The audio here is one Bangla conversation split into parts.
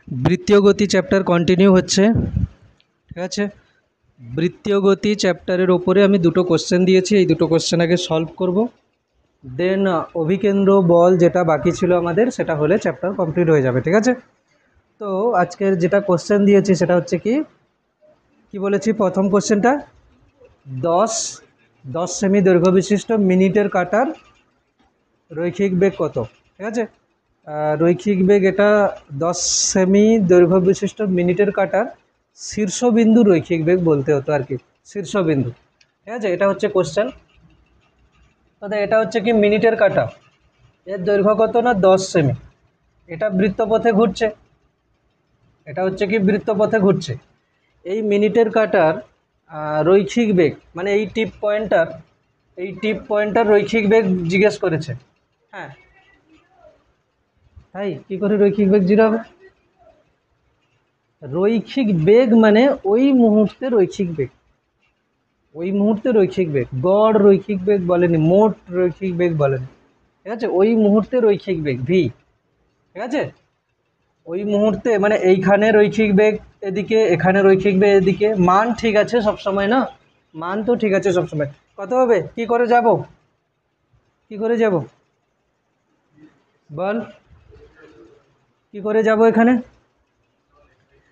বৃত্তীয় গতি চ্যাপ্টার কন্টিনিউ হচ্ছে, ঠিক আছে। বৃত্তীয় গতি চ্যাপ্টারের ওপরে আমি দুটো কোশ্চেন দিয়েছি, এই দুটো কোশ্চেন আগে সলভ করব, দেন অভিকেন্দ্র বল যেটা বাকি ছিল আমাদের সেটা হলে চ্যাপ্টার কমপ্লিট হয়ে যাবে, ঠিক আছে। তো আজকের যেটা কোশ্চেন দিয়েছি সেটা হচ্ছে কি বলেছি, প্রথম কোশ্চেনটা 10 সেমি দৈর্ঘ্য বিশিষ্ট মিনিটের কাঁটার রৈখিক বেগ কত, ঠিক আছে। রৈখিক বেগ এটা 10 সেমি দৈর্ঘ্য বিশিষ্ট মিনিটের কাঁটার শীর্ষবিন্দু রৈখিক বেগ বলতে হতো আর কি, শীর্ষবিন্দু, ঠিক আছে। এটা হচ্ছে কোশ্চেন। তো এটা হচ্ছে কি মিনিটের কাঁটা, এর দৈর্ঘ্য কত না 10 সেমি, এটা বৃত্তপথে ঘুরছে, এটা হচ্ছে কি বৃত্তপথে ঘুরছে। এই মিনিটের কাঁটার রৈখিক বেগ মানে এই টিপ পয়েন্টার রৈখিক বেগ জিজ্ঞেস করেছে। হ্যাঁ তাই কি করে রৈখিক বেগ জিরো হবে? রৈখিক বেগ মানে ওই মুহূর্তে রৈখিক বেগ, ওই মুহূর্তে রৈখিক বেগ, গড় রৈখিক বেগ বলেনি, মোট রৈখিক বেগ বলেনি, ঠিক আছে। ওই মুহূর্তে রৈখিক বেগ ভি, ঠিক আছে। ওই মুহূর্তে মানে এইখানে রৈখিক বেগ এদিকে, এখানে রৈখিক বেগ এদিকে, মান ঠিক আছে সব সময় না, মান তো ঠিক আছে সব সময়। কত হবে, কি করে যাব, কি করে যাব বল, কি করে যাব? এখানে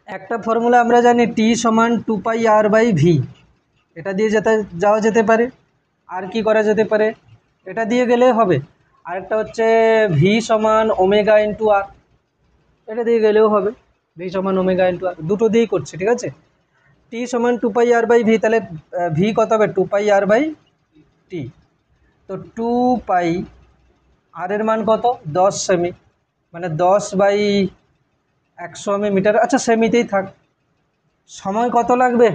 একটা ফর্মুলা আমরা জানি, টি সমান 2πr/v, এটা দিয়ে যাওয়া যেতে পারে। আর কি করা যেতে পারে, এটা দিয়ে গেলে হবে। আরেকটা হচ্ছে ভি সমান ওমেগা ইন্টু আর, এটা দিয়ে গেলেও হবে, ভি সমান ওমেগা ইন্টু আর, দুটো দিয়েই করছে, ঠিক আছে। টি সমান 2πr/v, তাহলে ভি কত হবে 2πr/t, তো 2π আর এর মান কত 10 সেমি, মানে 10/100 মিটার, আচ্ছা সেমিতেই থাক। সময় কত লাগবে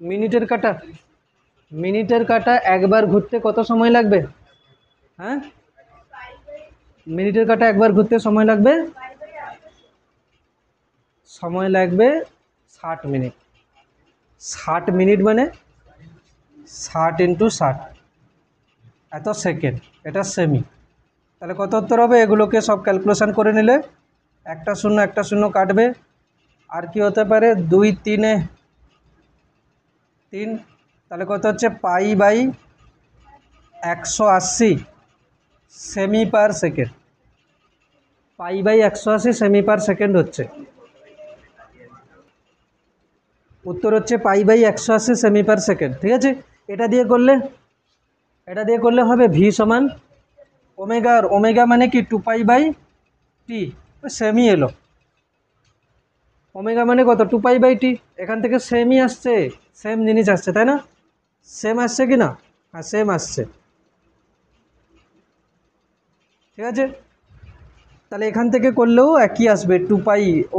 মিনিটের কাঁটা, মিনিটের কাঁটা একবার ঘুরতে কত সময় লাগবে? হ্যাঁ মিনিটের কাঁটা একবার ঘুরতে সময় লাগবে 60 মিনিট। 60 মিনিট মানে 60 × 60 এত সেকেন্ড, এটা সেমি। তাহলে কত উত্তর হবে? এগুলোকে সব ক্যালকুলেশন করে নিলে একটা শূন্য কাটবে, আর কি হতে পারে 2 3 এ 3, তাহলে কত হচ্ছে π/180 সেমি পার সেকেন্ড, π/180 সেমি পার সেকেন্ড হচ্ছে উত্তর, হচ্ছে π/180 সেমি পার সেকেন্ড, ঠিক আছে। এটা দিয়ে করলে হবে ভি সমান ওমেগা, আর ওমেগা মানে কি 2π/t, সেমি এলো। ওমেগা মানে কত 2π/t, এখান থেকে সেমই আসছে, সেম জিনিস আসছে, তাই না? সেম আসছে কি না? হ্যাঁ সেম আসছে, ঠিক আছে। তাহলে এখান থেকে করলেও একই আসবে, 2π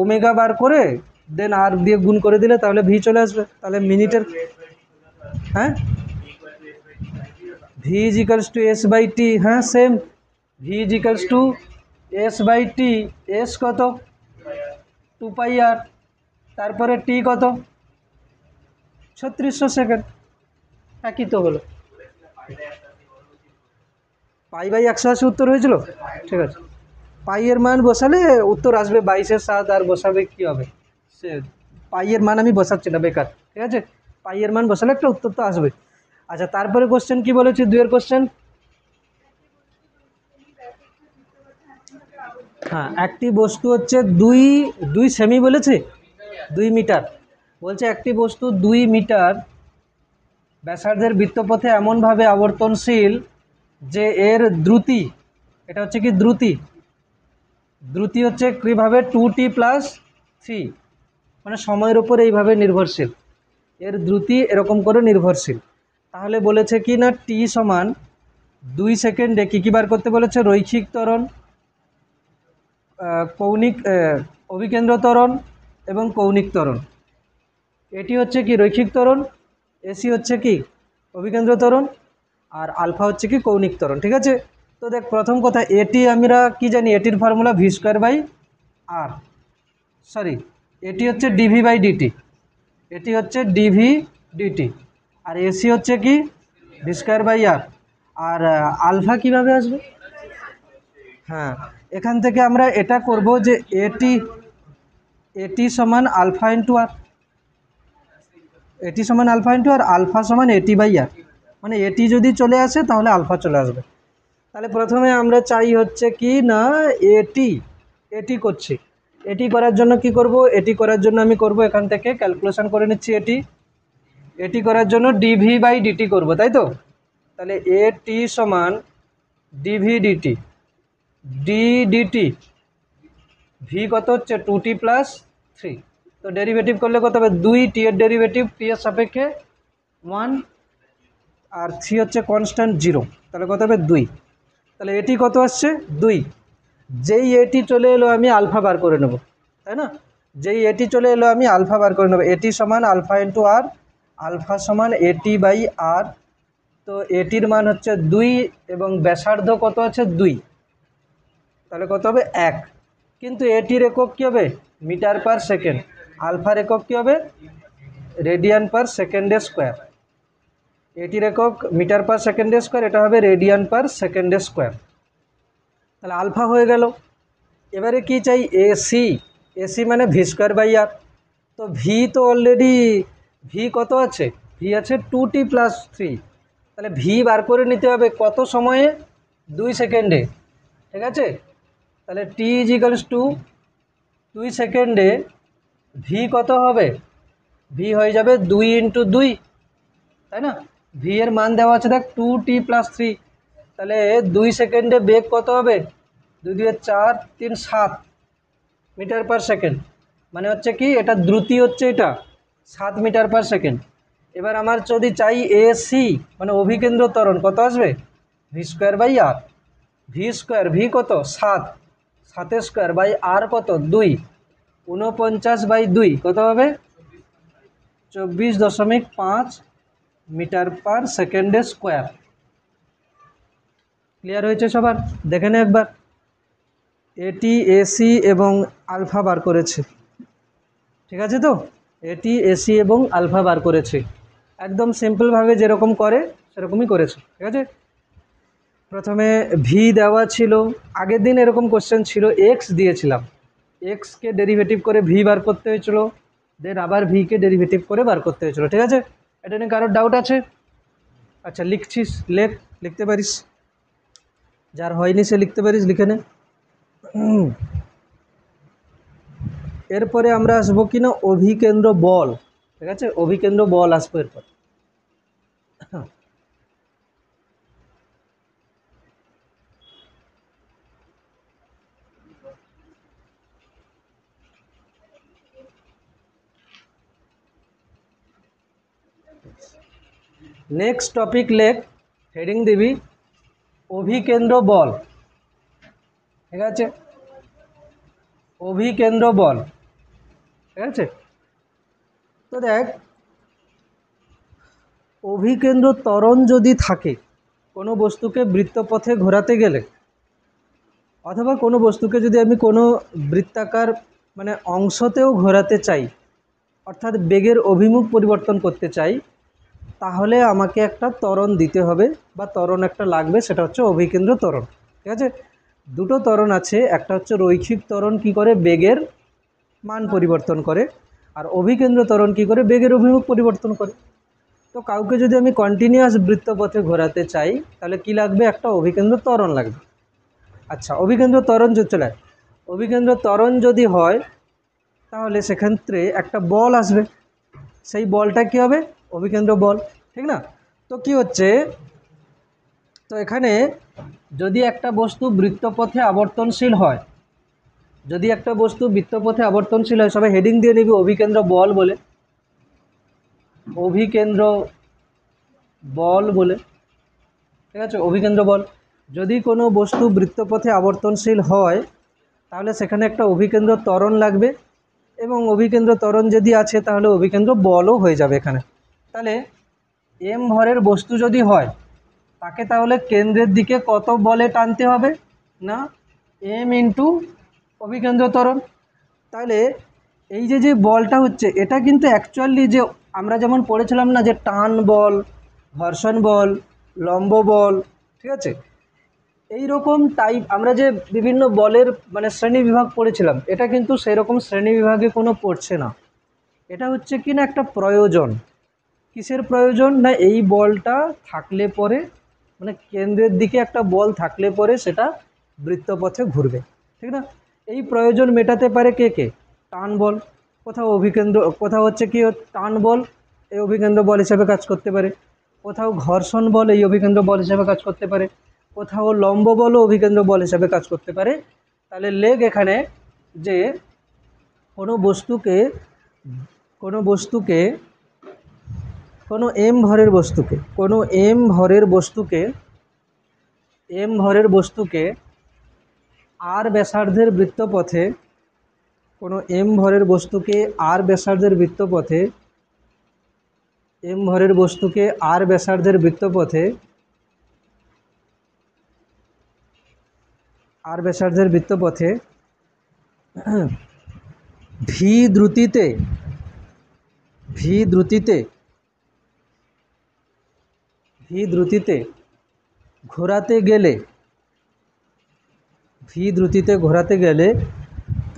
ওমেগা বার করে দেন আর দিয়ে গুণ করে দিলে তাহলে ভি চলে আসবে। তাহলে মিনিটের, হ্যাঁ V is equals two s/t, হ্যাঁ same, V is equals two s/t, S কত 2πr, তারপরে টি কত 3600 সেকেন্ড, একই তো হলো। π/180 উত্তর হয়েছিল, ঠিক আছে। পাইয়ের মান বসালে উত্তর আসবে 22/7, আর বসাবে কি হবে সে, পাইয়ের মান আমি বসাচ্ছি না বেকার, ঠিক আছে। পাইয়ের মান বসালে একটা উত্তর তো আসবে। আচ্ছা তারপরে কোশ্চেন কি বলেছি, 2 কোশ্চেন, হ্যাঁ একটি বস্তু হচ্ছে দুই সেমি বলেছে, 2 মিটার বলছে, একটি বস্তু 2 মিটার ব্যাসার্ধের বৃত্তপথে এমনভাবে আবর্তনশীল যে এর দ্রুতি, এটা হচ্ছে কি দ্রুতি হচ্ছে কীভাবে 2t + 3, মানে সময়ের উপর এইভাবে নির্ভরশীল, এর দ্রুতি এরকম করে নির্ভরশীল। তাহলে বলেছে কি না টি সমান 2 সেকেন্ডে কী বার করতে বলেছে, রৈখিক ত্বরণ, কৌণিক অভিকেন্দ্র ত্বরণ এবং কৌণিক ত্বরণ। এটি হচ্ছে কি রৈখিক ত্বরণ, এসি হচ্ছে কি অভিকেন্দ্র ত্বরণ, আর আলফা হচ্ছে কি কৌণিক ত্বরণ, ঠিক আছে। তো দেখ প্রথম কথা, এটি আমরা কি জানি, এটির ফর্মুলা v²/r, সরি এটি হচ্ছে dv/dt, এটি হচ্ছে dv/dt, আর এসি হচ্ছে কি v²/r, আর আলফা কিভাবে আসবে? হ্যাঁ এখান থেকে আমরা এটা করব যে এটি সমান আলফা ইন্টু আর, এটি সমান আলফা ইন্টু আর, আলফা সমান এটি বাই আর, মানে এটি যদি চলে আসে তাহলে আলফা চলে আসবে। তাহলে প্রথমে আমরা চাই হচ্ছে কি না এটি করছি, এটি করার জন্য কি করব, এটি করার জন্য আমি করব এখান থেকে ক্যালকুলেশন করে নিচ্ছি, এটি করার জন্য ডিভি বাই ডিটি করব, তাই তো। তাহলে এটি সমান ডিভি ডিটি, ডিটি ভি কত হচ্ছে 2t প্লাস 3, তো ডেরিভেটিভ করলে কত হবে 2t এর ডেরিভেটিভ t এর সাপেক্ষে 1 আর 3 হচ্ছে কনস্ট্যান্ট 0, তাহলে কত হবে 2। তাহলে এটি কত আসছে 2, যেই এটি চলে এলো আমি আলফা বার করে নেব, তাই না, যেই এটি চলে এলো আমি আলফা বার করে নেব। এটি সমান আলফা ইন্টু আর, আলফা সমান এটি বাই আর, তো এটির মান হচ্ছে 2 এবং ব্যাসার্ধ কত আছে 2, তাহলে কত হবে 1, কিন্তু এটির একক কী হবে মিটার পার সেকেন্ড, আলফার একক কী হবে রেডিয়ান পার সেকেন্ডের স্কোয়ার, এটির একক মিটার পার সেকেন্ডের স্কোয়ার, এটা হবে রেডিয়ান পার সেকেন্ডের স্কোয়ার। তাহলে আলফা হয়ে গেল। এবারে কি চাই এসি মানে ভি স্কোয়ার বাই আর, তো ভি তো অলরেডি ভি কত আছে, ভি আছে 2t প্লাস 3, তাহলে ভি বার করে নিতে হবে কত সময়ে 2 সেকেন্ডে, ঠিক আছে। তাহলে টি ইজ ইকালস টু 2 সেকেন্ডে ভি কত হবে, ভি হয়ে যাবে 2 ইন্টু 2, তাই না, ভি এর মান দেওয়া আছে দেখ 2t প্লাস 3, তাহলে 2 সেকেন্ডে বেগ কত হবে 2 2 4 3 7 মিটার পার সেকেন্ড, মানে হচ্ছে কি এটা দ্রুতি হচ্ছে এটা 7 মিটার পার সেকেন্ড। এবার আমার যদি চাই এসি মানে অভিকেন্দ্র ত্বরণ কত আসবে V square by R, V square V কত 7, 7 স্কোয়ার বাই আর কত 2, 49 বাই 2 কত হবে 24.5 মিটার পার সেকেন্ডের স্কোয়ার। ক্লিয়ার হয়েছে সবার, দেখে নে একবার। এটি এসি এবং আলফা বার করেছে, ঠিক আছে, তো এটি এসি এবং আলফা বার করেছে, একদম সিম্পলভাবে যেরকম করে সেরকমই করেছে, ঠিক আছে। প্রথমে ভি দেওয়া ছিল, আগের দিন এরকম কোশ্চেন ছিল, এক্স দিয়েছিলাম, এক্সকে ডেরিভেটিভ করে ভি বার করতে হয়েছিল, দেন আবার ভিকে ডেরিভেটিভ করে বার করতে হয়েছিল, ঠিক আছে। এটা নিয়ে কারোর ডাউট আছে? আচ্ছা লিখছিস, লিখতে পারিস, যার হয়নি সে লিখতে পারিস, লিখে নে। এরপরে আমরা আসবো কিনা অভিকেন্দ্র বল, ঠিক আছে, অভিকেন্দ্র বল আসবো এরপর। নেক্সট টপিক লেখ, হেডিং দিবি অভিকেন্দ্র বল, ঠিক আছে, অভিকেন্দ্র বল, ঠিক আছে। তো দেখ অভিকেন্দ্র ত্বরণ যদি থাকে কোনো বস্তুকে বৃত্তপথে ঘোরাতে গেলে, অথবা কোনো বস্তুকে যদি আমি কোনো বৃত্তাকার মানে অংশতেও ঘোরাতে চাই, অর্থাৎ বেগের অভিমুখ পরিবর্তন করতে চাই, তাহলে আমাকে একটা ত্বরণ দিতে হবে বা ত্বরণ একটা লাগবে, সেটা হচ্ছে অভিকেন্দ্র ত্বরণ, ঠিক আছে। দুটো ত্বরণ আছে, একটা হচ্ছে রৈখিক ত্বরণ কি করে বেগের মান পরিবর্তন করে, আর অভিকেন্দ্র ত্বরণ কি করে বেগের অভিমুখ পরিবর্তন করে। তো কাউকে যদি আমি কন্টিনিউয়াস বৃত্তপথে ঘোরাতে চাই তাহলে কি লাগবে, একটা অভিকেন্দ্র ত্বরণ লাগবে। আচ্ছা অভিকেন্দ্র ত্বরণ যদি চলে, অভিকেন্দ্র ত্বরণ যদি হয় তাহলে সেক্ষেত্রে একটা বল আসবে, সেই বলটা কি হবে অভিকেন্দ্র বল, ঠিক না। তো কি হচ্ছে, তো এখানে যদি একটা বস্তু বৃত্তপথে আবর্তনশীল হয়, যদি একটা বস্তু বৃত্তপথে আবর্তনশীল হয়, সবাই হেডিং দিয়ে নিবি অভিকেন্দ্র বল বলে, অভিকেন্দ্র বল বলে, ঠিক আছে, অভিকেন্দ্র বল। যদি কোনো বস্তু বৃত্তপথে আবর্তনশীল হয় তাহলে সেখানে একটা অভিকেন্দ্র ত্বরণ লাগবে, এবং অভিকেন্দ্র ত্বরণ যদি আছে তাহলে অভিকেন্দ্র বলও হয়ে যাবে এখানে। তাহলে এম ভরের বস্তু যদি হয় তাকে তাহলে কেন্দ্রের দিকে কত বলে টানতে হবে না এম ইন্টু অভিকেন্দ্র ত্বরণ। তাহলে এই যে বলটা হচ্ছে এটা কিন্তু অ্যাকচুয়ালি যে আমরা যেমন পড়েছিলাম না যে টান বল, ঘর্ষণ বল, লম্ব বল, ঠিক আছে, এই রকম টাইপ আমরা যে বিভিন্ন বলের মানে শ্রেণী বিভাগ পড়েছিলাম, এটা কিন্তু সেই রকম শ্রেণী বিভাগে কোনো পড়ছে না। এটা হচ্ছে কি না একটা প্রয়োজন। কিসের প্রয়োজন? না এই বলটা থাকলে পরে মানে কেন্দ্রের দিকে একটা বল থাকলে পরে সেটা বৃত্তপথে ঘুরবে, ঠিক না? এই প্রয়োজন মেটাতে পারে কে কে? টান বল। কোথাও অভিকেন্দ্র, কোথাও হচ্ছে কি টান বল এই অভিকেন্দ্র বল হিসেবে কাজ করতে পারে, কোথাও ঘর্ষণ বল এই অভিকেন্দ্র বল হিসেবে কাজ করতে পারে, কোথাও লম্ব বলও অভিকেন্দ্র বল হিসেবে কাজ করতে পারে। তাহলে লেগ এখানে যে কোনো বস্তুকে কোনো বস্তুকে কোনো এম ভরের বস্তুকে কোনো এম ভরের বস্তুকে আর ব্যাসার্ধের বৃত্তপথে কোনো এম ভরের বস্তুকে আর ব্যাসার্ধের বৃত্তপথে এম ভরের বস্তুকে আর ব্যাসার্ধের বৃত্তপথে আর ব্যাসার্ধের বৃত্তপথে ভি দ্রুতিতে ঘোরাতে গেলে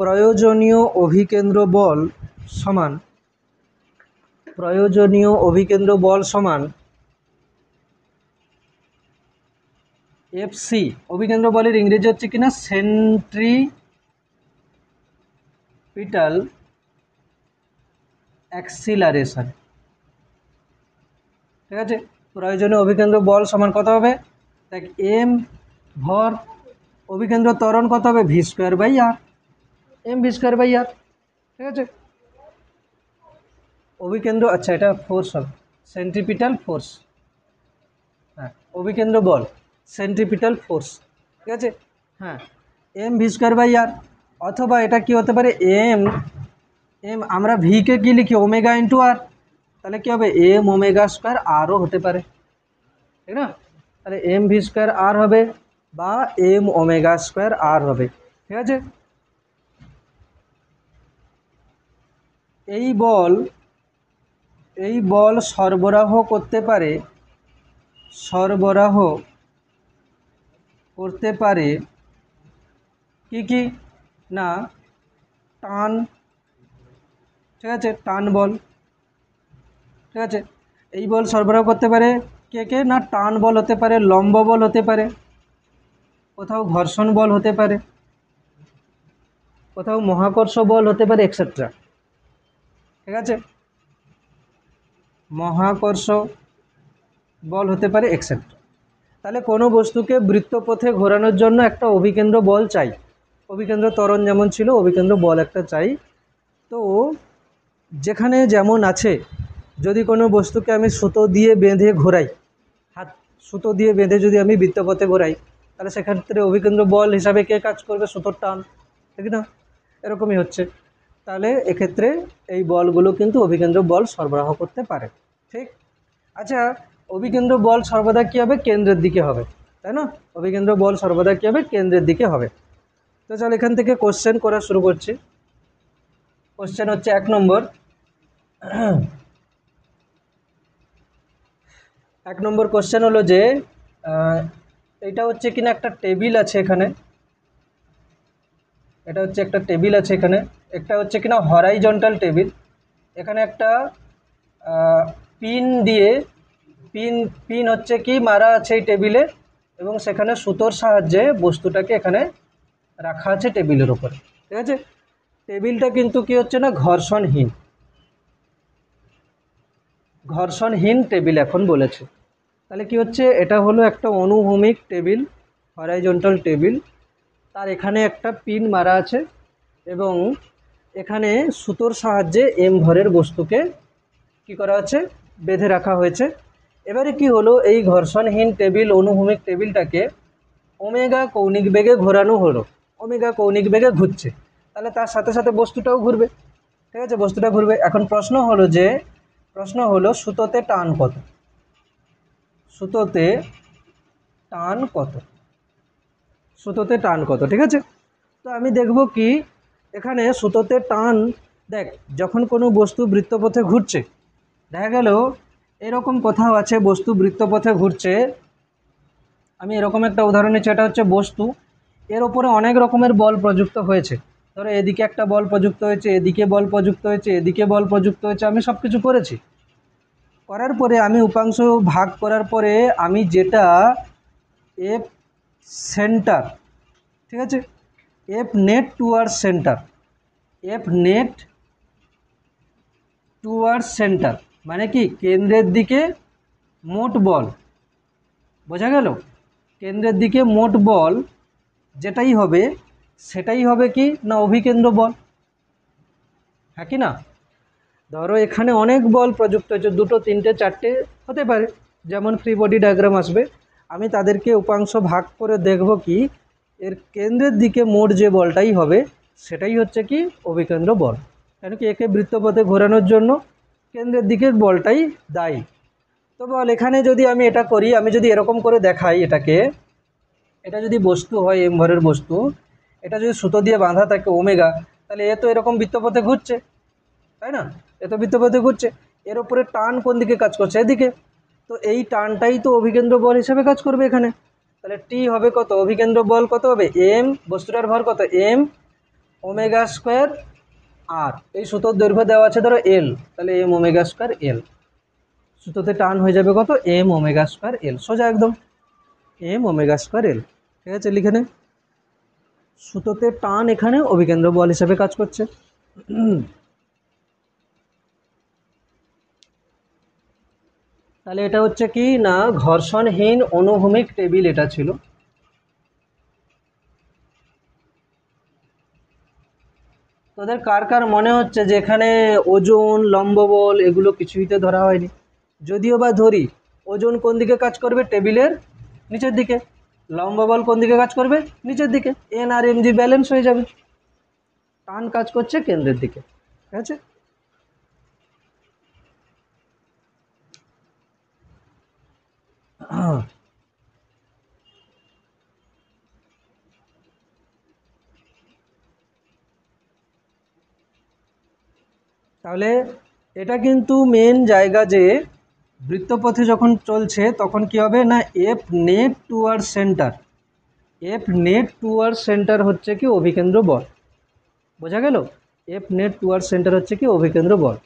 প্রয়োজনীয় অভিকেন্দ্র বল সমান এফসি। অভিকেন্দ্র বলের ইংরেজি হচ্ছে কিনা সেন্ট্রিপিটাল অ্যাক্সিলারেশন, ঠিক আছে? প্রয়োজনীয় অভিকেন্দ্র বল সমান কত হবে? দেখ এম ভর, অভিকেন্দ্র ত্বরণ কত হবে? V square by R, m V square by r, ঠিক আছে? অভিকেন্দ্র, আচ্ছা এটা ফোর্স হবে, সেন্ট্রিপিটাল ফোর্স, হ্যাঁ অভিকেন্দ্র বল সেন্ট্রিপিটাল ফোর্স, ঠিক আছে? হ্যাঁ এম ভি স্কোয়ার বাই আর, অথবা এটা কি হতে পারে এম আমরা ভিকে কি লিখি? ওমেগা ইন্টু আর, তাহলে কী হবে? এম ওমেগা স্কোয়ার আরও হতে পারে, ঠিক না? তাহলে এম ভি স্কোয়ার আর হবে বা এম ওমেগা স্কোয়ার আর হবে, ঠিক আছে? এই বল সরবরাহ করতে পারে কি না টান, ঠিক আছে? টান বল, ঠিক আছে? এই বল সরবরাহ করতে পারে কে না টান বল হতে পারে, লম্ব বল হতে পারে, কোথাও ঘর্ষণ বল হতে পারে, কোথাও মহাকর্ষ বল হতে পারে, এক্সেট্রা, ঠিক আছে? মহাকর্ষ বল হতে পারে এক্সেট্রা। তাহলে কোনো বস্তুকে বৃত্তপথে ঘোরানোর জন্য একটা অভিকেন্দ্র বল চাই, অভিকেন্দ্র ত্বরণ যেমন ছিল অভিকেন্দ্র বল একটা চাই। তো যেখানে যেমন আছে, যদি কোনো বস্তুকে আমি সুতো দিয়ে বেঁধে ঘোরাই, সুতো দিয়ে বেঁধে যদি আমি বৃত্তপথে ঘোরাই, তাহলে সেক্ষেত্রে অভিকেন্দ্র বল হিসাবে কে কাজ করবে? সুতোর টান, ঠিক না? এরকমই হচ্ছে। তাহলে এক্ষেত্রে এই বলগুলো কিন্তু অভিকেন্দ্র বল সরবরাহ করতে পারে, ঠিক? আচ্ছা অভিকেন্দ্র বল সর্বদা কী হবে? কেন্দ্রের দিকে হবে, তাই না? অভিকেন্দ্র বল সর্বদা কী হবে? কেন্দ্রের দিকে হবে। তো চল এখান থেকে কোশ্চেন করা শুরু করছি। কোশ্চেন হচ্ছে 1 নম্বর, 1 নম্বর কোশ্চেন হলো যে এটা হচ্ছে কিনা একটা টেবিল আছে এখানে, এটা হচ্ছে একটা টেবিল আছে এখানে, একটা হচ্ছে কিনা হরাইজন্টাল টেবিল। এখানে একটা পিন দিয়ে পিন হচ্ছে কি মারা আছে এই টেবিলে, এবং সেখানে সুতোর সাহায্যে বস্তুটাকে এখানে রাখা আছে টেবিলের উপরে, ঠিক আছে? টেবিলটা কিন্তু কি হচ্ছে না ঘর্ষণহীন টেবিল এখন বলেছে। তাহলে কি হচ্ছে? এটা হলো একটা অনুভূমিক টেবিল, হরাইজন্টাল টেবিল, তার এখানে একটা পিন মারা আছে এবং এখানে সুতোর সাহায্যে এম ভরের বস্তুকে কি করা আছে? বেঁধে রাখা হয়েছে। এবারে কি হলো? এই ঘর্ষণহীন টেবিল, অনুভূমিক টেবিলটাকে ওমেগা কৌণিক বেগে ঘোরানো হলো, ওমেগা কৌণিক বেগে ঘুরছে, তাহলে তার সাথে সাথে বস্তুটাও ঘুরবে, ঠিক আছে? বস্তুটা ঘুরবে। এখন প্রশ্ন হলো সুতোতে টান কত? সুতোতে টান কত, ঠিক আছে? তো আমি দেখব কি এখানে সুতোতে টান, দেখ যখন কোনো বস্তু বৃত্তপথে ঘুরছে, দেখা গেল এরকম কোথাও আছে বস্তু বৃত্তপথে ঘুরছে, আমি এরকম একটা উদাহরণ নিচ্ছি, এটা হচ্ছে বস্তু, এর ওপরে অনেক রকমের বল প্রযুক্ত হয়েছে। ধরো এদিকে একটা বল প্রযুক্ত হয়েছে, এদিকে বল প্রযুক্ত হয়েছে, এদিকে বল প্রযুক্ত হয়েছে, আমি সব কিছু করেছি। করার পরে আমি উপাংশ ভাগ করার পরে আমি যেটা এফ সেন্টার, ঠিক আছে, F net towards centre, F net towards centre মানে কি কেন্দ্রের দিকে মোট বল, বোঝা গেল? কেন্দ্রের দিকে মোট বল যেটাই হবে সেটাই হবে কি না অভিকেন্দ্র বল, হ্যাঁ কি না? ধরো এখানে অনেক বল প্রযুক্ত হয়েছে, দুটো তিনটে চারটে হতে পারে, যেমন ফ্রি বডি ডায়াগ্রাম আসবে, আমি তাদেরকে উপাংশ ভাগ করে দেখব কি এর কেন্দ্রের দিকে মোট যে বলটাই হবে সেটাই হচ্ছে কি অভিকেন্দ্র বল, কেন কি একে বৃত্তপথে ঘোরানোর জন্য কেন্দ্রের দিকের বলটাই দায়ী। তো বল এখানে যদি আমি এটা করি, আমি যদি এরকম করে দেখাই এটাকে, এটা যদি বস্তু হয় এম ভরের বস্তু, এটা যদি সুতো দিয়ে বাঁধা থাকে ওমেগা, তাহলে এ তো এরকম বৃত্তপথে ঘুরছে, তাই না? এ তো বৃত্তপথে ঘুরছে, এর উপরে টান কোন দিকে কাজ করছে? এদিকে। তো এই টানটাই তো অভিকেন্দ্র বল হিসেবে কাজ করবে এখানে। তাহলে টি হবে কত? অভিকেন্দ্র বল কত হবে? এম, বস্তুটার ভর কত? এম ওমেগা স্কোয়ার আর এই সুতোর দৈর্ঘ্য দেওয়া আছে ধরো এল, তাহলে এম ওমেগা স্কোয়ার এল, সুতোতে টান হয়ে যাবে কত? এম ওমেগা স্কোয়ার এল, সোজা একদম এম ওমেগা স্কোয়ার এল, ঠিক আছে? লিখে নে, সুতোতে টান এখানে অভিকেন্দ্র বল হিসেবে কাজ করছে। তাহলে এটা হচ্ছে কি না ঘর্ষণহীন অনুভূমিক টেবিল এটা ছিল। তোদের কার কার মনে হচ্ছে যে এখানে ওজন লম্ব বল এগুলো কিছুই তো ধরা হয়নি? যদিও বা ধরি, ওজন কোন দিকে কাজ করবে? টেবিলের নিচের দিকে। লম্ব বল কোন দিকে কাজ করবে? নিচের দিকে। এন আর এম জি ব্যালেন্স হয়ে যাবে, টান কাজ করছে কেন্দ্রের দিকে, ঠিক আছে? তাহলে এটা কিন্তু মেন জায়গা যে বৃত্তপথে যখন চলছে তখন কি হবে না F net toward centre, F net toward centre হচ্ছে কি অভিকেন্দ্র বল, বোঝা গেল? এফ নেট টুয়ার্ড সেন্টার হচ্ছে কি অভিকেন্দ্র বল,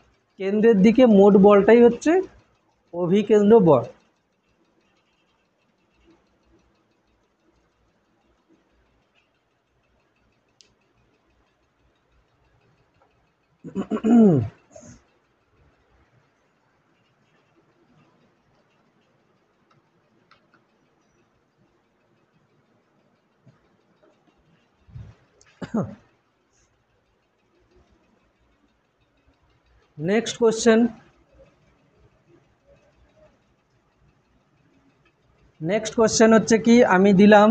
কেন্দ্রের দিকে মোট বলটাই হচ্ছে অভিকেন্দ্র বল। নেক্সট কোশ্চেন, নেক্সট কোশ্চেন হচ্ছে কি আমি দিলাম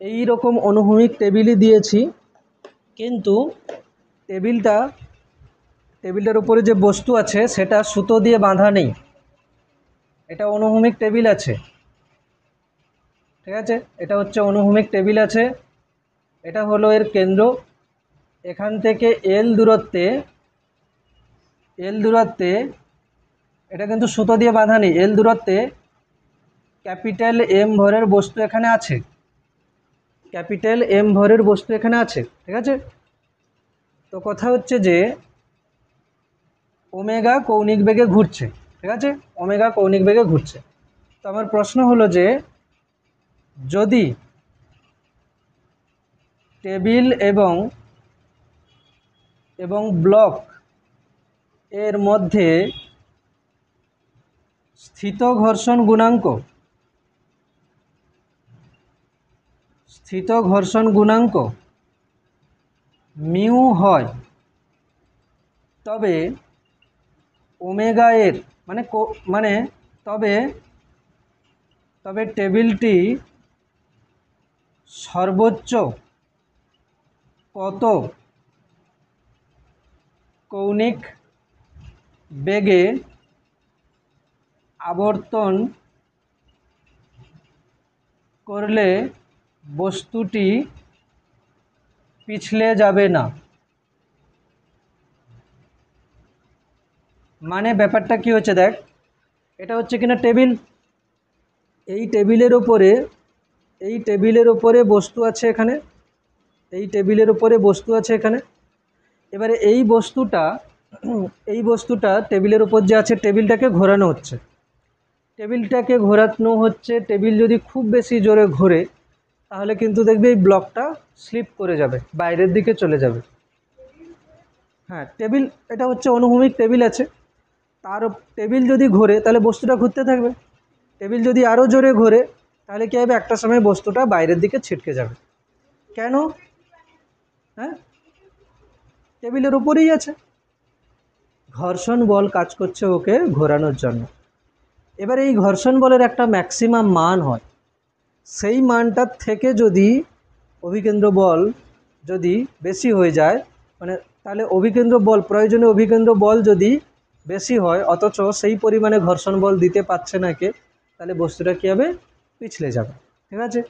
এই রকম অনুভূমিক টেবিলই দিয়েছি, কিন্তু টেবিলটার উপরে যে বস্তু আছে সেটা সুতো দিয়ে বাঁধা নেই, এটা অনুভূমিক টেবিল আছে, ঠিক আছে? এটা হচ্ছে অনুভূমিক টেবিল আছে, এটা হলো এর কেন্দ্র, এখান থেকে এল দূরত্বে এটা কিন্তু সুতো দিয়ে বাঁধা নেই, এল দূরত্বে ক্যাপিটাল এম ভরের বস্তু এখানে আছে, ক্যাপিটাল এম ভরের বস্তু এখানে আছে, ঠিক আছে? তো কথা হচ্ছে যে ওমেগা কৌণিক বেগে ঘুরছে, ঠিক আছে? ওমেগা কৌণিক বেগে ঘুরছে। তো আমার প্রশ্ন হলো যে যদি টেবিল এবং ব্লক এর মধ্যে স্থিত ঘর্ষণ গুণাঙ্ক মিউ হয়, তবে ওমেগা এর মানে তবে টেবিলটি সর্বোচ্চ কত কৌণিক বেগে আবর্তন করলে বস্তুটি পিছলে যাবে না? মানে ব্যাপারটা কি হচ্ছে দেখ, এটা হচ্ছে কিনা টেবিল, এই টেবিলের ওপরে বস্তু আছে এখানে, এই টেবিলের ওপরে বস্তু আছে এখানে। এবারে এই বস্তুটা টেবিলের ওপর যে আছে, টেবিলটাকে ঘোরানো হচ্ছে। টেবিল যদি খুব বেশি জোরে ঘোরে তাহলে কিন্তু দেখবে এই ব্লকটা স্লিপ করে যাবে, বাইরের দিকে চলে যাবে। হ্যাঁ, টেবিল, এটা হচ্ছে অনুভূমিক টেবিল আছে, তার টেবিল যদি ঘোরে তাহলে বস্তুটা ঘুরতে থাকবে। টেবিল যদি আরও জোরে ঘোরে তাহলে কী হবে, একটা সময় বস্তুটা বাইরের দিকে ছিটকে যাবে। কেন? হ্যাঁ, টেবিলের উপরেই আছে, ঘর্ষণ বল কাজ করছে ওকে ঘোরানোর জন্য। এবার এই ঘর্ষণ বলের একটা ম্যাক্সিমাম মান হয়, সেই মানটার থেকে যদি অভিকেন্দ্র বল যদি বেশি হয়ে যায়, মানে তাহলে প্রয়োজনীয় অভিকেন্দ্র বল যদি বেশি হয় অথচ সেই পরিমাণে ঘর্ষণ বল দিতে পারছে না কে, তাহলে বস্তুটা কী হবে, পিছলে যাবে। ঠিক আছে?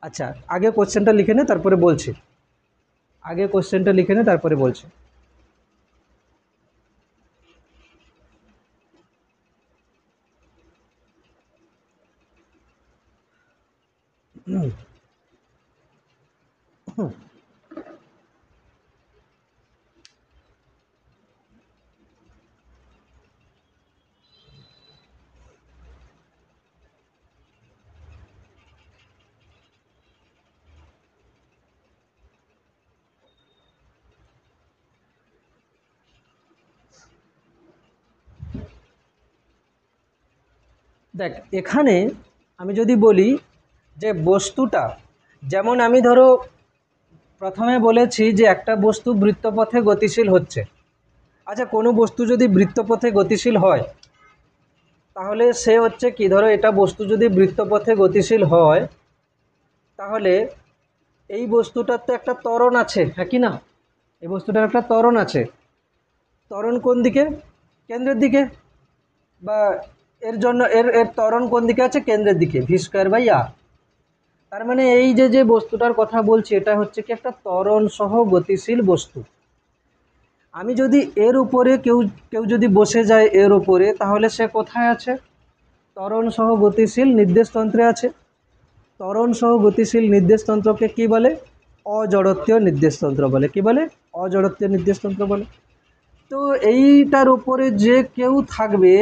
আচ্ছা, আগে কোশ্চেনটা লিখে নে তারপরে বলছি। দেখ, এখানে আমি যদি বলি যে বস্তুটা, যেমন আমি ধরো প্রথমে বলেছি যে একটা বস্তু বৃত্তপথে গতিশীল হচ্ছে। আচ্ছা, কোনো বস্তু যদি বৃত্তপথে গতিশীল হয় তাহলে সে হচ্ছে কি, ধরো এটা বস্তু যদি বৃত্তপথে গতিশীল হয় তাহলে এই বস্তুটার তো একটা ত্বরণ আছে, হ্যাঁ কি না? এই বস্তুটার একটা ত্বরণ আছে। ত্বরণ কোন দিকে? কেন্দ্রের দিকে। বা এর জন্য এর ত্বরণ কোন দিকে আছে? কেন্দ্রের দিকে, v²/r। তার মানে এই যে বস্তুটার কথা বলছি এটা হচ্ছে কি একটা ত্বরণ সহ গতিশীল বস্তু। আমি যদি এর উপরে কেউ যদি বসে যায় এর উপরে, তাহলে সে কোথায় আছে? ত্বরণ সহ গতিশীল নির্দেশতন্ত্রে আছে। ত্বরণ সহ গতিশীল নির্দেশতন্ত্রকে কি বলে? অজড়ত্বীয় নির্দেশতন্ত্র বলে। কি বলে? অজড়ত্বীয় নির্দেশতন্ত্র বলে। তো এইটার উপরে যে কেউ থাকবে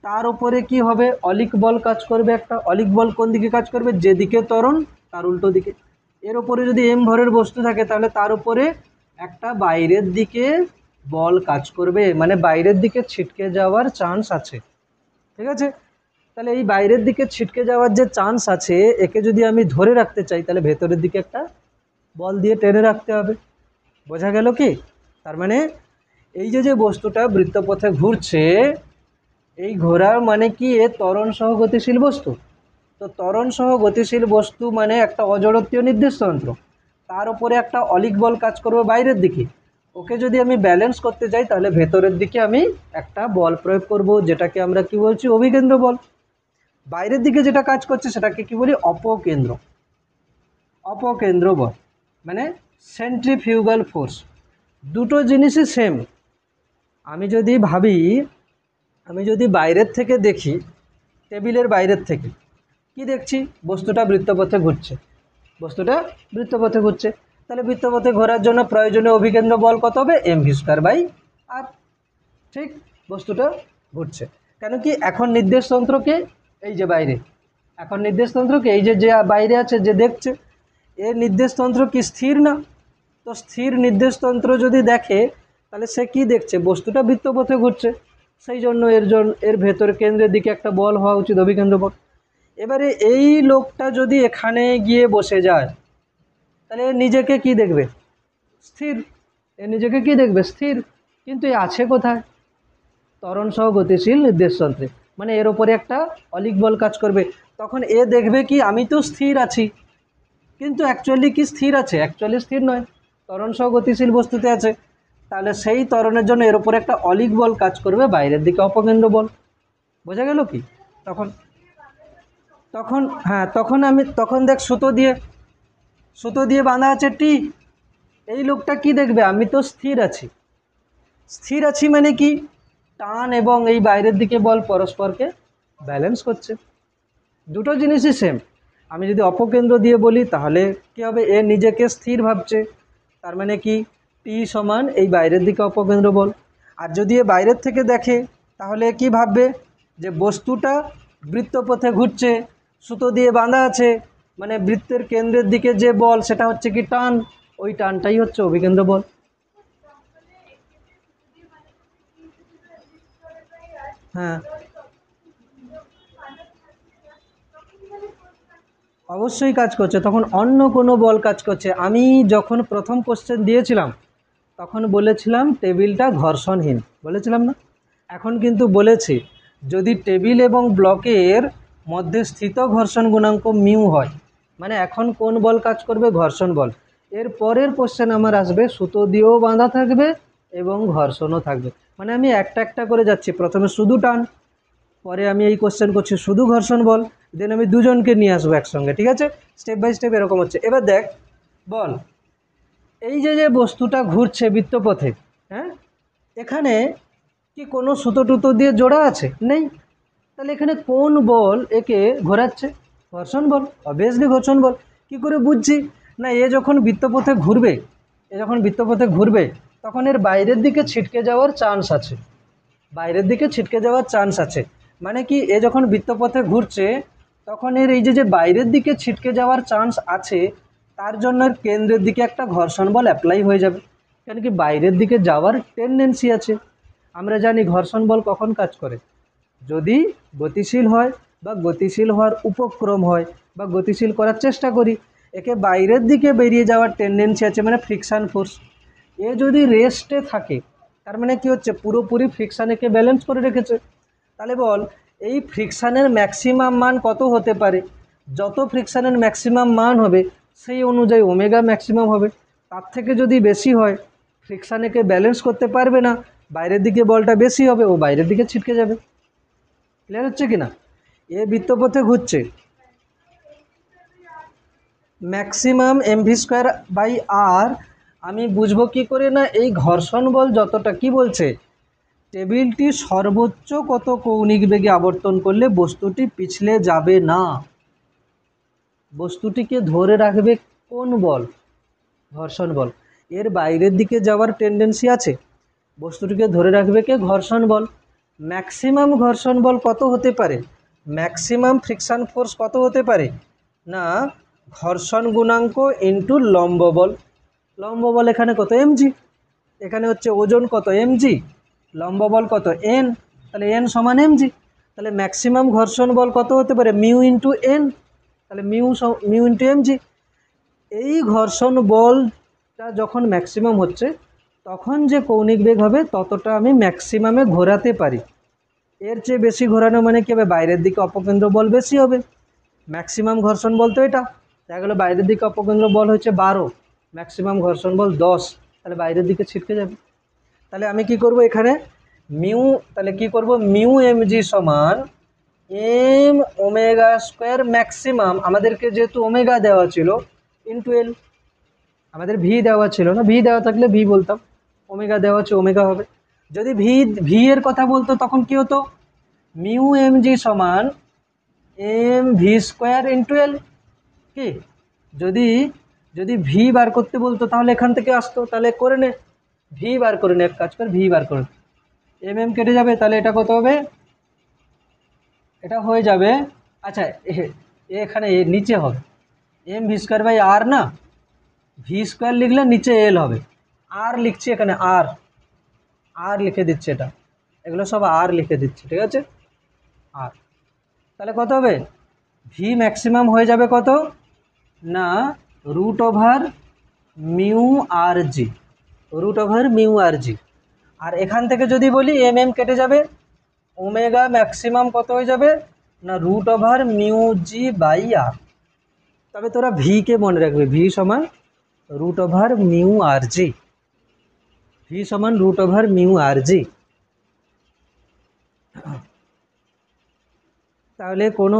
তার উপরে কি হবে? অলিক বল কাজ করবে একটা। অলিক বল কোন দিকে কাজ করবে? যেদিকে ত্বরণ তার উল্টো দিকে। এর উপরে যদি m ভরের বস্তু থাকে তাহলে তার উপরে একটা বাইরের দিকে বল কাজ করবে, মানে বাইরের দিকে ছিটকে যাওয়ার চান্স আছে। ঠিক আছে? তাহলে এই বাইরের দিকে ছিটকে যাওয়ার যে চান্স আছে, একে যদি আমি ধরে রাখতে চাই তাহলে ভেতরের দিকে একটা বল দিয়ে টেনে রাখতে হবে। বোঝা গেল কি? তার মানে এই যে বস্তুটা বৃত্তপথে ঘুরছে, এই ঘোরার মানে কি এ ত্বরণ সহ গতিশীল বস্তু। তো ত্বরণ সহ গতিশীল বস্তু মানে একটা অজড়ত্বীয় নির্দেশতন্ত্র, তার উপরে একটা অলিক বল কাজ করবে বাইরের দিকে। ওকে যদি আমি ব্যালেন্স করতে যাই তাহলে ভেতরের দিকে আমি একটা বল প্রয়োগ করব, যেটাকে আমরা কি বলছি? অভিকেন্দ্র বল। বাইরের দিকে যেটা কাজ করছে সেটাকে কি বলি? অপকেন্দ্র বল, মানে সেন্ট্রিফিউগাল ফোর্স। দুটো জিনিসই সেম। আমি যদি বাইরের থেকে দেখি, টেবিলের বাইরের থেকে কি দেখছি? বস্তুটা বৃত্তপথে ঘুরছে। তাহলে বৃত্তপথে ঘোরার জন্য প্রয়োজনীয় অভিকেন্দ্র বল কত হবে? mv²/r। ঠিক, বস্তুটা ঘুরছে। কেন কি? এখন নির্দেশতন্ত্রকে এই যে বাইরে, যে বাইরে আছে, যে দেখছে, এর নির্দেশতন্ত্র কি স্থির না? তো স্থির নির্দেশতন্ত্র যদি দেখে তাহলে সে কি দেখছে? বস্তুটা বৃত্তপথে ঘুরছে। সেই জন্য এর ভেতর কেন্দ্রের দিকে একটা বল হওয়া উচিত, অভিকেন্দ্র বল। এবারে এই লোকটা যদি এখানে গিয়ে বসে যায় তাহলে নিজেকে কি দেখবে? স্থির। স্থির। কিন্তু এ আছে কোথায়? ত্বরণ সহ গতিশীল নির্দেশতন্ত্রে, মানে এর ওপরে একটা অলিক বল কাজ করবে। তখন এ দেখবে কি আমি তো স্থির আছি, কিন্তু অ্যাকচুয়ালি কি স্থির আছে? অ্যাকচুয়ালি স্থির নয়, ত্বরণ সহ গতিশীল বস্তুতে আছে। তাহলে সেই ত্বরণের জন্য এর উপরে একটা অলিক বল কাজ করবে, বাইরের দিকে অপকেন্দ্র বল। বোঝা গেল কি? তখন দেখ সুতো দিয়ে বাঁধা আছে টি। এই লোকটা কি দেখবে? আমি তো স্থির আছি মানে কি? টান এবং এই বাইরের দিকে বল পরস্পরকে ব্যালেন্স করছে। দুটো জিনিসই সেম। আমি যদি অপকেন্দ্র দিয়ে বলি তাহলে কি হবে, এ নিজেকে স্থির ভাবছে, তার মানে কি টি সমান এই বাইরের দিকে অপকেন্দ্র বল। আর যদি এ বাইরের থেকে দেখে তাহলে কি ভাববে, যে বস্তুটা বৃত্তপথে ঘুরছে, সুতো দিয়ে বাঁধা আছে, মানে বৃত্তের কেন্দ্রের দিকে যে বল সেটা হচ্ছে কি টান, ওই টানটাই হচ্ছে অভিকেন্দ্র বল। হ্যাঁ, অবশ্যই কাজ করছে, তখন অন্য কোনো বল কাজ করছে। আমি যখন প্রথম কোশ্চেন দিয়েছিলাম তখন বলেছিলাম টেবিলটা ঘর্ষণহীন, বলেছিলাম না? এখন কিন্তু বলেছি যদি টেবিল এবং ব্লকের মধ্যে স্থিত ঘর্ষণ গুণাঙ্ক মিউ হয়, মানে এখন কোন বল কাজ করবে, ঘর্ষণ বল। এর পরের কোশ্চেন আমার আসবে সুতো দিয়েও বাঁধা থাকবে এবং ঘর্ষণও থাকবে, মানে আমি একটা একটা করে যাচ্ছি, প্রথমে শুধু টান, পরে আমি এই কোশ্চেন করছি শুধু ঘর্ষণ বল, দেন আমি দুজনকে নিয়ে আসবো একসঙ্গে, ঠিক আছে? স্টেপ বাই স্টেপ এরকম হচ্ছে। এবার দেখ, বল এই যে যে বস্তুটা ঘুরছে বৃত্তপথে, হ্যাঁ, এখানে কি কোনো সুতো টুতো দিয়ে জোড়া আছে? নেই। তাহলে এখানে কোন বল একে ঘোরাচ্ছে? ঘর্ষণ বল, অবভিয়াসলি ঘর্ষণ বল। কি করে বুঝছি? না, এ যখন বৃত্তপথে ঘুরবে, তখন এর বাইরের দিকে ছিটকে যাওয়ার চান্স আছে, মানে কি এ যখন বৃত্তপথে ঘুরছে তখন এর এই যে যে বাইরের দিকে ছিটকে যাওয়ার চান্স আছে, তার জন্য এর কেন্দ্রের দিকে একটা ঘর্ষণ বল অ্যাপ্লাই হয়ে যাবে, কেন কি বাইরের দিকে যাওয়ার টেন্ডেন্সি আছে। আমরা জানি ঘর্ষণ বল কখন কাজ করে, যদি গতিশীল হয় বা গতিশীল হওয়ার উপক্রম হয় বা গতিশীল করার চেষ্টা করি, একে বাইরের দিকে বেরিয়ে যাওয়ার টেন্ডেন্সি আছে, মানে ফ্রিকশান ফোর্স। এ যদি রেস্টে থাকে তার মানে কি হচ্ছে, পুরোপুরি ফ্রিকশান একে ব্যালেন্স করে রেখেছে। তাহলে বল এই ফ্রিকশানের ম্যাক্সিমাম মান কত হতে পারে? যত ফ্রিকশানের ম্যাক্সিমাম মান হবে সেই অনুযায়ী ওমেগা ম্যাক্সিমাম হবে, তার থেকে যদি বেশি হয় ফ্রিকশান একে ব্যালেন্স করতে পারবে না, বাইরের দিকে বলটা বেশি হবে, ও বাইরের দিকে ছিটকে যাবে। ক্লিয়ার হচ্ছে কি না? এ বৃত্তপথে ঘুরছে, ম্যাক্সিমাম mv²/r, আমি বুঝবো কি করে? না, এই ঘর্ষণ বল যতটা, কি বলছে, টেবিলটি সর্বোচ্চ কত কৌণিক বেগে আবর্তন করলে বস্তুটি পিছলে যাবে না, বস্তুটিকে ধরে রাখবে কোন বল? ঘর্ষণ বল। এর বাইরের দিকে যাওয়ার টেন্ডেন্সি আছে, বস্তুটিকে ধরে রাখবে কে? ঘর্ষণ বল। ম্যাক্সিমাম ঘর্ষণ বল কত হতে পারে, ম্যাক্সিমাম ফ্রিকশান ফোর্স কত হতে পারে? না, ঘর্ষণ গুণাঙ্ক ইন্টু লম্ব বল। লম্ব বল এখানে কত? এমজি। এখানে হচ্ছে ওজন কত? এমজি। লম্ব বল কত? এন। তাহলে এন সমান এমজি। তাহলে ম্যাক্সিমাম ঘর্ষণ বল কত হতে পারে? Mu into N. তাহলে মিউ ইন্টু এমজি। এই ঘর্ষণ বলটা যখন ম্যাক্সিমাম হচ্ছে তখন যে কৌণিক বেগ হবে ততটা আমি ম্যাক্সিমামে ঘোরাতে পারি। এর চেয়ে বেশি ঘোরানো মানে কি হবে? বাইরের দিকে অপকেন্দ্র বল বেশি হবে। ম্যাক্সিমাম ঘর্ষণ বল তো এটা, দেখা গেলো বাইরের দিকে অপকেন্দ্র বল হচ্ছে 12, ম্যাক্সিমাম ঘর্ষণ বল 10, তাহলে বাইরের দিকে ছিটকে যাবে। তাহলে আমি কি করব এখানে মিউ, তাহলে কি করব, মিউ এমজি সমান এম ওমেগা স্কোয়ার ম্যাক্সিমাম, আমাদেরকে যেহেতু ওমেগা দেওয়া ছিল, ইন্টু এল। আমাদের ভি দেওয়া ছিল না, ভি দেওয়া থাকলে ভি বলতাম, ওমেগা দেওয়া আছে ওমেগা হবে। যদি ভি এর কথা বলতো তখন কি হতো, মিউ এমজি সমান mv² ইন্টু এল। কি, যদি যদি ভি বার করতে বলতো তাহলে এখান থেকে আসতো, তাহলে করে নে, ভি বার করে নে, এক কাজ কর, ভি বার করে, এম কেটে যাবে, তাহলে এটা কত হবে? এটা হয়ে যাবে, আচ্ছা এখানে নিচে হবে mv²/r, না v² লিখলে নিচে এল হবে, আর লিখছি এখানে আর, আর লিখে দিচ্ছি, এটা এগুলো সব আর লিখে দিচ্ছি, ঠিক আছে? আর তাহলে কত হবে? ভি ম্যাক্সিমাম হয়ে যাবে কত না, √/μ/r/g, √/μ/r/g। আর এখান থেকে যদি বলি এম কেটে যাবে, ওমেগা ম্যাক্সিমাম কত হয়ে যাবে না, √/μg/r। তবে তোরা ভি কে মনে রাখবে, ভি সমান √/μ/r/g, ভি সমান √/μ/r/g। তাহলে কোনো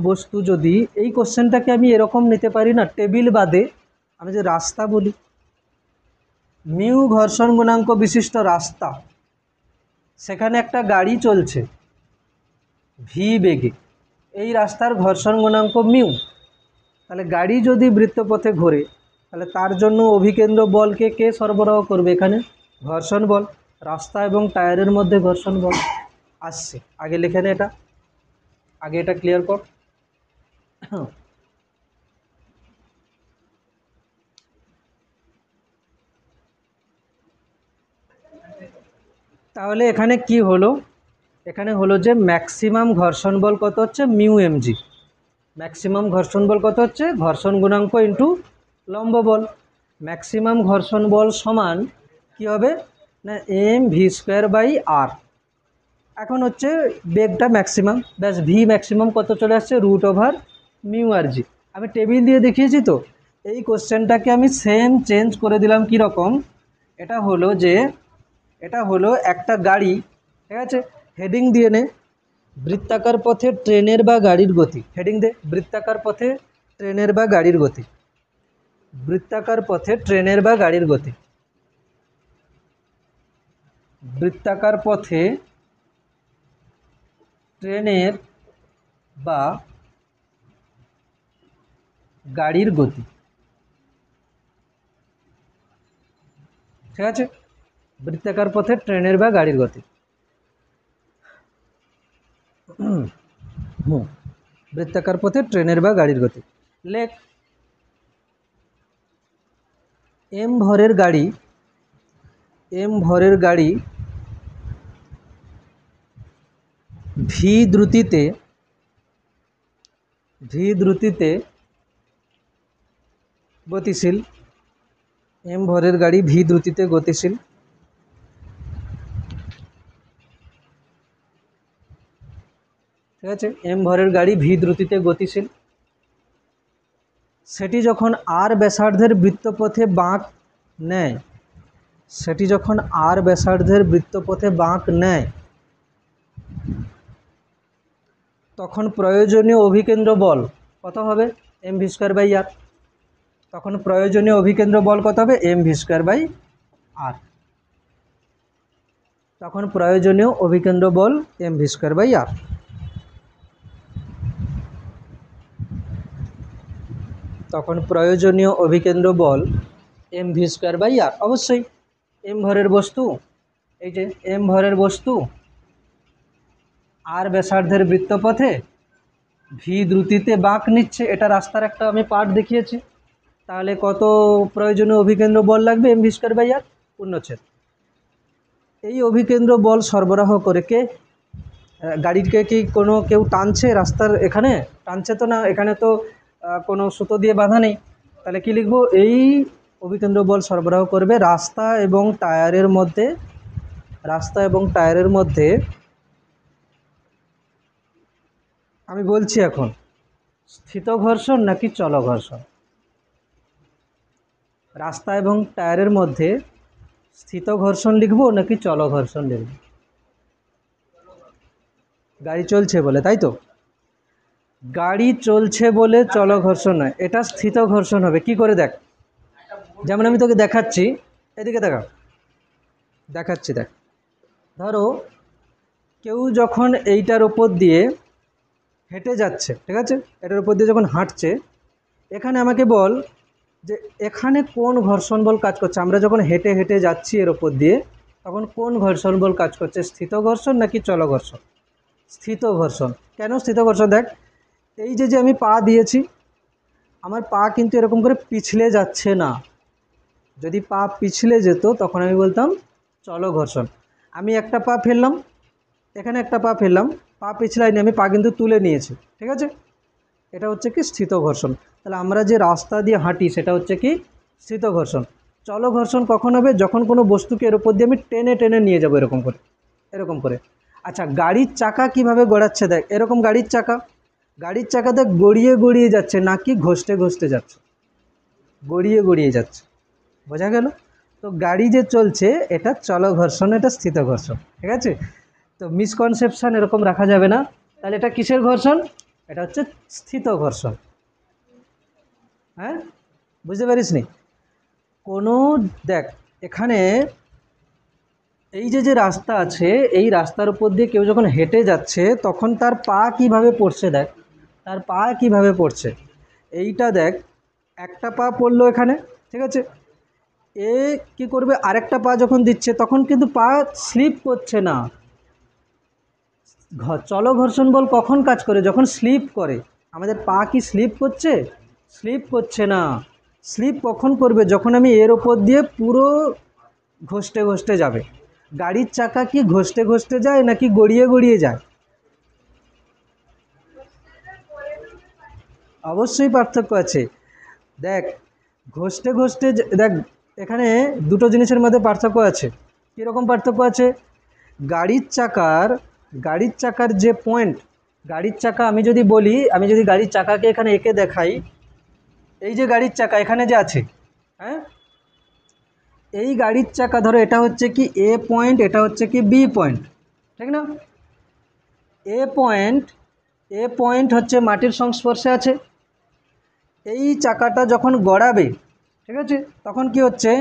বস্তু যদি এই কোশ্চেনটাকে আমি এরকম নিতে পারি না, টেবিল বাদে আমি যে রাস্তা বলি, মিউ ঘর্ষণ গুণাঙ্ক বিশিষ্ট রাস্তা, সেখানে একটা গাড়ি চলছে, ভি বেগে, এই রাস্তার ঘর্ষণ গুণাঙ্ক মিউ। তাহলে গাড়ি যদি বৃত্তপথে ঘোরে তাহলে তার জন্য অভিকেন্দ্র বলকে কে সরবরাহ করবে? এখানে ঘর্ষণ বল, রাস্তা এবং টায়ারের মধ্যে ঘর্ষণ বল আসছে। আগে লিখে নে, আগে এটা ক্লিয়ার কর। তাহলে এখানে কি হলো? এখানে হলো যে ম্যাক্সিমাম ঘর্ষণ বল কত হচ্ছে? Mu MG. ম্যাক্সিমাম ঘর্ষণ বল কত হচ্ছে? ঘর্ষণ গুণাঙ্ক ইন্টু লম্ব বল। ম্যাক্সিমাম ঘর্ষণ বল সমান কি হবে না এম ভি স্কোয়ার বাই আর। এখন হচ্ছে বেগটা ম্যাক্সিমাম, ব্যাস ভি ম্যাক্সিমাম কত চলে আসছে? রুট ওভার মিউ আর জি। আমি টেবিল দিয়ে দেখিয়েছি তো। এই কোশ্চেনটাকে আমি সেম চেঞ্জ করে দিলাম। কি রকম? এটা হলো একটা গাড়ি, ঠিক আছে? হেডিং দিয়ে নে, বৃত্তাকার পথে ট্রেনের বা গাড়ির গতি। হেডিং দে, বৃত্তাকার পথে ট্রেনের বা গাড়ির গতি। বৃত্তাকার পথে ট্রেনের বা গাড়ির গতি। বৃত্তাকার পথে ট্রেনের বা গাড়ির গতি, ঠিক আছে? বৃত্তাকার পথে ট্রেনের বা গাড়ির গতি। বৃত্তাকার পথে ট্রেনের বা গাড়ির গতি। লেখ এম ভরের গাড়ি ভি দ্রুতিতে গতিশীল। এম ভরের গাড়ি ভি দ্রুতিতে গতিশীল। ঠিক আছে? এম ভরের গাড়ি ভি দ্রুতিতে গতিশীল। সেটি যখন আর ব্যাসার্ধের বৃত্তপথে বাঁক নেয়, তখন প্রয়োজনীয় অভিকেন্দ্র বল কত হবে? এম ভি স্কোয়ার বাই আর। তখন প্রয়োজনীয় অভিকেন্দ্র বল কত হবে? এম ভি স্কোয়ার বাই আর। তখন প্রয়োজনীয় অভিকেন্দ্র বল এম ভি স্কোয়ার বাই আর। তখন প্রয়োজনীয় অভিকেন্দ্র বল এম ভি স্কোয়ার বাই আর। অবশ্যই এম ভরের বস্তু, এই যে এম ভরের বস্তু আর ব্যাসার্ধের বৃত্তপথে ভি দ্রুতিতে বাঁক নিচ্ছে। এটা রাস্তার একটা আমি পার্ট দেখিয়েছি। তাহলে কত প্রয়োজনীয় অভিকেন্দ্র বল লাগবে? এম ভি স্কোয়ার বাই আর পূর্ণচ্ছেদ। এই অভিকেন্দ্র বল সরবরাহ করে কে? গাড়িকে কি কেউ টানছে রাস্তার? এখানে টানছে তো না, এখানে তো কোনো সুতো দিয়ে বাঁধা নেই। তাহলে কি লিখব? এই অভিকেন্দ্র বল সরবরাহ করবে রাস্তা এবং টায়ারের মধ্যে। আমি বলছি এখন স্থিত ঘর্ষণ নাকি চল ঘর্ষণ? রাস্তা এবং টায়ারের মধ্যে স্থিত ঘর্ষণ লিখব নাকি চল ঘর্ষণ লিখব? গাড়ি চলছে বলে, তাই তো? গাড়ি চলছে বলে চল ঘর্ষণ নয়, এটা স্থিত ঘর্ষণ হবে। কি করে দেখ? যেমন আমি তোকে দেখাচ্ছি, এদিকে দেখাচ্ছি দেখ। ধরো কেউ যখন এইটার ওপর দিয়ে হেঁটে যাচ্ছে, ঠিক আছে? এটার উপর দিয়ে যখন হাঁটছে, এখানে আমাকে বল যে এখানে কোন ঘর্ষণ বল কাজ করছে। আমরা যখন হেঁটে হেঁটে যাচ্ছি এর ওপর দিয়ে, তখন কোন ঘর্ষণ বল কাজ করছে? স্থিত ঘর্ষণ নাকি চল ঘর্ষণ? স্থিত ঘর্ষণ। কেন স্থিত ঘর্ষণ? দেখ, এই যে আমি পা দিয়েছি, আমার পা কিন্তু এরকম করে পিছলে যাচ্ছে না। যদি পা পিছলে যেত তখন আমি বলতাম চল ঘর্ষণ। আমি একটা পা ফেললাম, এখানে একটা পা ফেললাম, পা পিছলাইনি, আমি পা কিন্তু তুলে নিয়েছি, ঠিক আছে? এটা হচ্ছে কি স্থিত ঘর্ষণ। তাহলে আমরা যে রাস্তা দিয়ে হাঁটি সেটা হচ্ছে কি স্থিত ঘর্ষণ। চল ঘর্ষণ কখন হবে? যখন কোনো বস্তুকে এর উপর দিয়ে আমি টেনে টেনে নিয়ে যাব, এরকম করে। আচ্ছা, গাড়ির চাকা কিভাবে গড়াচ্ছে? দেখ, এরকম গাড়ির চাকা দেখ গড়িয়ে গড়িয়ে যাচ্ছে, নাকি ঘষতে ঘষতে যাচ্ছে? গড়িয়ে যাচ্ছে। বোঝা গেল? তো গাড়ি যে চলছে এটা চল ঘর্ষণ, এটা স্থিত ঘর্ষণ, ঠিক আছে? তো মিসকনসেপশন এরকম রাখা যাবে না। তাহলে এটা কিসের ঘর্ষণ? এটা হচ্ছে স্থিত ঘর্ষণ। হ্যাঁ, বুঝতে পারিস নি? দেখ, এখানে এই যে যে রাস্তা আছে, এই রাস্তার উপর দিয়ে কেউ যখন হেঁটে যাচ্ছে তখন তার পা কিভাবে পড়ছে, দেখ তার পা কিভাবে পড়ছে। এইটা দেখ, একটা পা পড়লো এখানে, ঠিক আছে, এ কি করবে, আরেকটা পা যখন দিচ্ছে তখন কিন্তু পা স্লিপ করছে না। চলো ঘর্ষণ বল কখন কাজ করে, যখন স্লিপ করে। আমাদের পা কি স্লিপ করছে? স্লিপ করছে না। স্লিপ কখন করবে, যখন আমি এর ওপর দিয়ে পুরো ঘষতে ঘষতে যাবে। গাড়ির চাকা কি ঘষতে ঘষতে যায় নাকি গড়িয়ে গড়িয়ে যায়? অবশ্যই পার্থক্য আছে। দেখ, ঘষতে ঘষতে দেখ, এখানে দুটো জিনিসের মধ্যে পার্থক্য আছে। কীরকম পার্থক্য আছে? গাড়ির চাকার গাড়ির চাকার যে পয়েন্ট, গাড়ির চাকা আমি যদি বলি, আমি যদি গাড়ির চাকাকে এখানে এঁকে দেখাই, এই যে গাড়ির চাকা এখানে যে আছে, হ্যাঁ, এই গাড়ির চাকা ধরো এটা হচ্ছে কি এ পয়েন্ট, এটা হচ্ছে কি বি পয়েন্ট, ঠিক না? এ পয়েন্ট, এ পয়েন্ট হচ্ছে মাটির সংস্পর্শে আছে। এই চাকাটা যখন গড়াবে, ঠিক আছে, তখন কি হচ্ছে,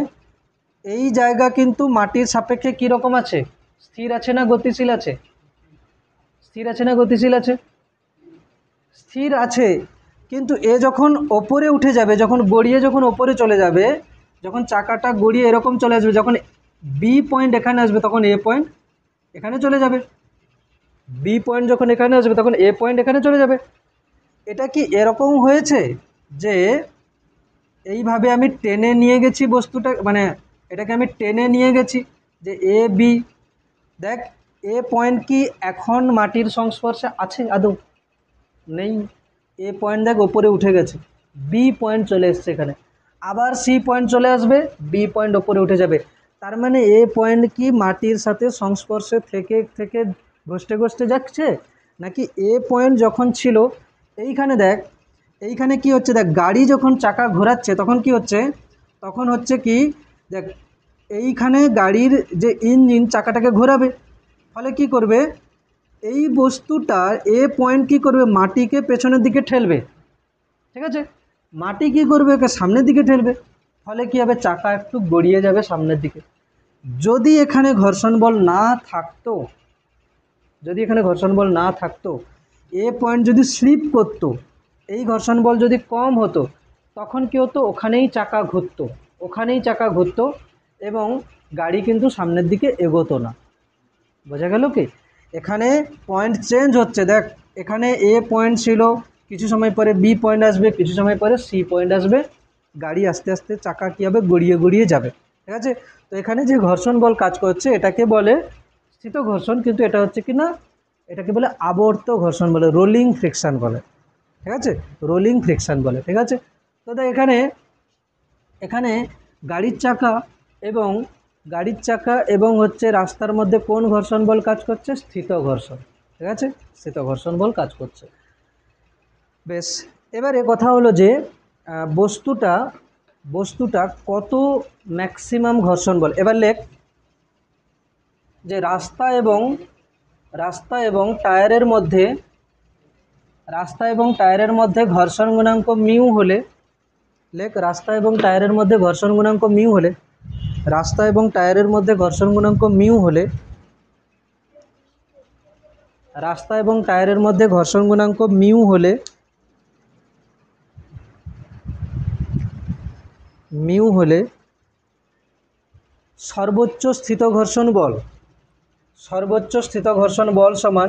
এই জায়গা কিন্তু মাটির সাপেক্ষে কীরকম আছে, স্থির আছে না গতিশীল আছে? স্থির আছে না গতিশীল আছে? স্থির আছে। কিন্তু এ যখন ওপরে উঠে যাবে, যখন গড়িয়ে যখন ওপরে চলে যাবে, যখন চাকাটা গড়িয়ে এরকম চলে আসবে, যখন বি পয়েন্ট এখানে আসবে তখন এ পয়েন্ট এখানে চলে যাবে। বি পয়েন্ট যখন এখানে আসবে তখন এ পয়েন্ট এখানে চলে যাবে। এটা কি এরকম হয়েছে যে এইভাবে আমি টেনে নিয়ে গেছি বস্তুটা, মানে এটাকে আমি টেনে নিয়ে গেছি যে এ বি, দেখ এ পয়েন্ট কি এখন মাটির সংস্পর্শে আছে আদৌ? নেই। এ পয়েন্ট দেখ ওপরে উঠে গেছে, বি পয়েন্ট চলে এসছে এখানে, আবার সি পয়েন্ট চলে আসবে, বি পয়েন্ট ওপরে উঠে যাবে। তার মানে এ পয়েন্ট কি মাটির সাথে সংস্পর্শে থেকে থেকে ঘষতে ঘষতে যাচ্ছে, নাকি এ পয়েন্ট যখন ছিল এইখানে দেখ, এইখানে কি হচ্ছে, দেখ গাড়ি যখন চাকা ঘোরাচ্ছে তখন কি হচ্ছে, তখন হচ্ছে কি, দেখ এইখানে গাড়ির যে ইঞ্জিন চাকাটাকে ঘোরাবে, ফলে কি করবে, এই বস্তুটা এ পয়েন্ট কি করবে, মাটিকে পেছনের দিকে ঠেলবে, ঠিক আছে, মাটি কি করবে, ওকে সামনের দিকে ঠেলবে, ফলে কি হবে, চাকা একটু গড়িয়ে যাবে সামনের দিকে। যদি এখানে ঘর্ষণ বল না থাকতো, যদি এখানে ঘর্ষণ বল না থাকতো, এ পয়েন্ট যদি স্লিপ করতো, এই ঘর্ষণ বল যদি কম হতো, তখন কি হতো, ওখানেই চাকা ঘুরতো, ওখানেই চাকা ঘুরতো এবং গাড়ি কিন্তু সামনের দিকে এগোতো না। বোঝা গেল কি? এখানে পয়েন্ট চেঞ্জ হচ্ছে, দেখ এখানে এ পয়েন্ট ছিল, কিছু সময় পরে বি পয়েন্ট আসবে, কিছু সময় পরে সি পয়েন্ট আসবে, গাড়ি আস্তে আস্তে চাকা কী হবে, গড়িয়ে গড়িয়ে যাবে, ঠিক আছে। তো এখানে যে ঘর্ষণ বল কাজ করছে এটাকে বলে স্থিত ঘর্ষণ, কিন্তু এটা হচ্ছে কি না, এটাকে বলে আবর্ত ঘর্ষণ বলে, রোলিং ফ্রিকশান বলে, ঠিক আছে, রোলিং ফ্রিকশান বলে, ঠিক আছে। তো দেখ এখানে এখানে গাড়ির চাকা এবং হচ্ছে রাস্তার মধ্যে কোন ঘর্ষণ বল কাজ করছে, স্থিত ঘর্ষণ, ঠিক আছে, স্থিত ঘর্ষণ বল কাজ করছে। বেশ, এবারে কথা হলো যে বস্তুটা কত ম্যাক্সিমাম ঘর্ষণ বল। এবার লেখ যে রাস্তা এবং টায়ারের মধ্যে ঘর্ষণ গুণাঙ্ক মিউ হলে, লেখ রাস্তা এবং টায়ারের মধ্যে ঘর্ষণ গুণাঙ্ক মিউ হলে, রাস্তা এবং টায়ারের মধ্যে ঘর্ষণ গুণাঙ্ক মিউ হলে, রাস্তা এবং টায়ারের মধ্যে ঘর্ষণ গুণাঙ্ক মিউ হলে সর্বোচ্চ স্থিত ঘর্ষণ বল সমান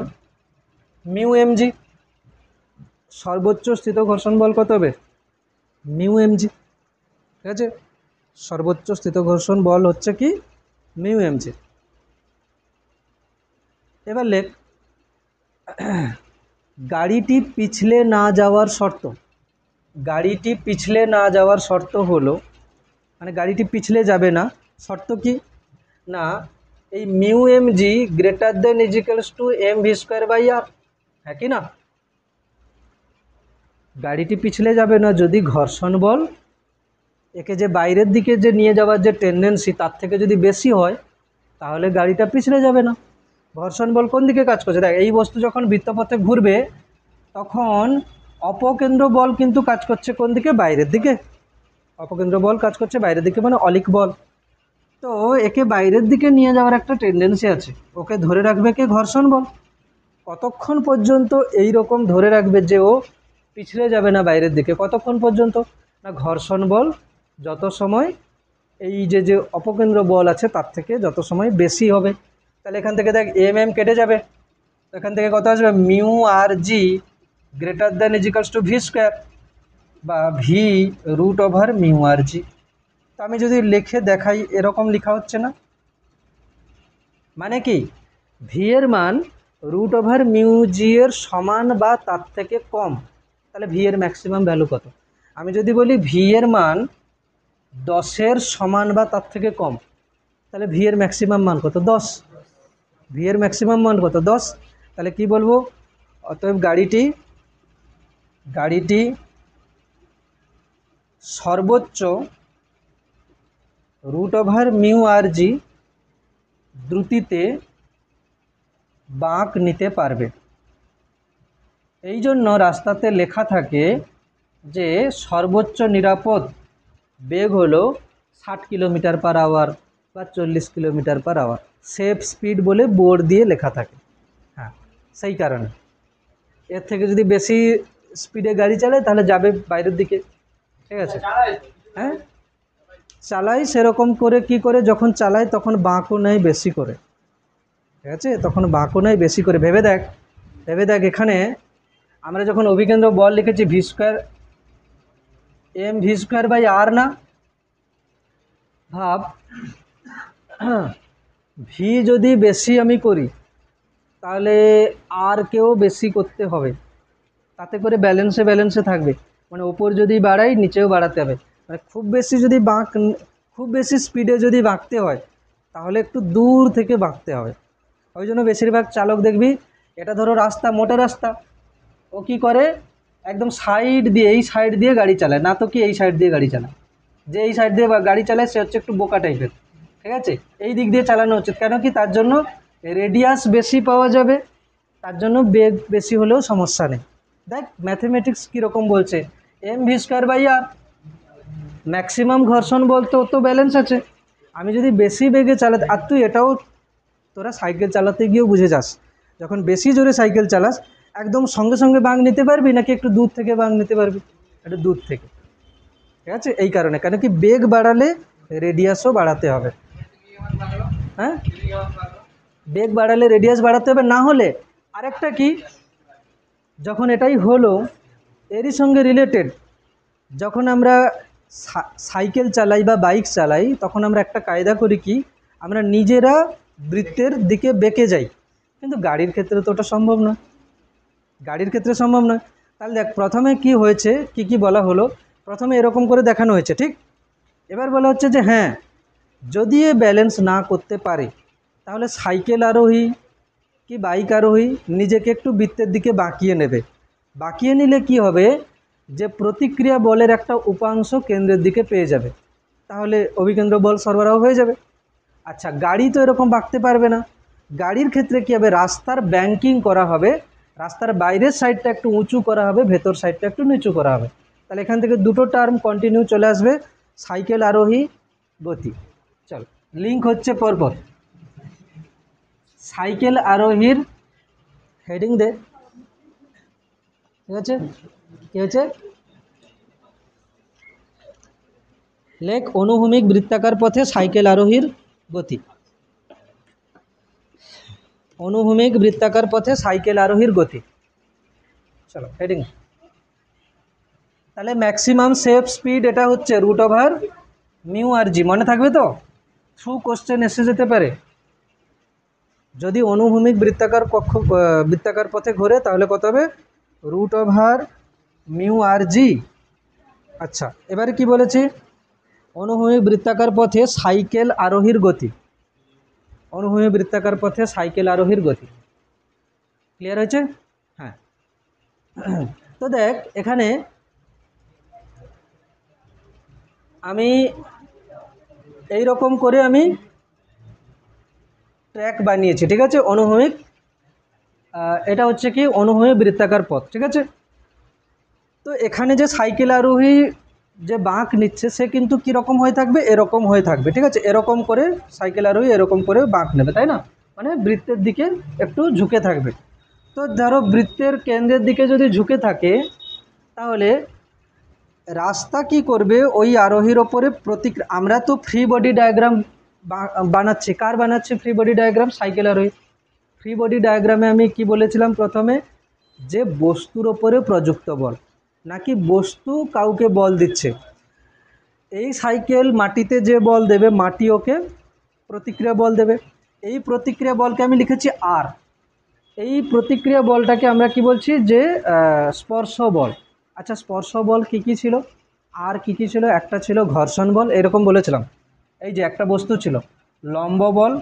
মিউ এমজি। সর্বোচ্চ স্থিত ঘর্ষণ বল কত হবে, মিউ এমজি, ঠিক আছে, সর্বোচ্চ স্থিত ঘর্ষণ বল হচ্ছে কি মিউ এমজি। এবার লেখ গাড়িটি পিছলে না যাওয়ার শর্ত হলো, মানে গাড়িটি পিছলে যাবে না, শর্ত কি না, এই mu m g greater than is equals to m V square by r, হ্যাঁ কি না? গাড়িটি পিছলে যাবে না যদি ঘর্ষণ বল একে যে বাইরের দিকে যে নিয়ে যাওয়ার যে টেন্ডেন্সি তার থেকে যদি বেশি হয়, তাহলে গাড়িটা পিছলে যাবে না। ঘর্ষণ বল কোন দিকে কাজ করছে, দেখ এই বস্তু যখন বৃত্তপথে ঘুরবে তখন অপকেন্দ্র বল কিন্তু কাজ করছে কোন দিকে, বাইরের দিকে। অপকেন্দ্র বল কাজ করছে বাইরের দিকে, মানে অলিক বল। তো একে বাইরের দিকে নিয়ে যাওয়ার একটা টেন্ডেন্সি আছে। ওকে ধরে রাখবে কে? ঘর্ষণ বল। কতক্ষণ পর্যন্ত এই রকম ধরে রাখবে যে ও পিছলে যাবে না বাইরের দিকে? কতক্ষণ পর্যন্ত? না, ঘর্ষণ বল যত সময় এই যে যে অপকেন্দ্র বল আছে তার থেকে যত সময় বেশি হবে। তাহলে এখান থেকে দেখ এম কেটে যাবে, এখান থেকে কত আসবে? Mu r g greater than equals to v square বা v root over mu r g. তো আমি যদি লিখে দেখাই, এরকম লেখা হচ্ছে না? মানে কি, ভি এর মান রুট ওভার মিউ জি এর সমান বা তার থেকে কম, তাহলে ভি এর ম্যাক্সিমাম ভ্যালু কত? আমি যদি বলি ভি এর মান 10-এর সমান বা তার থেকে কম, তাহলে ভি এর ম্যাক্সিমাম মান কত? 10। ভি এর ম্যাক্সিমাম মান কত? 10। তাহলে কি বলবো? অতএব গাড়িটি সর্বোচ্চ রুট ওভার মিউ আর জি দ্রুতিতে বাঁক নিতে পারবে। এই জন্য রাস্তাতে লেখা থাকে যে সর্বোচ্চ নিরাপদ বেগ হলো 60 কিলোমিটার পার আওয়ার বা 40 kilometre per hour. Safe speed বলে বোর্ড দিয়ে লেখা থাকে। হ্যাঁ, সেই কারণে এর থেকে যদি বেশি স্পিডে গাড়ি চালায় তাহলে যাবে বাইরের দিকে। ঠিক আছে? হ্যাঁ, চালাই সেরকম করে কি করে, যখন চালাই তখন বাঁকও নেয় বেশি করে। ঠিক আছে? তখন বাঁকও নেয় বেশি করে। ভেবে দেখ এখানে আমরা যখন অভিকেন্দ্র বল লিখেছি v square m V square by r না? ভাব, ভি যদি বেশি আমি করি তাহলে আর কেও বেশি করতে হবে, তাতে করে ব্যালেন্সে থাকবে। মানে ওপর যদি বাড়াই নিচেও বাড়াতে হবে। মানে খুব বেশি স্পিডে যদি বাঁকতে হয় তাহলে একটু দূর থেকে বাঁকতে হবে। ওই জন্য বেশিরভাগ চালক দেখবি, এটা ধরো রাস্তা, মোটা রাস্তা, ও কী করে একদম এই সাইড দিয়ে গাড়ি চালায়, না তো কি এই সাইড দিয়ে গাড়ি চালায়। যে এই সাইড দিয়ে গাড়ি চালায় সে হচ্ছে একটু বোকা টাইপের। ঠিক আছে? এই দিক দিয়ে চালানো উচিত। কেন কি? তার জন্য রেডিয়াস বেশি পাওয়া যাবে, তার জন্য বেগ বেশি হলেও সমস্যা নেই। দেখ ম্যাথমেটিক্স কীরকম বলছে, M V square by R, maximum ঘর্ষণ বলতে ও তো ব্যালেন্স আছে। আমি যদি বেশি বেগে চালাতে, আর তুই এটাও তোরা সাইকেল চালাতে গিয়েও বুঝে যাস, যখন বেশি জোরে সাইকেল চালাস একদম সঙ্গে সঙ্গে বাঁক নিতে পারবি নাকি একটু দূর থেকে বাঁক নিতে পারবি? একটু দূর থেকে। ঠিক আছে? এই কারণে, কেন কি বেগ বাড়ালে রেডিয়াসও বাড়াতে হবে। হ্যাঁ, বেগ বাড়ালে রেডিয়াস বাড়াতে হবে। না হলে আরেকটা কি, যখন এটাই হলো এরই সঙ্গে রিলেটেড, যখন আমরা সাইকেল চালাই বা বাইক চালাই তখন আমরা একটা কায়দা করি কি, আমরা নিজেরা বৃত্তের দিকে বেঁকে যাই। কিন্তু গাড়ির ক্ষেত্রে তো ওটা সম্ভব নয়। তাহলে দেখ প্রথমে কি হয়েছে, কি বলা হলো, প্রথমে এরকম করে দেখানো হয়েছে। ঠিক, এবার বলা হচ্ছে যে হ্যাঁ, যদি এ ব্যালেন্স না করতে পারে তাহলে সাইকেল আরোহী কি বাইক আরোহী নিজেকে একটু বৃত্তের দিকে বাঁকিয়ে নেবে। বাঁকিয়ে নিলে কি হবে, যে প্রতিক্রিয়া বলের একটা উপাংশ কেন্দ্রের দিকে পেয়ে যাবে, তাহলে অভিকেন্দ্র বল সরবরাহ হয়ে যাবে। আচ্ছা, গাড়ি তো এরকম বাঁকতে পারবে না। গাড়ির ক্ষেত্রে কী হবে, রাস্তার ব্যাঙ্কিং করা হবে, রাস্তার বাইরের সাইডটা একটু উঁচু করা হবে, ভেতর সাইডটা একটু নিচু করা হবে। তাহলে এখান থেকে দুটো টার্ম কন্টিনিউ চলে আসবে, সাইকেল আরোহী গতি। চল, লিঙ্ক হচ্ছে পরপর। সাইকেল আরোহীর হেডিং দে। ঠিক আছে? কী হয়েছে? লেখ অনুভূমিক বৃত্তাকার পথে সাইকেল আরোহীর গতি। অনুভূমিক বৃত্তাকার পথে সাইকেল আরোহীর গতি। চলো হেডিং। তাহলে ম্যাক্সিমাম সেফ স্পিড এটা হচ্ছে রুট ওভার মিউ আর জি। মনে থাকবে তো? থ্রু কোশ্চেন এসে যেতে পারে। যদি অনুভূমিক বৃত্তাকার পথে ঘোরে তাহলে কত হবে? রুট ওভার মিউ আর জি। আচ্ছা, এবারে কি বলেছি, অনুভূমিক বৃত্তাকার পথে সাইকেল আরোহীর গতি। অনুভূমিক বৃত্তাকার পথে সাইকেল আরোহীর গতি। ক্লিয়ার হয়েছে? হ্যাঁ। তো দেখ এখানে আমি এই রকম করে আমি ট্র্যাক বানিয়েছি। ঠিক আছে? অনুভূমিক, এটা হচ্ছে কি অনুভূমিক বৃত্তাকার পথ। ঠিক আছে? তো এখানে যে সাইকেল আরোহী যে বাঁক নিচ্ছে সে কিন্তু কীরকম হয়ে থাকবে, এরকম হয়ে থাকবে, ঠিক আছে। এরকম করে সাইকেল আরোহী এরকম করে বাঁক নেবে, তাই না, মানে বৃত্তের দিকে একটু ঝুঁকে থাকবে। তো ধরো বৃত্তের কেন্দ্রের দিকে যদি ঝুঁকে থাকে, তাহলে রাস্তা কি করবে, ওই আরোহীর ওপরে আমরা তো ফ্রি বডি ডায়াগ্রাম বানাচ্ছি। কার বানাচ্ছি ফ্রি বডি ডায়াগ্রাম? সাইকেল আরোহী। ফ্রি বডি ডায়াগ্রামে আমি কি বলেছিলাম প্রথমে, যে বস্তুর ওপরে প্রযুক্ত বল, নাকি বস্তু কাউকে বল দিচ্ছে। এই সাইকেল মাটিতে যে বল দেবে, মাটি ওকে প্রতিক্রিয়া বল দেবে। এই প্রতিক্রিয়া বলকে আমি লিখেছি আর। এই প্রতিক্রিয়া বলটাকে আমরা কি বলছি, যে স্পর্শ বল। আচ্ছা, স্পর্শ বল কী কী ছিল, আর কী কী ছিল? একটা ছিল ঘর্ষণ বল, এরকম বলেছিলাম। এই যে একটা বস্তু ছিল লম্ব বল,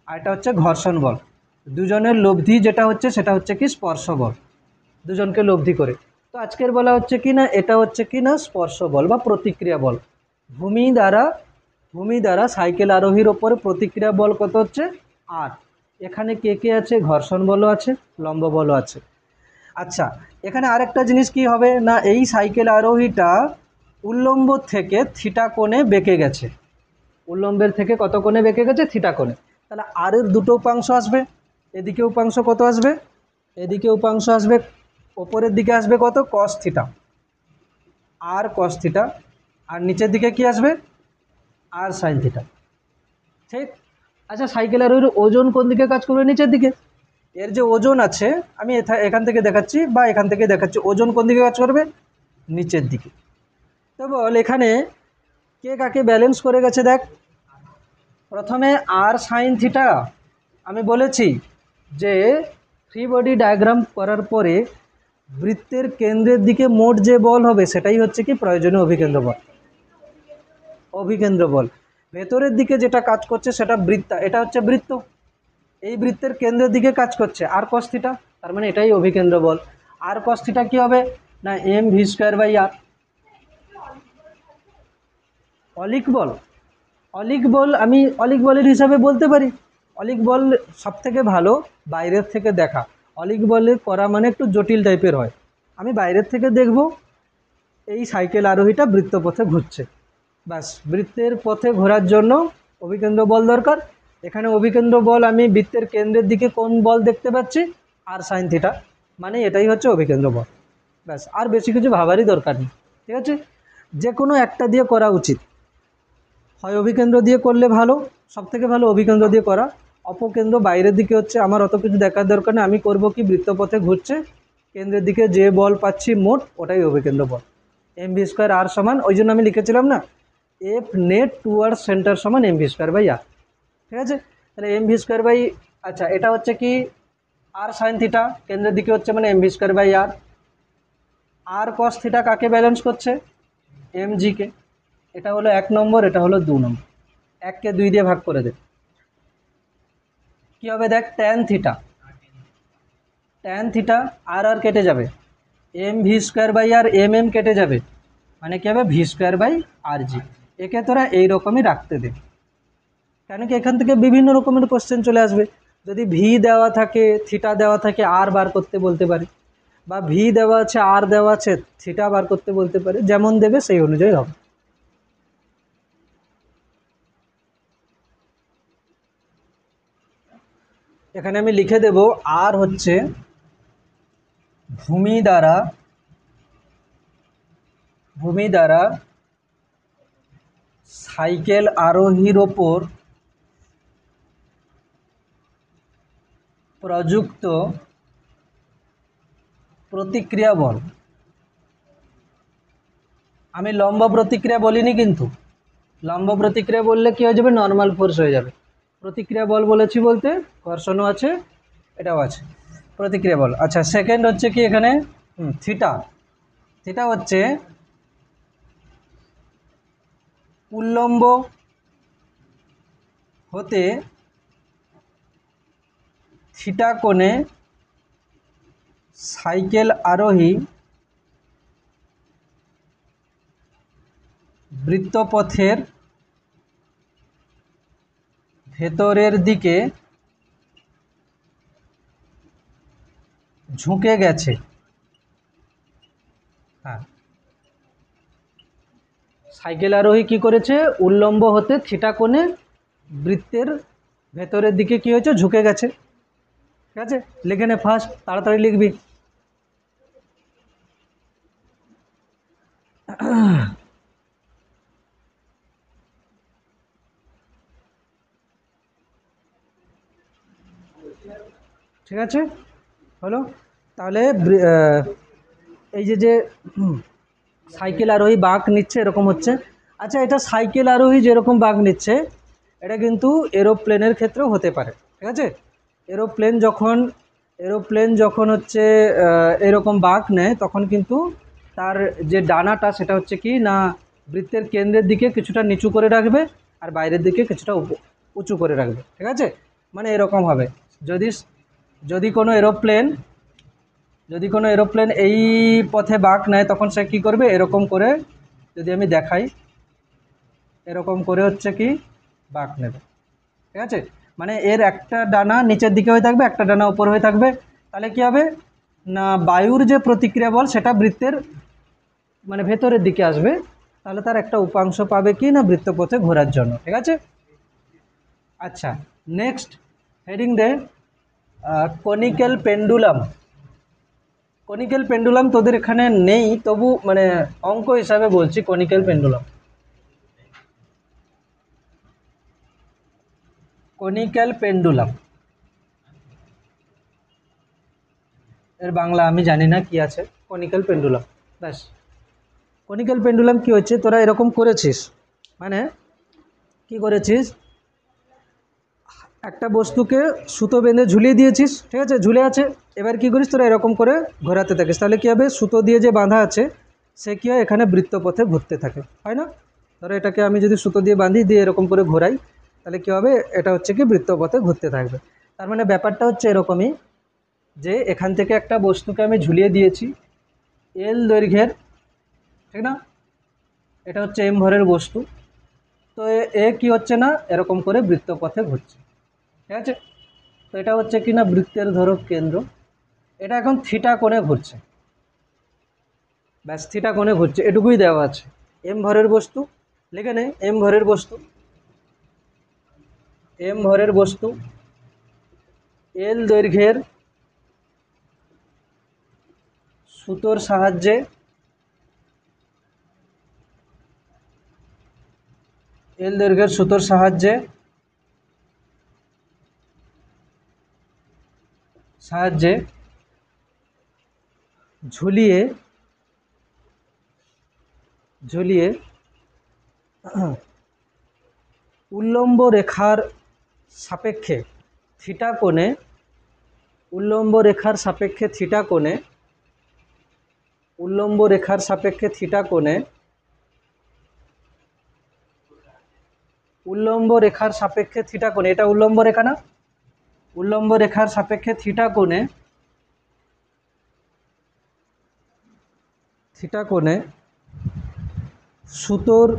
আর এটা হচ্ছে ঘর্ষণ বল। দুজনের লব্ধি যেটা হচ্ছে সেটা হচ্ছে কি স্পর্শ বল, দুজনকে লব্ধি করে। তো আজকের বলা হচ্ছে কি না, এটা হচ্ছে কি না স্পর্শ বল বা প্রতিক্রিয়া বল। ভূমি দ্বারা সাইকেল আরোহীর ওপরে প্রতিক্রিয়া বল কত হচ্ছে? আর। এখানে কে কে আছে? ঘর্ষণ বলও আছে, লম্ব বলও আছে। আচ্ছা, এখানে আরেকটা জিনিস কি হবে না, এই সাইকেল আরোহীটা উল্লম্ব থেকে থিটা কোণে বেঁকে গেছে। উল্লম্বের থেকে কত কোণে বেঁকে গেছে? থিটা কোণে। তাহলে আর এর দুটো উপাংশ আসবে, এদিকে উপাংশ কত আসবে? এদিকে উপাংশ আসবে, ওপরের দিকে আসবে কত? কস থিটা, আর কস থিটা। আর নিচের দিকে কি আসবে? আর সাইন থিটা, ঠিক। আচ্ছা, সাইকেল আরোহীর ওজন কোন দিকে কাজ করবে? নিচের দিকে। এর যে ওজন আছে, আমি এখান থেকে দেখাচ্ছি বা এখান থেকে দেখাচ্ছি, ওজন কোন দিকে কাজ করবে? নিচের দিকে। তো বল এখানে কে কাকে ব্যালেন্স করে গেছে দেখ। প্রথমে আর সাইন থিটা, আমি বলেছি যে ফ্রি বডি ডায়াগ্রাম করার পরে বৃত্তের কেন্দ্রের দিকে মোট যে বল হবে সেটাই হচ্ছে কি প্রয়োজনীয় অভিকেন্দ্র বল। অভিকেন্দ্র বল ভেতরের দিকে যেটা কাজ করছে সেটা বৃত্তা, এটা হচ্ছে বৃত্ত, এই বৃত্তের কেন্দ্রের দিকে কাজ করছে আর কস থিটা, তার মানে এটাই অভিকেন্দ্র বল। আর কস থিটা কী হবে না, m V square by r. অলিক বল, অলিক বল আমি অলিক বলের হিসাবে বলতে পারি। অলিক বল সবথেকে ভালো বাইরের থেকে দেখা। অলিক বলে করা মানে একটু জটিল টাইপের হয়। আমি বাইরের থেকে দেখব এই সাইকেল আরোহীটা বৃত্তপথে ঘুরছে, ব্যাস। বৃত্তের পথে ঘোরার জন্য অভিকেন্দ্র বল দরকার। এখানে অভিকেন্দ্র বল আমি বৃত্তের কেন্দ্রের দিকে কোন বল দেখতে পাচ্ছি? আর সাইন থিটা, মানে এটাই হচ্ছে অভিকেন্দ্র বল, ব্যাস। আর বেশি কিছু ভাবারই দরকার নেই, ঠিক আছে। যে কোনো একটা দিয়ে করা উচিত, হয় অভিকেন্দ্র দিয়ে করলে ভালো, সবথেকে ভালো অভিকেন্দ্র দিয়ে করা। অপকেন্দ্র বাইরের দিকে হচ্ছে, আমার অত কিছু দেখার দরকার নেই। আমি করব কি, বৃত্তপথে ঘুরছে, কেন্দ্রের দিকে যে বল পাচ্ছি মোট, ওটাই অভিকেন্দ্র বল। এম ভি স্কোয়ার আর সমান, ওই জন্য আমি লিখেছিলাম না, এফ নেট টুয়ার্ডস সেন্টার সমান m V square by r, ঠিক আছে। তাহলে এম ভি স্কোয়ার বাই, আচ্ছা এটা হচ্ছে কি আর সাইন থিটা, কেন্দ্রের দিকে হচ্ছে মানে M V square by R. আর কস থিটা কাকে ব্যালেন্স করছে? এম জিকে। এটা হলো 1 নম্বর, এটা হলো 2 নম্বর। 1কে 2 দিয়ে ভাগ করে দে, কী হবে দেখ, ট্যান থিটা। ট্যান থিটা আর আর কেটে যাবে, M V square by R M M কেটে যাবে, মানে কী হবে V square by R G. একে তোরা এইরকমই রাখতে দে, কেন কি এখান থেকে বিভিন্ন রকমের কোশ্চেন চলে আসবে। যদি ভি দেওয়া থাকে, থিটা দেওয়া থাকে, আর বার করতে বলতে পারে, বা ভি দেওয়া আছে, আর দেওয়া আছে, থিটা বার করতে বলতে পারে, যেমন দেবে সেই অনুযায়ী হবে। এখানে আমি লিখে দেব, আর হচ্ছে ভূমি দ্বারা সাইকেল আরোহীর ওপর প্রযুক্ত প্রতিক্রিয়া বল। আমি লম্ব প্রতিক্রিয়া বলিনি কিন্তু, লম্ব প্রতিক্রিয়া বললে কী হয়ে যাবে, নর্মাল ফোর্স হয়ে যাবে। প্রতিক্রিয়া বল বলেছি বলতে ঘর্ষণও আছে, এটাও আছে প্রতিক্রিয়া বল। আচ্ছা, সেকেন্ড হচ্ছে কি এখানে থিটা। থিটা হচ্ছে উল্লম্ব হতে থিটা কোণে সাইকেল আরোহী বৃত্তপথের ভেতরের দিকে ঝুঁকে গেছে। হ্যাঁ, সাইকেল আরোহী কি করেছে, উল্লম্ব হতে থিটা কোণে বৃত্তের ভেতরের দিকে কি হয়েছে, ঝুঁকে গেছে। ঠিক আছে, লিখে নে ফার্স্ট, তাড়াতাড়ি লিখবি। ঠিক আছে, হলো। তাহলে এই যে সাইকেল আরোহী বাঁক নিচ্ছে এরকম হচ্ছে। আচ্ছা, এটা সাইকেল আরোহী যেরকম বাঁক নিচ্ছে এটা কিন্তু এরোপ্লেনের ক্ষেত্রেও হতে পারে। ঠিক আছে, এরোপ্লেন যখন হচ্ছে এরকম বাঁক নেয় তখন কিন্তু তার যে ডানাটা সেটা হচ্ছে কি না, বৃত্তের কেন্দ্রের দিকে কিছুটা নিচু করে রাখবে আর বাইরের দিকে কিছুটা উঁচু করে রাখবে। ঠিক আছে, মানে এরকম হবে। যদি যদি কোনো এরোপ্লেন এই পথে বাঁক নেয় তখন সে কী করবে, এরকম করে, যদি আমি দেখাই, এরকম করে হচ্ছে কি বাঁক নেবে। ঠিক আছে, মানে এর একটা ডানা নিচের দিকে হয়ে থাকবে, একটা ডানা উপর হয়ে থাকবে। তাহলে কি হবে না, বায়ুর যে প্রতিক্রিয়া বল সেটা বৃত্তের মানে ভেতরের দিকে আসবে, তাহলে তার একটা উপাংশ পাবে কি না বৃত্তপথে ঘোরার জন্য। ঠিক আছে, আচ্ছা নেক্সট হেডিং দে কনিক্যাল পেন্ডুলাম। কনিক্যাল পেন্ডুলাম তোদের এখানে নেই, তবু মানে অঙ্ক হিসাবে বলছি। কনিক্যাল পেন্ডুলাম, কনিক্যাল পেন্ডুলাম এর বাংলা আমি জানি না কি আছে। কনিক্যাল পেন্ডুলাম, ব্যাস। কনিক্যাল পেন্ডুলাম কি হচ্ছে, তোরা এরকম করেছিস, মানে কি করেছিস, একটা বস্তুকে সুতো বেঁধে ঝুলিয়ে দিয়েছিস। ঠিক আছে, ঝুলে আছে, এবার কি করিস তোরা এরকম করে ঘোরাতে থাকিস। তাহলে কী হবে, সুতো দিয়ে যে বাঁধা আছে সে কী হয়, এখানে বৃত্তপথে ঘুরতে থাকে, হয় না? ধরো এটাকে আমি যদি সুতো দিয়ে বাঁধি, দিয়ে এরকম করে ঘোরাই, তাহলে কী হবে, এটা হচ্ছে কি বৃত্তপথে ঘুরতে থাকবে। তার মানে ব্যাপারটা হচ্ছে এরকমই, যে এখান থেকে একটা বস্তুকে আমি ঝুলিয়ে দিয়েছি এল দৈর্ঘ্যের, ঠিক না, এটা হচ্ছে এম ভরের বস্তু। তো এ কী হচ্ছে না, এরকম করে বৃত্তপথে ঘুরছে। ঠিক আছে, তো এটা হচ্ছে কি না বৃত্তের ধরো কেন্দ্র, এটা এখন থিটা কোণে ঘুরছে, ব্যাস থিটা কোণে ঘুরছে, এটুকুই দেওয়া আছে। এম ভরের বস্তু, লিখে নে, এম ভরের বস্তু, এম ভরের বস্তু এল দৈর্ঘ্যের সুতোর সাহায্যে, এল দৈর্ঘ্যের সুতোর সাহায্যে ঝুলিয়ে উল্লম্ব রেখার সাপেক্ষে থিটা কোণে, উল্লম্ব রেখার সাপেক্ষে থিটা কোণে, উল্লম্ব রেখার সাপেক্ষে থিটা কোণে, উল্লম্ব রেখার সাপেক্ষে থিটা কোণে, এটা উল্লম্ব রেখা না, উল্লম্ব রেখার সাপেক্ষে থিটা কোণে সুতোর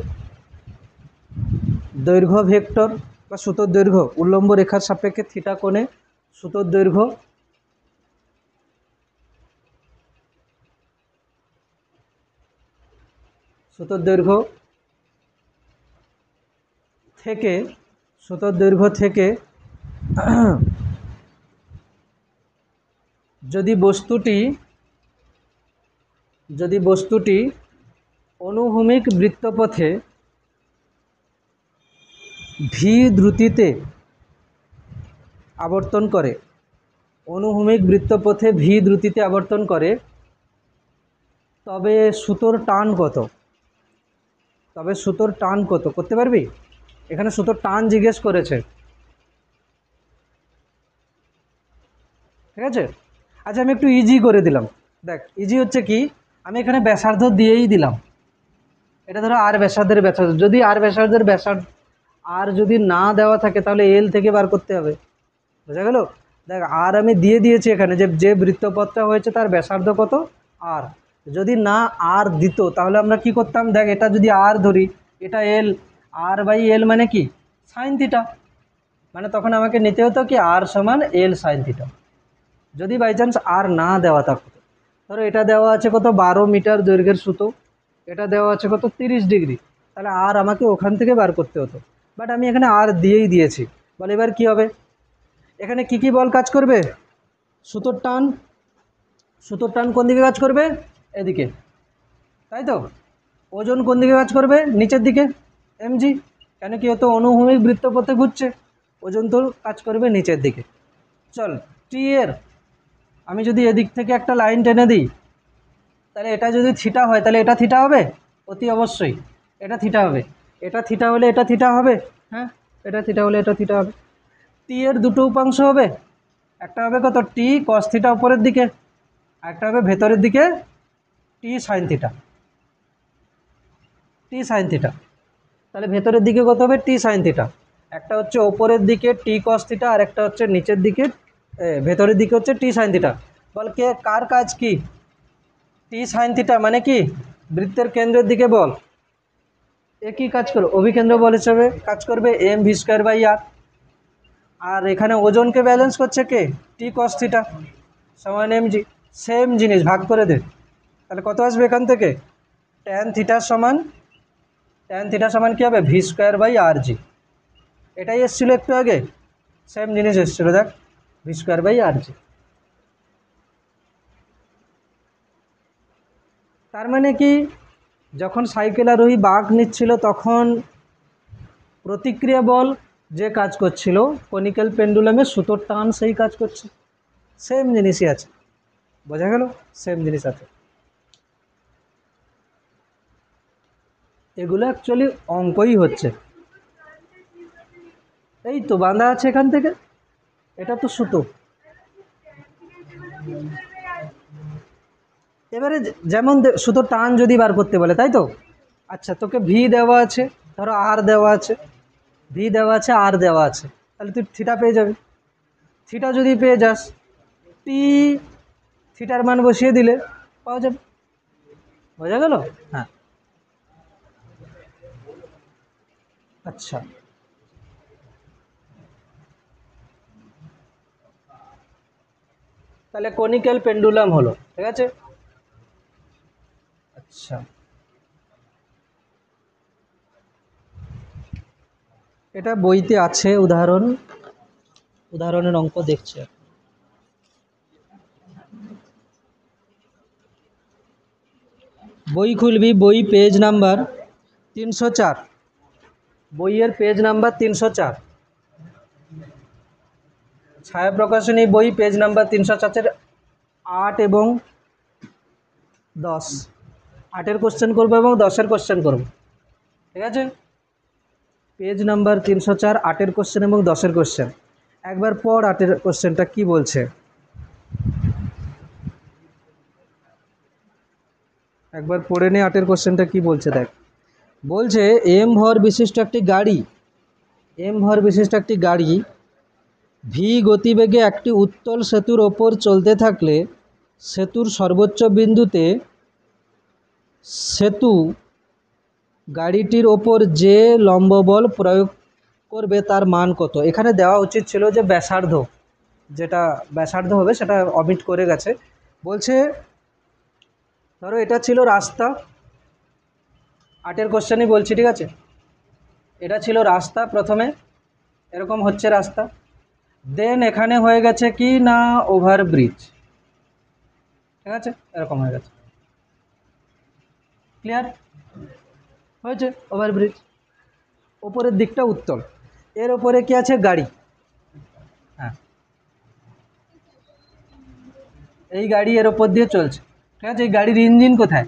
দৈর্ঘ্য ভেক্টর বা সুতোর দৈর্ঘ্য, উল্লম্ব রেখার সাপেক্ষে থিটা কোণে সুতোর দৈর্ঘ্য থেকে যদি বস্তুটি অনুভূমিক বৃত্তপথে ভি দ্রুতিতে আবর্তন করে, অনুভূমিক বৃত্তপথে ভি দ্রুতিতে আবর্তন করে, তবে সুতোর টান কত, করতে পারবি? এখানে সুতোর টান জিজ্ঞেস করেছে। ঠিক আছে, আচ্ছা আমি একটু ইজি করে দিলাম। দেখ ইজি হচ্ছে কি, আমি এখানে ব্যাসার্ধ দিয়েই দিলাম। এটা ধরো আর ব্যাসার্ধের ব্যাসার্ধ, যদি আর ব্যাসার্ধের ব্যাসার্ধ আর যদি না দেওয়া থাকে তাহলে এল থেকে বার করতে হবে। বোঝা গেল? দেখ আর আমি দিয়ে দিয়েছি এখানে, যে বৃত্তপথটা হয়েছে তার ব্যাসার্ধ কত আর। যদি না আর দিত তাহলে আমরা কি করতাম, দেখ এটা যদি আর ধরি, এটা এল, আর বাই এল মানে কি সাইন থিটা, মানে তখন আমাকে নিতে হতো কি আর সমান এল সাইন থিটা। যদি বাই চান্স আর না দেওয়া থাকতো, ধরো এটা দেওয়া আছে কত 12 মিটার দৈর্ঘ্যের সুতো, এটা দেওয়া আছে কত 30 ডিগ্রি, তাহলে আর আমাকে ওখান থেকে বার করতে হতো, বাট আমি এখানে আর দিয়েই দিয়েছি। বলে এবার কি হবে, এখানে কি কি বল কাজ করবে? সুতোর টান, সুতোর টান কোন দিকে কাজ করবে? এদিকে, তাই তো। ওজন কোন দিকে কাজ করবে? নিচের দিকে, এমজি। কেন কি হতো, অনুভূমিক বৃত্তপথে ঘুরছে, ওজন তো কাজ করবে নিচের দিকে। চল, টি এর আমি যদি এদিক থেকে একটা লাইন টেনে দিই, তাহলে এটা যদি থিটা হয় তাহলে এটা থিটা হবে, অতি অবশ্যই এটা থিটা হবে। এটা থিটা হলে এটা থিটা হবে, হ্যাঁ, এটা থিটা হলে এটা থিটা হবে। টি এর দুটো উপাংশ হবে, একটা হবে কত, টি কস থিটা উপরের দিকে, একটা হবে ভেতরের দিকে টি সাইন থিটা, টি সাইন থিটা। তাহলে ভেতরের দিকে কত হবে, টি সাইন থিটা। একটা হচ্ছে ওপরের দিকে টি কস থিটা, আর একটা হচ্ছে নিচের দিকে ভেতরের দিকে হচ্ছে টি সাইন থিটা। বল কে কার কাজ কি? টি সাইন থিটা মানে কি, বৃত্তের কেন্দ্রের দিকে বল, এ কি কাজ করবে, অভিকেন্দ্র বল হিসেবে কাজ করবে, M V square by R. আর এখানে ওজনকে ব্যালেন্স করছে কে, টি কস থিটা সমান এম জি। সেম জিনিস ভাগ করে দে, তাহলে কত আসবে এখান থেকে, ট্যান থিটার সমান, ট্যান থিটা সমান কী হবে, ভি স্কোয়ার বাই আর জি। এটাই এসেছিলো একটু আগে, সেম জিনিস এসেছিলো, দেখ, ভি স্কোয়ার বাই আর জি। তার মানে কি, যখন সাইকেল আরোহী বাঁক নিচ্ছিল তখন প্রতিক্রিয়া বল যে কাজ করছিল, কনিক্যাল পেন্ডুলামে সুতোর টান সেই কাজ করছে, সেম জিনিসই আছে, বোঝা গেল, সেম জিনিস আছে। এগুলো অ্যাকচুয়ালি অঙ্কই হচ্ছে, এই তো বাঁধা আছে এখান থেকে, এটা তো সুতো। এবারে যেমন সুতোর টান যদি বার করতে বলে, তাই তো। আচ্ছা, তোকে ভি দেওয়া আছে, ধরো আর দেওয়া আছে, ভি দেওয়া আছে, আর দেওয়া আছে, তাহলে তুই থিটা পেয়ে যাবি। থিটা যদি পেয়ে যাস, টি থিটার মান বসিয়ে দিলে পাওয়া যাবে, বোঝা গেল। হ্যাঁ, আচ্ছা, তাহলে কনিক্যাল পেন্ডুলাম হলো, ঠিক আছে। আচ্ছা, এটা বইতে আছে, উদাহরণের অঙ্ক দেখছে। বই খুলবি, বই পেজ নাম্বার 304, বইয়ের পেজ নাম্বার 304, ছায়া প্রকাশনী বই পেজ নাম্বার 304, 8 এবং 10, 8-এর কোশ্চেন করবো এবং 10-এর কোশ্চেন করবো, ঠিক আছে। পেজ নাম্বার 304, 8-এর কোশ্চেন এবং 10-এর কোশ্চেন। একবার পর 8-এর কোশ্চেনটা কি বলছে, একবার পড়ে নে 8-এর কোশ্চেনটা কি বলছে, দেখ। বলছে এম ভর বিশিষ্ট একটি গাড়ি, এম ভর বিশিষ্ট একটি গাড়ি ভি গতিবেগে একটি উত্তল সেতুর ওপর চলতে থাকলে সেতুর সর্বোচ্চ বিন্দুতে সেতু গাড়িটির ওপর যে লম্ব বল প্রয়োগ করবে তার মান কত। এখানে দেওয়া উচিত ছিল যে ব্যাসার্ধ, যেটা ব্যাসার্ধ হবে সেটা অমিট করে গেছে। বলছে ধরো এটা ছিল রাস্তা, 8-এর কোশ্চেনই বলছি, ঠিক আছে। এটা ছিল রাস্তা, প্রথমে এরকম হচ্ছে রাস্তা, দেন এখানে হয়ে গেছে কি না ওভারব্রিজ, ঠিক আছে, এরকম হয়ে গেছে, ক্লিয়ার হয়েছে, ওভারব্রিজ, ওপরের দিকটা উত্তল, এর ওপরে কি আছে, গাড়ি, হ্যাঁ, এই গাড়ি এর ওপর দিয়ে চলছে, ঠিক আছে। এই গাড়ির ইঞ্জিন কোথায়,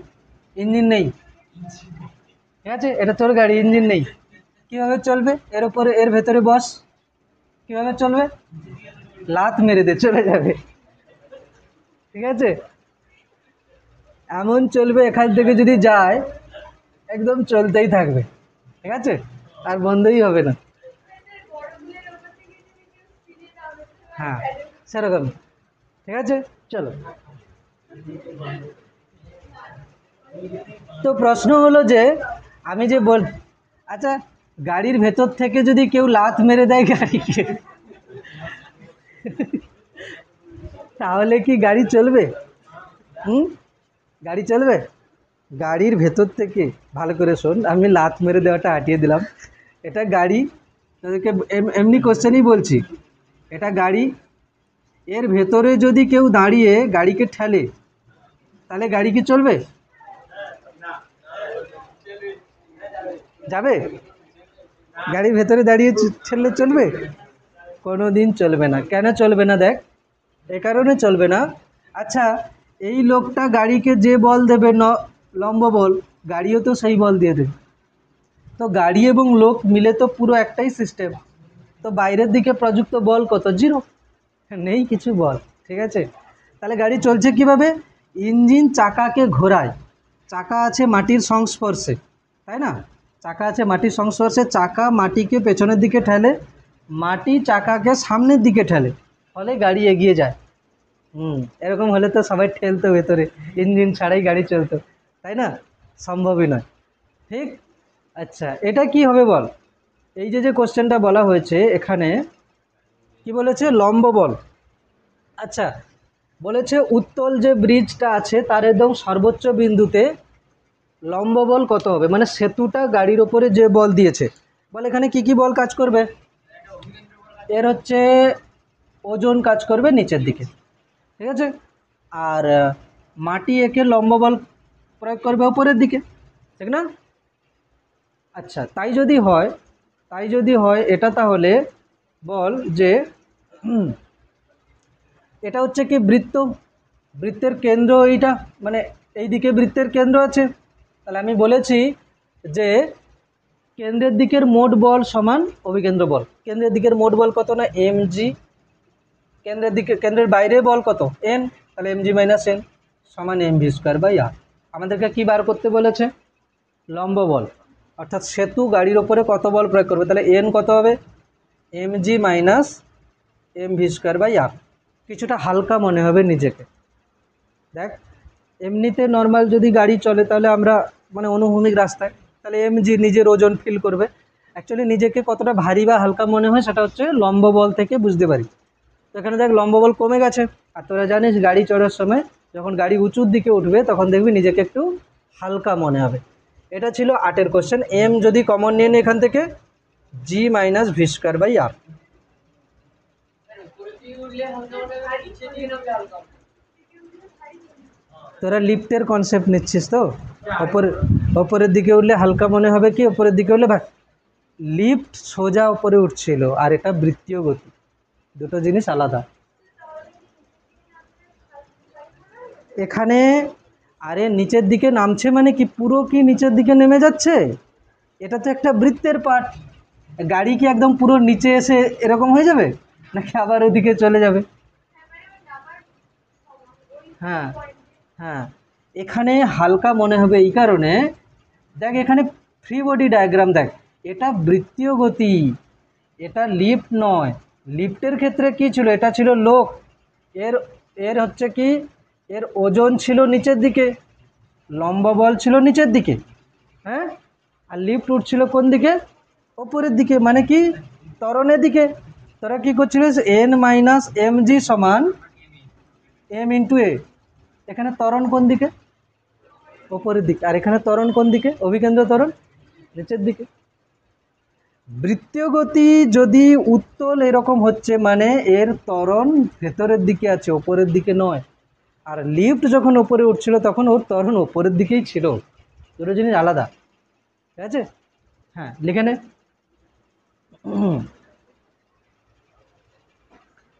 ইঞ্জিন নেই, ঠিক আছে, এটা তোর গাড়ি, ইঞ্জিন নেই, কীভাবে চলবে, এর ওপরে এর ভেতরে বস, কীভাবে চলবে, লাত মেরে দে চলে যাবে, ঠিক আছে, এমন চলবে এখান থেকে যদি যায় একদম চলতেই থাকবে, ঠিক আছে, আর বন্ধই হবে না, হ্যাঁ সেরকম, ঠিক আছে। চলো, তো প্রশ্ন হলো যে আমি যে আচ্ছা, গাড়ির ভেতর থেকে যদি কেউ লাত মেরে দেয় গাড়িকে তাহলে কি গাড়ি চলবে, গাড়ি চলবে, গাড়ির ভেতর থেকে, ভালো করে শোন, আমি লাত মেরে দেওয়াটা হাঁটিয়ে দিলাম। এটা গাড়ি, তোদেরকে এমনি কোশ্চেনই বলছি। এটা গাড়ি, এর ভেতরে যদি কেউ দাঁড়িয়ে গাড়িকে ঠেলে, তাহলে গাড়ি কি চলবে? যাবে? গাড়ির ভেতরে দাঁড়িয়ে ঠেললে চলবে? কোনো দিন চলবে না। কেন চলবে না দেখ, এ কারণে চলবে না। আচ্ছা, এই লোকটা গাড়িকে যে বল দেবে লম্ব বল, গাড়িও তো সেই বল দিয়ে দেবে। তো গাড়ি এবং লোক মিলে তো পুরো একটাই সিস্টেম। তো বাইরের দিকে প্রযুক্ত বল কত? জিরো, নেই কিছু বল। ঠিক আছে, তাহলে গাড়ি চলছে কিভাবে? ইঞ্জিন চাকাকে ঘোরায়, চাকা আছে মাটির সংস্পর্শে, তাই না? চাকা আছে মাটির সংস্পর্শে, চাকা মাটিকে পেছনের দিকে ঠেলে, মাটি চাকাকে সামনের দিকে ঠেলে, ফলে গাড়ি এগিয়ে যায়। এরকম হলে তো সবাই ঠেলতো ভেতরে, ইঞ্জিন ছাড়াই গাড়ি চলতো, তাই না? সম্ভবই নয়। ঠিক। আচ্ছা, এটা কি হবে বল? এই যে কোশ্চেনটা বলা হয়েছে এখানে, কি বলেছে? লম্ব বল। আচ্ছা, বলেছে উত্তল যে ব্রিজটা আছে তার একদম সর্বোচ্চ বিন্দুতে লম্ব বল কত হবে, মানে সেতুটা গাড়ির ওপরে যে বল দিয়েছে, বল এখানে কি কি বল কাজ করবে? এর হচ্ছে ওজন কাজ করবে নিচের দিকে, ঠিক আছে? আর মাটি একে লম্ব বল প্রয়োগ করবে ওপরের দিকে, ঠিক না? আচ্ছা, তাই যদি হয় এটা, তাহলে বল যে এটা হচ্ছে কি বৃত্ত, বৃত্তের কেন্দ্র এইটা, মানে এই দিকে বৃত্তের কেন্দ্র আছে। তাহলে আমি বলেছি যে কেন্দ্রের দিকের মোট বল সমান অভিকেন্দ্র বল। কেন্দ্রের দিকের মোট বল কত না mg, কেন্দ্রের বাইরে বল কত n, তাহলে mg মাইনাস n সমান mv²/r। আমাদেরকে কি বার করতে বলেছে? লম্ব বল, অর্থাৎ সেতু গাড়ির ওপরে কত বল প্রয়োগ করবে, তাহলে n কত হবে? mg minus mv²/r। কিছুটা হালকা মনে হবে নিজেকে। দেখ, এমনিতে নর্মাল যদি গাড়ি চলে তাহলে আমরা মানে অনুভূমিক রাস্তায়, তাহলে mg নিজের ওজন ফিল করবে। অ্যাকচুয়ালি নিজেকে কতটা ভারী বা হালকা মনে হয় সেটা হচ্ছে লম্ব বল থেকে বুঝতে পারি। তো এখানে দেখ লম্ব বল কমে গেছে। আর তোরা জানিস গাড়ি চড়ার সময় যখন গাড়ি উঁচুর দিকে উঠবে তখন দেখবি নিজেকে একটু হালকা মনে হবে। এটা ছিল 8-এর কোশ্চেন। এম যদি কমন নিয়ে নিই এখান থেকে, জি মাইনাস v²/r। তোরা লিফটের কনসেপ্ট নিচ্ছিস তো? ওপরের দিকে উঠলে হালকা মনে হবে, কি ওপরের দিকে উঠলে লিফট সোজা ওপরে উঠছিল আর এটা বৃত্তীয় গতি, দুটো জিনিস আলাদা। এখানে আরে নিচের দিকে নামছে মানে কি পুরো কি নিচের দিকে নেমে যাচ্ছে? এটা তো একটা বৃত্তের পার্ট। গাড়ি কি একদম পুরো নিচে এসে এরকম হয়ে যাবে, নাকি আবার ওদিকে চলে যাবে? হ্যাঁ হ্যাঁ, এখানে হালকা মনে হবে এই কারণে, দেখ এখানে ফ্রি বডি ডায়াগ্রাম দেখ, এটা বৃত্তীয় গতি, এটা লিফট নয়। লিফটের ক্ষেত্রে কি ছিল? এটা ছিল লোক, এর এর হচ্ছে কি, এর ওজন ছিল নিচের দিকে, লম্ব বল ছিল নিচের দিকে, হ্যাঁ? আর লিফট উঠছিল কোন দিকে? ওপরের দিকে, মানে কি ত্বরণের দিকে। তোরা কি করছিলিস? n মাইনাস mg সমান m ইন্টু a। এখানে ত্বরণ কোন দিকে? ওপরের দিকে। আর এখানে ত্বরণ কোন দিকে? অভিকেন্দ্র ত্বরণ নিচের দিকে। বৃত্তীয় গতি যদি উত্তল এরকম হচ্ছে মানে এর ত্বরণ ভেতরের দিকে আছে, ওপরের দিকে নয়। আর লিফট যখন ওপরে উঠছিল তখন ওর ত্বরণ ওপরের দিকেই ছিল, দুটো জিনিস আলাদা, ঠিক আছে? হ্যাঁ, লিখে নে।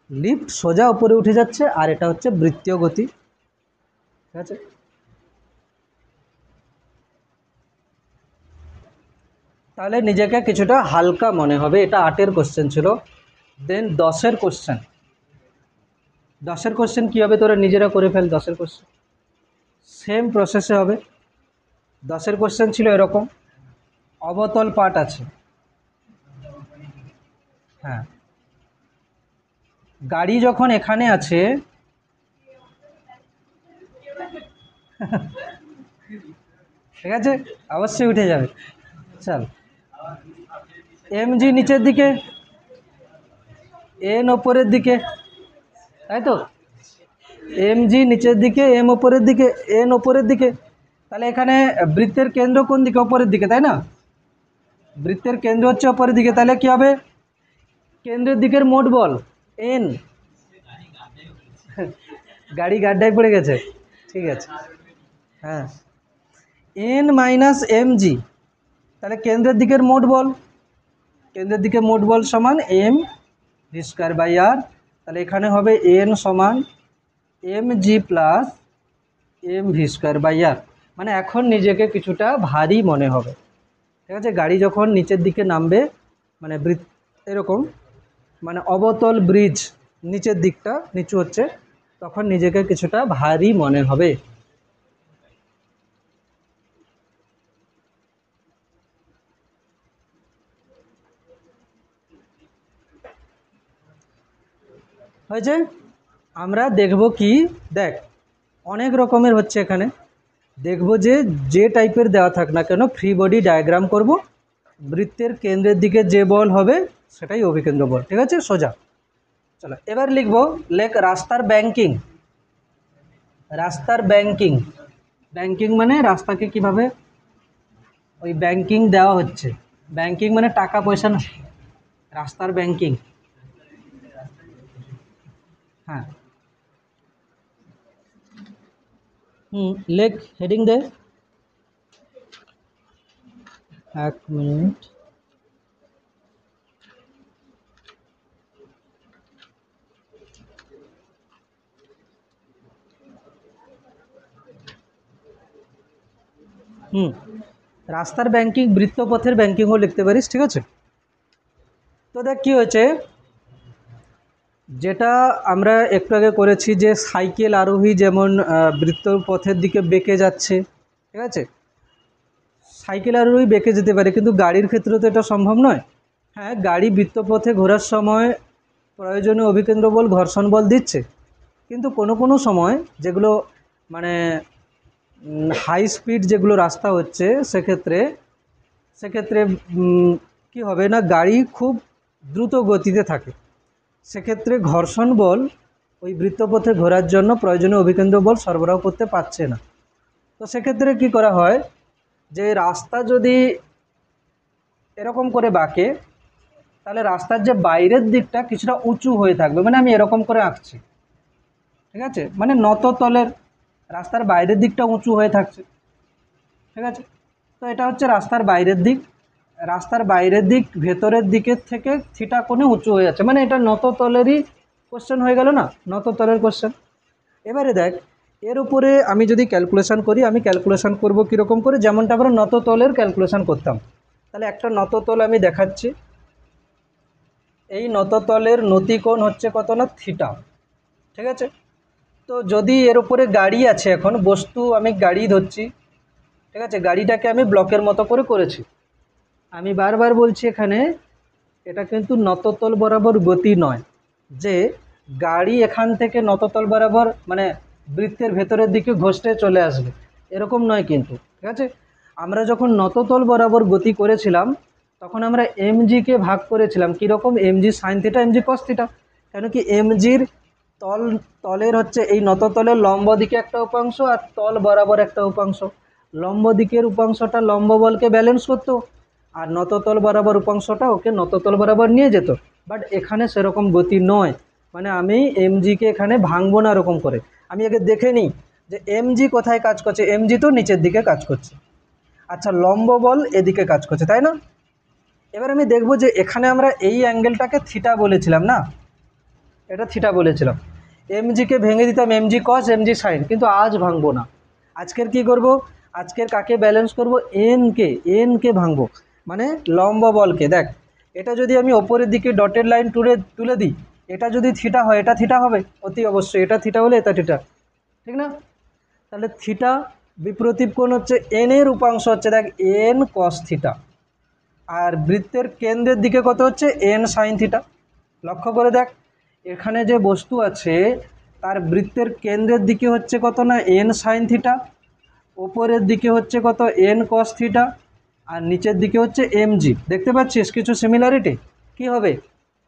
লিফট সোজা উপরে উঠে যাচ্ছে আর এটা হচ্ছে বৃত্তীয় গতি, ঠিক আছে? তাহলে নিজেকে কিছুটা হালকা মনে হবে। এটা 8-এর কোশ্চেন ছিল। দেন 10-এর কোশ্চেন। 10-এর কোশ্চেন কী হবে তোরা নিজেরা করে ফেল। 10-এর কোশ্চেন সেম প্রসেসে হবে। 10-এর কোশ্চেন ছিল এরকম, অবতল পাট আছে, হ্যাঁ, গাড়ি যখন এখানে আছে, ঠিক আছে, অবশ্যই উঠে যাবে। চল, mg নিচের দিকে, n ওপরের দিকে, তাই তো? mg নিচের দিকে, m ওপরের দিকে, n ওপরের দিকে। তাহলে এখানে বৃত্তের কেন্দ্র কোন দিকে? ওপরের দিকে, তাই না? বৃত্তের কেন্দ্র হচ্ছে ওপরের দিকে, তাহলে কি হবে? কেন্দ্রের দিকের মোট বল এন। গাড়ি গাড্ডায় পড়ে গেছে, ঠিক আছে। হ্যাঁ, এন মাইনাস এম জি, তাহলে কেন্দ্রের দিকের মোট বল, কেন্দ্রের দিকে মোট বল সমান m V square by r. তাহলে এখানে হবে এন সমান m g plus m V square by r. মানে এখন নিজেকে কিছুটা ভারী মনে হবে, ঠিক আছে। গাড়ি যখন নিচের দিকে নামবে, মানে এরকম, মানে অবতল ব্রিজ নিচের দিকটা নিচু হচ্ছে, তখন নিজেকে কিছুটা ভারী মনে হবে। হয়েছে? আমরা দেখব কি, দেখ অনেক রকমের হচ্ছে এখানে। দেখব যে টাইপের দেওয়া থাক না কেন, ফ্রি বডি ডায়াগ্রাম করব, বৃত্তের কেন্দ্রের দিকে যে বল হবে সেটাই অভিকেন্দ্র বল, ঠিক আছে, সোজা। চলো এবার লিখব, লেখ রাস্তার ব্যাংকিং। রাস্তার ব্যাংকিং, ব্যাংকিং মানে রাস্তাকে কিভাবে ওই ব্যাংকিং দেওয়া হচ্ছে। ব্যাংকিং মানে টাকা পয়সা না, রাস্তার ব্যাংকিং। হ্যাঁ, লেখ, হেডিং দে। 1 মিনিট। রাস্তার ব্যাংকিং, বৃত্তপথের ব্যাংকিংও লিখতে পারিস, ঠিক আছে। তো দেখ কি হয়েছে, যেটা আমরা একটু আগে করেছি যে সাইকেল আরোহী যেমন বৃত্তপথের দিকে বেঁকে যাচ্ছে, ঠিক আছে। সাইকেল আরোহী বেঁকে যেতে পারে, কিন্তু গাড়ির ক্ষেত্রে তো এটা সম্ভব নয়। হ্যাঁ, গাড়ি বৃত্তপথে ঘোরার সময় প্রয়োজনীয় অভিকেন্দ্র বল, ঘর্ষণ বল দিচ্ছে, কিন্তু কোনো কোনো সময় যেগুলো মানে হাই স্পিড যেগুলো রাস্তা হচ্ছে, সেক্ষেত্রে কি হবে না, গাড়ি খুব দ্রুত গতিতে থাকে, সেক্ষেত্রে ঘর্ষণ বল ওই বৃত্তপথে ঘোরার জন্য প্রয়োজনীয় অভিকেন্দ্র বল সরবরাহ করতে পারছে না। তো সেক্ষেত্রে কি করা হয়, যে রাস্তা যদি এরকম করে বাঁকে, তাহলে রাস্তার যে বাইরের দিকটা কিছুটা উঁচু হয়ে থাকবে, মানে আমি এরকম করে আঁকছি, ঠিক আছে, মানে নততলের রাস্তার বাইরের দিকটা উঁচু হয়ে থাকছে, ঠিক আছে। তো এটা হচ্ছে রাস্তার বাইরের দিক। রাস্তার বাইরের দিক ভেতরের দিকের থেকে থিটা কোণে উঁচু হয়ে যাচ্ছে, মানে এটা নততলেরই কোশ্চেন হয়ে গেল না, নততলের কোশ্চেন। এবারে দেখ, এর উপরে আমি যদি ক্যালকুলেশন করি, আমি ক্যালকুলেশন করব কীরকম করে, যেমনটা আমরা নততলের ক্যালকুলেশন করতাম। তাহলে একটা নততল আমি দেখাচ্ছি, এই নততলের নতিকোণ হচ্ছে কত না, থিটা, ঠিক আছে। তো যদি এর উপরে গাড়ি আছে, এখন বস্তু আমি গাড়ি ধরছি, ঠিক আছে, গাড়িটাকে আমি ব্লকের মতো করে করেছি। আমি বারবার বলছি এখানে, এটা কিন্তু নততল বরাবর গতি নয়, যে গাড়ি এখান থেকে নততল বরাবর মানে বৃত্তের ভেতরের দিকে ঘষতে চলে আসবে, এরকম নয় কিন্তু, ঠিক আছে। আমরা যখন নততল বরাবর গতি করেছিলাম, তখন আমরা এমজিকে ভাগ করেছিলাম কীরকম, MG sine theta, MG cos theta. কেন কি, এমজির তলের হচ্ছে এই নততলের লম্ব দিকে একটা উপাংশ আর তল বরাবর একটা উপাংশ। লম্ব দিকের উপাংশটা লম্ব বলকে ব্যালেন্স করতো, আর নততল বরাবর উপাংশটা ওকে নততল বরাবর নিয়ে যেত। বাট এখানে সেরকম গতি নয়, মানে আমি এমজিকে এখানে ভাঙবো না এরকম করে। আমি আগে দেখে নিই যে এমজি কোথায় কাজ করছে, এমজি তো নিচের দিকে কাজ করছে, আচ্ছা লম্ব বল এদিকে কাজ করছে, তাই না। এবার আমি দেখব যে এখানে আমরা এই অ্যাঙ্গেলটাকে থিটা বলেছিলাম না, এটা থিটা বলেছিলাম, এমজিকে ভেঙে দিতাম এমজি কস এমজি সাইন, কিন্তু আজ ভাঙবো না। আজকের কি করব, আজকের কাকে ব্যালেন্স করব, এনকে ভাঙবো, মানে লম্ব বলকে। দেখ, এটা যদি আমি ওপরের দিকে ডটেড লাইন তুলে দিই, এটা যদি থিটা হয়, এটা থিটা হবে অতি অবশ্যই, এটা থিটা হলে এটা থিটা, ঠিক না। তাহলে থিটা বিপ্রতীপ কোণ হচ্ছে এনের উপাংশ হচ্ছে দেখ এন কস থিটা, আর বৃত্তের কেন্দ্রের দিকে কত হচ্ছে এন সাইন থিটা। লক্ষ্য করে দেখ, এখানে যে বস্তু আছে তার বৃত্তের কেন্দ্রের দিকে হচ্ছে কত না এন সাইন থিটা, ওপরের দিকে হচ্ছে কত এন কস থিটা, আর নিচের দিকে হচ্ছে এমজি। দেখতে পাচ্ছিস কিছু সিমিলারিটি, কি হবে,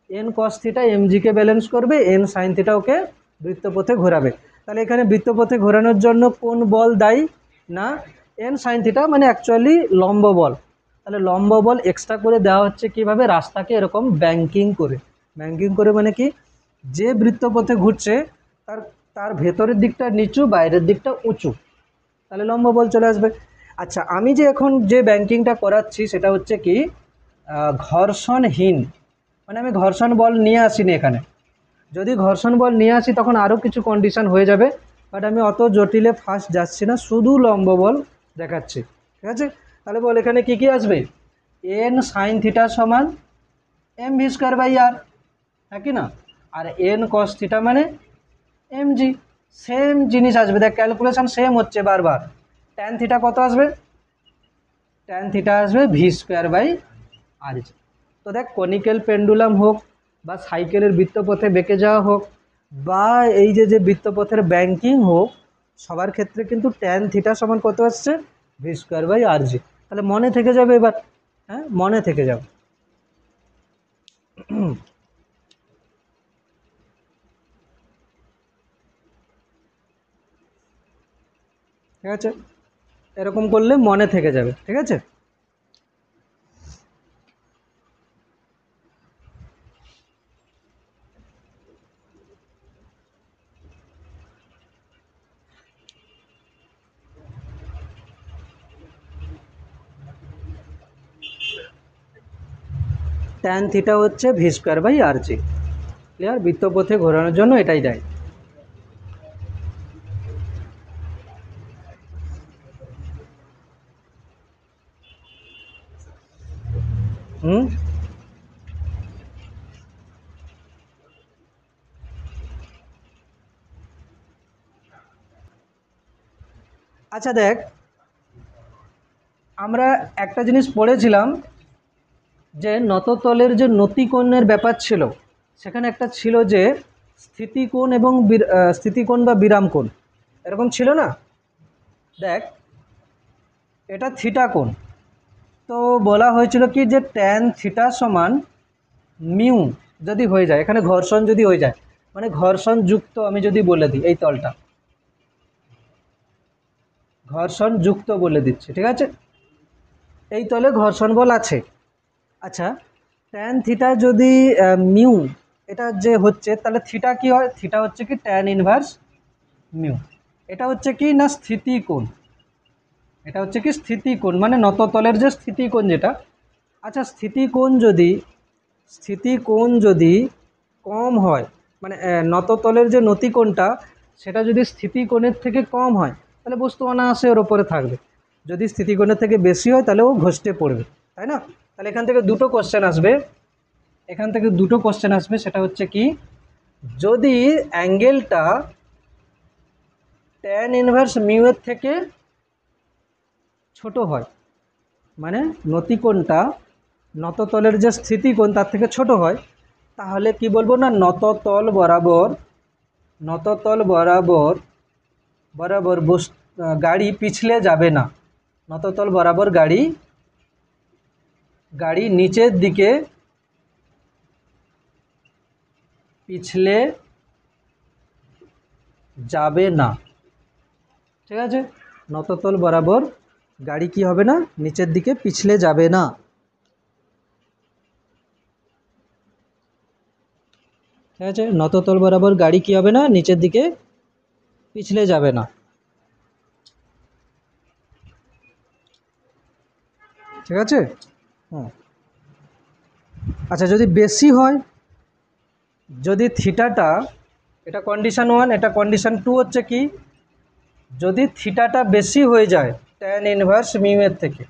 এন কস থিটা এমজিকে ব্যালেন্স করবে, এন সাইন থিটা ওকে বৃত্তপথে ঘোরাবে। তাহলে এখানে বৃত্তপথে ঘোরানোর জন্য কোন বল দায়ী না, এন সাইন থিটা মানে অ্যাকচুয়ালি লম্ব বল। তাহলে লম্ব বল এক্সট্রা করে দেওয়া হচ্ছে কিভাবে, রাস্তাকে এরকম ব্যাঙ্কিং করে। ব্যাঙ্কিং করে মানে কি, যে বৃত্তপথে ঘুরছে তার তার ভেতরের দিকটা নিচু, বাইরের দিকটা উঁচু, তাহলে লম্ব বল চলে আসবে। আচ্ছা, আমি যে এখন যে ব্যাঙ্কিংটা করাচ্ছি সেটা হচ্ছে কি ঘর্ষণহীন, মানে আমি ঘর্ষণ বল নিয়ে আসিনি এখানে। যদি ঘর্ষণ বল নিয়ে আসি তখন আরও কিছু কন্ডিশন হয়ে যাবে, বাট আমি অত জটিলে ফার্স্ট যাচ্ছি না, শুধু লম্ব বল দেখাচ্ছি, ঠিক আছে। তাহলে বল এখানে কি কি আসবে, এন সাইন থিটা সমান m V square by r, হ্যাঁ কি না, আর এন কস থিটা মানে এম জি। সেম জিনিস আসবে, দেখ ক্যালকুলেশন সেম হচ্ছে বারবার। ট্যান থিটা কত আসবে, ট্যান থিটা আসবে V square by R g. তো দেখ কনিক্যাল পেন্ডুলাম হোক বা সাইকেলের বৃত্তপথে বেঁকে যাওয়া হোক বা এই যে বৃত্তপথের ব্যাঙ্কিং হোক, সবার ক্ষেত্রে কিন্তু ট্যান থিটা সমান কত আসছে, ভি স্কোয়ার বাই আর জি। তাহলে মনে থেকে যাবে এবার, হ্যাঁ মনে থেকে যাবে। ঠিক আছে, এরকম করলে মনে থেকে যাবে, ঠিক আছে। ট্যান থিটা হচ্ছে v square by R g, clear. বৃত্তপথে ঘোরানোর জন্য এটাই দেয়। হুম, আচ্ছা দেখ, আমরা একটা জিনিস পড়েছিলাম যে নততলের যে নতিকোণের ব্যাপার ছিল, সেখানে একটা ছিল যে স্থিতিকোণ এবং স্থিতিকোণ বা বিরাম কোণ, এরকম ছিল না। দেখ এটা থিটা কোণ, তো বলা হয়েছিল কি যে ট্যান থিটা সমান মিউ যদি হয়ে যায়, এখানে ঘর্ষণ যদি হয়ে যায়, মানে ঘর্ষণ যুক্ত, আমি যদি বলে দিই এই তলটা ঘর্ষণ যুক্ত বলে দিচ্ছি, ঠিক আছে, এই তলে ঘর্ষণ বল আছে। আচ্ছা, ট্যান থিটা যদি মিউ এটা যে হচ্ছে, তাহলে থিটা কি হয়, থিটা হচ্ছে কি ট্যান ইনভার্স মিউ। এটা হচ্ছে কি না স্থিতিকোণ, এটা হচ্ছে কি স্থিতিকোণ, মানে নততলের যে স্থিতিকোণ যেটা। আচ্ছা, স্থিতিকোণ যদি কম হয়, মানে নততলের যে নতিকোণটা সেটা যদি স্থিতিকোণের থেকে কম হয়, তাহলে বস্তু অনায়াসে ওর ওপরে থাকবে। যদি স্থিতিকোণের থেকে বেশি হয় তাহলে ও ঘষ্টে পড়বে, তাই না। তাহলে এখান থেকে দুটো কোশ্চেন আসবে, সেটা হচ্ছে কি, যদি অ্যাঙ্গেলটা ট্যান ইনভার্স মিউ এর থেকে ছোট হয়, মানে নতিকোণটা নততলের যে স্থিতিকোণ তার থেকে ছোট হয়, তাহলে কি বলবো না, নততল বরাবর গাড়ি পিছলে যাবে না। নততল বরাবর গাড়ি নিচের দিকে পিছলে যাবে না, ঠিক আছে। নততল বরাবর গাড়ি কি হবে না, নিচের দিকে পিছলে যাবে না, ঠিক আছে। নততল বরাবর গাড়ি কি হবে না, নিচের দিকে পিছলে যাবে না, ঠিক আছে। হুম, আচ্ছা যদি বেশি হয়, যদি থিটাটা, এটা কন্ডিশন 1, এটা কন্ডিশন 2 হচ্ছে কি, যদি থিটাটা বেশি হয়ে যায় ট্যান ইনভার্স মিউ এর থেকে,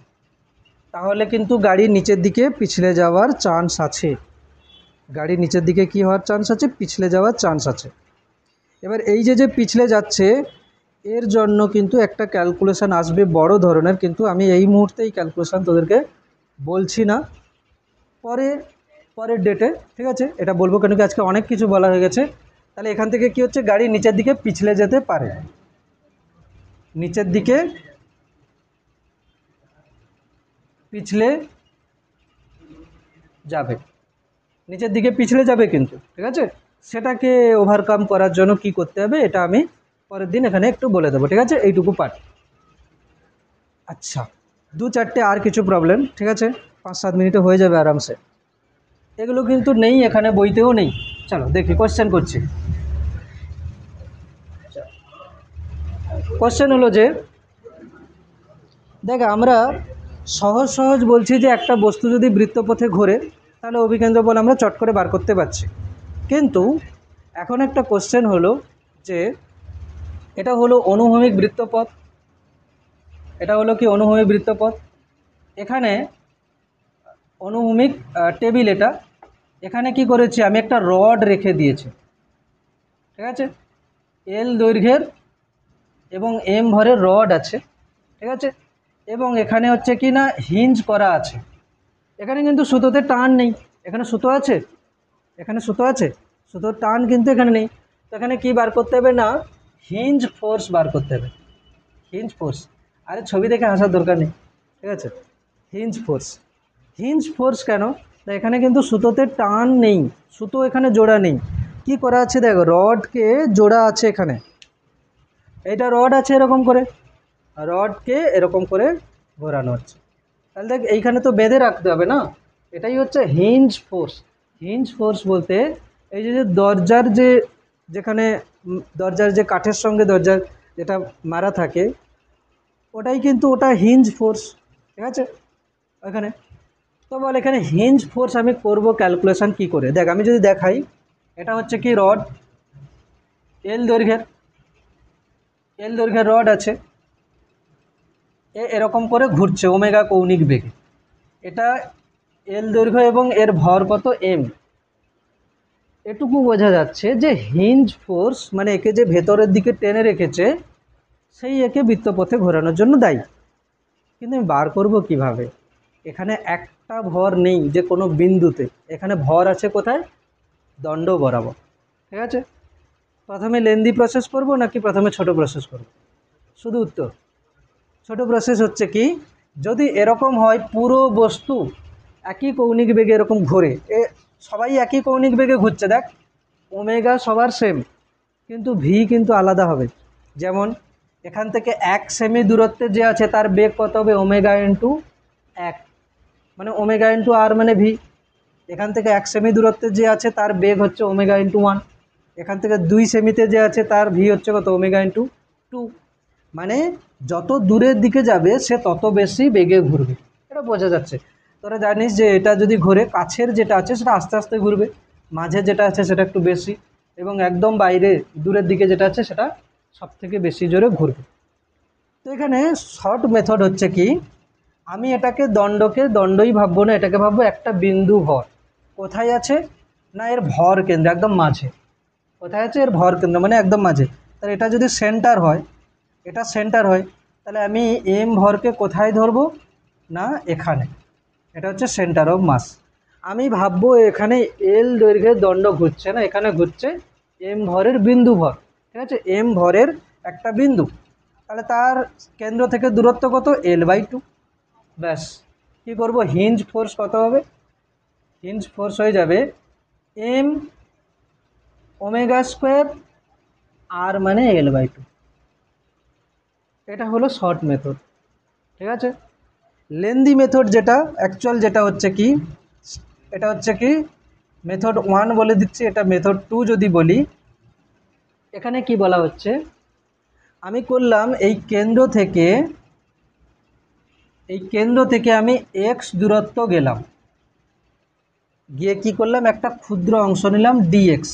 তাহলে কিন্তু গাড়ি নিচের দিকে পিছলে যাওয়ার চান্স আছে, গাড়ি নিচের দিকে কি হওয়ার চান্স আছে, পিছলে যাওয়ার চান্স আছে। এবার এই যে পিছলে যাচ্ছে, এর জন্য কিন্তু একটা ক্যালকুলেশন আসবে বড় ধরনের, কিন্তু আমি এই মুহূর্তে এই ক্যালকুলেশন তোদেরকে বলছি না, পরের ডেটে, ঠিক আছে। এটা বলবো কেন কি আজকে অনেক কিছু বলা হয়ে গেছে। তাহলে এখান থেকে কি হচ্ছে, গাড়ি নিচের দিকে পিছলে যেতে পারে, নিচের দিকে পিছলে যাবে, নিচের দিকে পিছলে যাবে কিন্তু, ঠিক আছে। সেটাকে ওভারকাম করার জন্য কি করতে হবে, এটা আমি পরের দিন এখানে একটু বলে দেবো, ঠিক আছে, এইটুকু পার্ট। আচ্ছা, 2-4টে আর কিছু প্রবলেম, ঠিক আছে, 5-7 মিনিটে হয়ে যাবে আরামসে। এগুলো কিন্তু নেই এখানে, বইতেও নেই। চলো দেখি, কোশ্চেন করছি। কোশ্চেন হলো যে, দেখ আমরা সহজ সহজ বলছি যে একটা বস্তু যদি বৃত্তপথে ঘোরে তাহলে অভিকেন্দ্র বল আমরা চট করে বার করতে পারছি। কিন্তু এখন একটা কোশ্চেন হলো যে, এটা হলো অনুভূমিক বৃত্তপথ, এটা হলো কি অনুভূমিক বৃত্তপথ, এখানে অনুভূমিক টেবিল, এটা এখানে কি করেছি আমি, একটা রড রেখে দিয়েছি, ঠিক আছে, এল দৈর্ঘ্যের এবং এম ভরের রড আছে, ঠিক আছে, এবং এখানে হচ্ছে কি না হিঞ্জ করা আছে। এখানে কিন্তু সুতোতে টান নেই, এখানে সুতো আছে, এখানে সুতো আছে, সুতোর টান কিন্তু এখানে নেই। তো এখানে কি বার করতে হবে না, হিঞ্জ ফোর্স বার করতে হবে, হিঞ্জ ফোর্স। আরে ছবি দেখে হাসার দরকার নেই, ঠিক আছে, হিঞ্জ ফোর্স। হিঞ্জ ফোর্স কেন, তা এখানে কিন্তু সুতোতে টান নেই, সুতো এখানে জোড়া নেই। কি করা আছে দেখো, রডকে জোড়া আছে এখানে, এইটা রড আছে এরকম করে, রডকে এরকম করে ঘোরানো হচ্ছে। তাহলে দেখ এইখানে তো বেঁধে রাখতে হবে না, এটাই হচ্ছে হিঞ্জ ফোর্স। হিঞ্জ ফোর্স বলতে এই যে দরজার যে, যেখানে দরজার যে কাঠের সঙ্গে দরজার যেটা মারা থাকে, ওটাই কিন্তু ওটা হিঞ্জ ফোর্স, ঠিক আছে ওখানে। তো বল এখানে হিঞ্জ ফোর্স আমি করব ক্যালকুলেশন কি করে, দেখ আমি যদি দেখাই, এটা হচ্ছে কি রড, এল দৈর্ঘ্যের, এল দৈর্ঘ্যের রড আছে, এরকম করে ঘুরছে ওমেগা কৌণিক বেগে। এটা এল দৈর্ঘ্য এবং এর ভর কত এম। এটুকু বোঝা যাচ্ছে যে হিঞ্জ ফোর্স মানে একে যে ভেতরের দিকে টেনে রেখেছে সেই একে বৃত্তপথে ঘোরানোর জন্য দায়ী। কিন্তু আমি বার করব কিভাবে, এখানে একটা ভর নেই যে কোনো বিন্দুতে, এখানে ভর আছে কোথায়, দণ্ড বরাবর, ঠিক আছে। প্রথমে লেন্দি প্রসেস করব নাকি প্রথমে ছোট প্রসেস করব, শুধু উত্তর ছোট প্রসেস হচ্ছে কি, যদি এরকম হয় পুরো বস্তু একই কৌণিক বেগে এরকম ঘোরে, সবাই একই কৌণিক বেগে ঘুরছে, দেখ ওমেগা সবার সেম, কিন্তু ভি কিন্তু আলাদা হবে। যেমন এখান থেকে 1 সেমি দূরত্বে যে আছে তার বেগ কত হবে, ওমেগা ইন্টু 1, মানে ওমেগা ইন্টু আর মানে ভি। এখান থেকে 1 সেমি দূরত্বে যে আছে তার বেগ হচ্ছে ওমেগা ইন্টু 1। এখান থেকে 2 সেমিতে যে আছে তার ভি হচ্ছে কত, ওমেগা ইন্টু 2। মানে যত দূরের দিকে যাবে সে তত বেশি বেগে ঘুরবে, এটা বোঝা যাচ্ছে। তোরা জানিস যে এটা যদি ঘুরে, কাছের যেটা আছে সেটা আস্তে আস্তে ঘুরবে, মাঝে যেটা আছে সেটা একটু বেশি, এবং একদম বাইরে দূরের দিকে যেটা আছে সেটা সব থেকে বেশি জোরে ঘুরবে। তো এখানে শর্ট মেথড হচ্ছে কি, আমি এটাকে দণ্ডকে দণ্ডই ভাববো না, এটাকে ভাববো একটা বিন্দু ভর। কোথায় আছে না, এর ভর কেন্দ্র একদম মাঝে। কোথায় আছে, এর ভর কেন্দ্র মানে একদম মাঝে। তাহলে এটা যদি সেন্টার হয়, এটা সেন্টার হয়, তাহলে আমি এম ভরকে কোথায় ধরবো না এখানে, এটা হচ্ছে সেন্টার অফ মাস। আমি ভাববো এখানে এল দৈর্ঘ্যের দণ্ড ঘুরছে না, এখানে ঘুরছে এম ভরের বিন্দু ভর, ঠিক আছে, এম ভরের একটা বিন্দু। তাহলে তার কেন্দ্র থেকে দূরত্ব কত, L/2। ব্যাস, কী করবো, হিঞ্জ ফোর্স কত হবে, হিঞ্জ ফোর্স হয়ে যাবে এম ওমেগা স্কোয়ার আর মানে L/2। এটা হলো শর্ট মেথড, ঠিক আছে। লেন্দি মেথড যেটা অ্যাকচুয়াল, যেটা হচ্ছে কি, এটা হচ্ছে কি মেথড 1 বলে দিচ্ছি, এটা মেথড 2 যদি বলি, এখানে কি বলা হচ্ছে, আমি করলাম এই কেন্দ্র থেকে আমি এক্স দূরত্ব গেলাম, গিয়ে কি করলাম, একটা ক্ষুদ্র অংশ নিলাম ডিএক্স।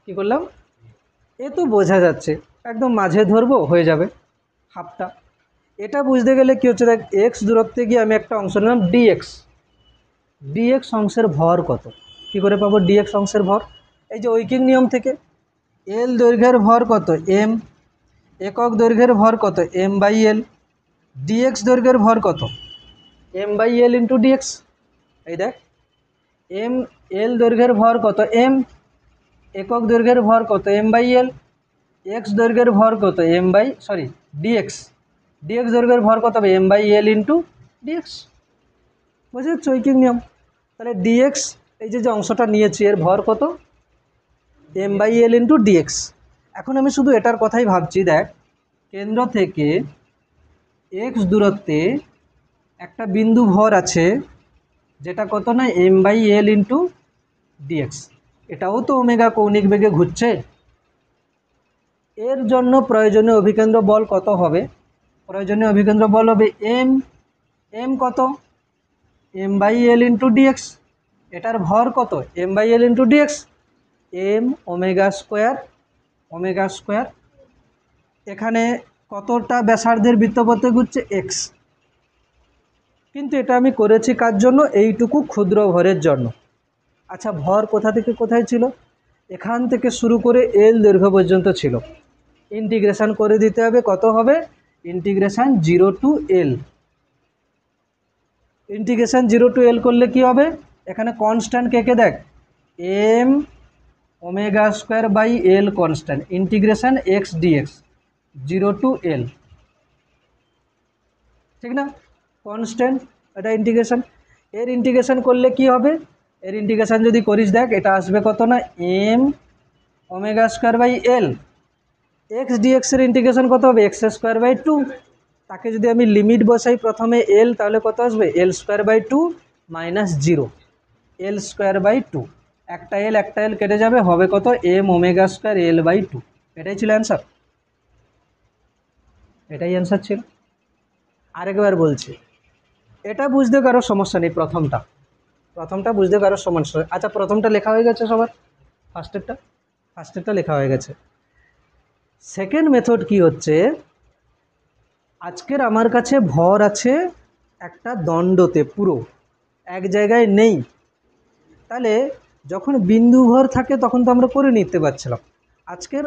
কি করলাম, এ তো বোঝা যাচ্ছে, একদম মাঝে ধরবো হয়ে যাবে হাফটা। এটা বুঝতে গেলে কি হচ্ছে, দেখ এক্স দূরত্বে গিয়ে আমি একটা অংশ নিলাম ডিএক্স, ডিএক্স অংশের ভর কত, কি করে পাবো ডিএক্স অংশের ভর, এই যে ঐকিক নিয়ম থেকে, এল দৈর্ঘ্যের ভর কত এম, একক দৈর্ঘ্যের ভর কত M/L, ডিএক্স দৈর্ঘ্যের ভর কত M/L ইন্টু ডিএক্স। এই দেখ এল দৈর্ঘ্যের ভর কত এম, একক দৈর্ঘ্যের ভর কত M/L, এক্স দৈর্ঘ্যের ভর কত ডিএক্স, ডিএক্স দৈর্ঘ্যের ভর কত হবে M/L ইন্টু ডিএক্স। বুঝে যাচ্ছে ঐকিক নিয়ম। তাহলে ডিএক্স এই যে অংশটা নিয়েছি এর ভর কত M/L ইন্টু ডিএক্স। এখন আমি শুধু এটার কথাই ভাবছি, দেখ কেন্দ্র থেকে এক্স দূরত্বে একটা বিন্দু ভর আছে, যেটা কত না m/l ইন্টু ডিএক্স। এটাও তো ওমেগা কৌণিক বেগে ঘুরছে। এর জন্য প্রয়োজনীয় অভিকেন্দ্র বল কত হবে? প্রয়োজনীয় অভিকেন্দ্র বল হবে এম কত? m/l into dx. এটার ভর কত? m/l into dx, M omega square. এখানে কতটা ব্যাসার্ধের বৃত্তপথে ঘুরছে? এক্স। কিন্তু এটা আমি করেছি কার জন্য? এইটুকু ক্ষুদ্র ভরের জন্য। আচ্ছা, ভর কোথা থেকে কোথায় ছিল? এখান থেকে শুরু করে এল দৈর্ঘ্য পর্যন্ত ছিল। ইন্টিগ্রেশন করে দিতে হবে, কত হবে? Integration 0 to l. Integration 0 to l করলে কি হবে? এখানে কনস্ট্যান্ট কে কে দেখ, m omega square by l constant, integration x dx 0 to l, ঠিক না? কনস্ট্যান্ট, এটা ইন্টিগ্রেশন। এর ইন্টিগ্রেশন করলে কি হবে? এর ইন্টিগ্রেশন যদি করিস দেখ, এটা আসবে কত না m omega square by l. X ডিএক্সের ইন্টিগ্রেশন কত হবে? X square by 2। তাকে যদি আমি লিমিট বসাই প্রথমে এল, তাহলে কত আসবে? L square by 2 minus 0, l square by 2। একটা এল কেটে যাবে, হবে কত? M omega square L by 2। এটাই ছিল অ্যান্সার, এটাই অ্যান্সার ছিল। আরেকবার বলছি, এটা বুঝতে কারো সমস্যা নেই। প্রথমটা বুঝতে কারো সমস্যা। আচ্ছা, প্রথমটা লেখা হয়ে গেছে সবার? ফার্স্টেরটা লেখা হয়ে গেছে। সেকেন্ড মেথড কি হচ্ছে? আজকের আমার কাছে ভর আছে একটা দণ্ডতে, পুরো এক জায়গায় নেই। তাহলে যখন বিন্দু ভর থাকে তখন তো আমরা করে নিতে পারছিলাম। আজকের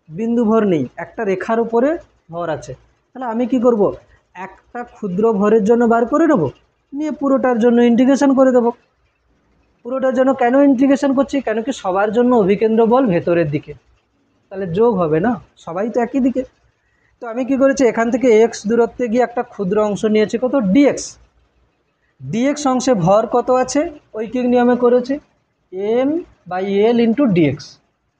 বিন্দু ভর নেই, একটা রেখার উপরে ভর আছে। তাহলে আমি কি করব? একটা ক্ষুদ্র ভরের জন্য বার করে নেব, নিয়ে পুরোটার জন্য ইন্টিগ্রেশন করে দেব। পুরোটার জন্য কেন ইন্টিগ্রেশন করছি? কেন কি সবার জন্য অভিকেন্দ্র বল ভেতরের দিকে, তাহলে যোগ হবে না, সবাই তো একই দিকে। তো আমি কি করেছি? এখান থেকে এক্স দূরত্বে গিয়ে একটা ক্ষুদ্র অংশ নিয়েছি, কত? ডিএক্স। ডিএক্স অংশে ভর কত আছে? ঐকিক নিয়মে করেছি, m/l ইন্টু ডিএক্স,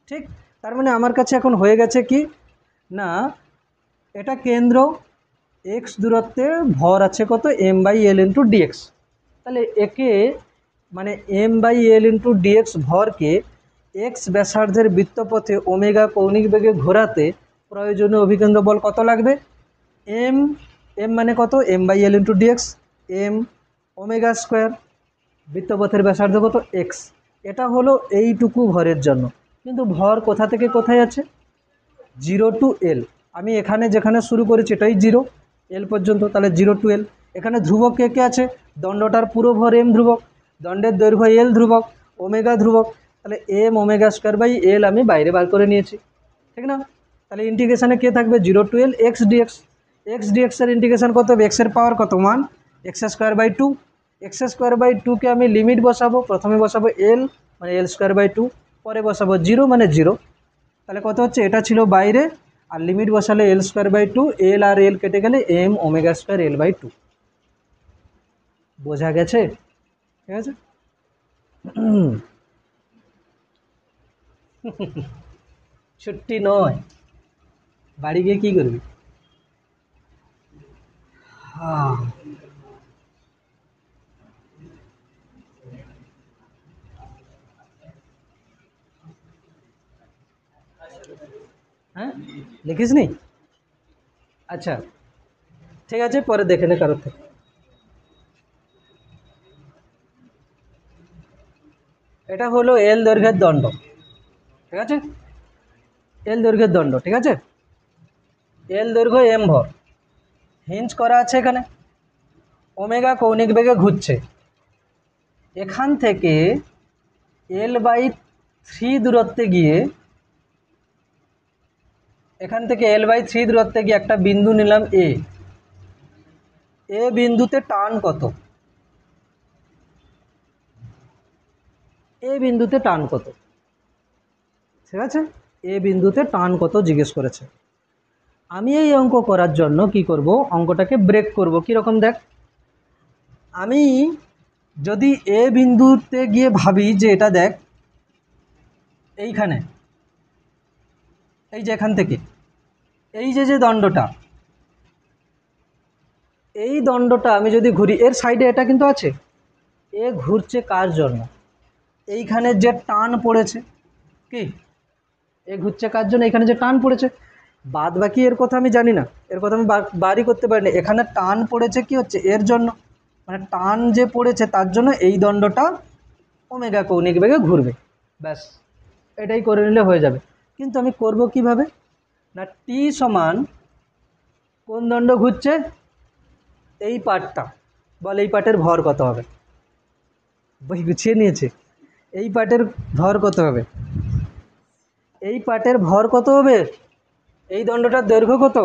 ঠিক? তার মানে আমার কাছে এখন হয়ে গেছে কি না, এটা কেন্দ্র, এক্স দূরত্বে ভর আছে কত? m/l into dx. তাহলে একে মানে m/l ইন্টু ডিএক্স ভরকে এক্স ব্যাসার্ধের বৃত্তপথে ওমেগা কৌণিক বেগে ঘোরাতে প্রয়োজনীয় অভিকেন্দ্র বল কত লাগবে? এম মানে কত? m/l into dx, M omega square, বৃত্তপথের ব্যাসার্ধ কত? এক্স। এটা হলো এইটুকু ভরের জন্য। কিন্তু ভর কোথা থেকে কোথায় আছে? 0 টু এল। আমি এখানে যেখানে শুরু করেছি এটাই 0 এল পর্যন্ত, তাহলে 0 টু এল। এখানে ধ্রুবক কে কে আছে? দণ্ডটার পুরো ভর এম ধ্রুবক, দণ্ডের দৈর্ঘ্য এল ধ্রুবক, ওমেগা ধ্রুবক। তাহলে M omega square by L আমি বাইরে বার করে নিয়েছি, ঠিক না? তাহলে ইন্টিগ্রেশনে কে থাকবে? 0 to L x dx. X ডিএক্সের ইন্টিগ্রেশন কত হবে? এক্সের পাওয়ার কত? 1, x square by 2। X square by 2কে আমি লিমিট বসাবো, প্রথমে বসাবো এল মানে এল স্কোয়ার বাই 2, পরে বসাবো 0 মানে 0। তাহলে কত হচ্ছে? এটা ছিল বাইরে, আর লিমিট বসালে এল square by 2, L R L কেটে গেলে M omega square L by 2। বোঝা গেছে? ঠিক আছে। ছুটি নয়, বাড়ি গিয়ে কি করবি? হ্যাঁ, হ্যাঁ, লিখিস নি? আচ্ছা, ঠিক আছে, পরে দেখে নে কারোর থেকে। এটা হলো এল দৈর্ঘ্যের দণ্ড, ঠিক আছে? এল দৈর্ঘ্যের দণ্ড, ঠিক আছে? এল দৈর্ঘ্য এম ভর, হিঞ্জ করা আছে এখানে, ওমেগা কৌণিক বেগে ঘুরছে। এখান থেকে L/3 দূরত্বে গিয়ে, L/3 দূরত্বে গিয়ে একটা বিন্দু নিলাম এ। এ বিন্দুতে টান কত? এ বিন্দুতে টান কত? ঠিক আছে, এ বিন্দুতে টান কত জিজ্ঞেস করেছে। আমি এই অঙ্ক করার জন্য কি করব? অঙ্কটাকে ব্রেক করব। কীরকম দেখ, আমি যদি এ বিন্দুতে গিয়ে ভাবি যে এটা দেখ এইখানে, এই যে এখান থেকে এই যে দণ্ডটা, এই দণ্ডটা আমি যদি ঘুরি, এর সাইডে এটা কিন্তু আছে, এ ঘুরছে কার জন্য? এইখানে যে টান পড়েছে, কি এ ঘুরছে কার জন্য? এখানে যে টান পড়েছে, বাদ বাকি এর কথা আমি জানি না, এর কথা আমি বারই করতে পারি না। এখানে টান পড়েছে কি হচ্ছে এর জন্য, মানে টান যে পড়েছে তার জন্য এই দণ্ডটা ওমেগা কৌণিক বেগে ঘুরবে। ব্যাস, এটাই করে নিলে হয়ে যাবে। কিন্তু আমি করব কিভাবে? না টি সমান কোন দণ্ড ঘুরছে? এই পার্টটা, বল এই পার্টের ভর কত হবে? বই গুছিয়ে নিয়েছে। এই পার্টের ভর কত হবে? এই পার্টের ভর কত হবে? এই দণ্ডটার দৈর্ঘ্য কত?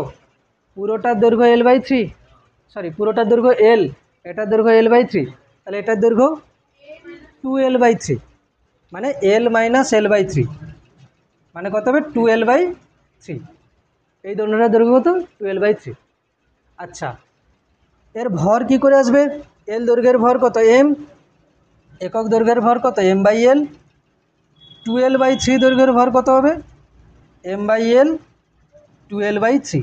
পুরোটার দৈর্ঘ্য L/3, সরি পুরোটার দৈর্ঘ্য L, এটার দৈর্ঘ্য L/3, তাহলে এটার দৈর্ঘ্য 2L/3, মানে L মাইনাস L/3, মানে কত হবে? 2L/3। এই দণ্ডটার দৈর্ঘ্য কত? 2L/3। আচ্ছা, এর ভর কি করে আসবে? L দৈর্ঘ্যের ভর কত? M, একক দৈর্ঘ্যের ভর কত? M/L। 2L/3 দৈর্ঘ্যের ভর কত হবে? M/L 2L/3,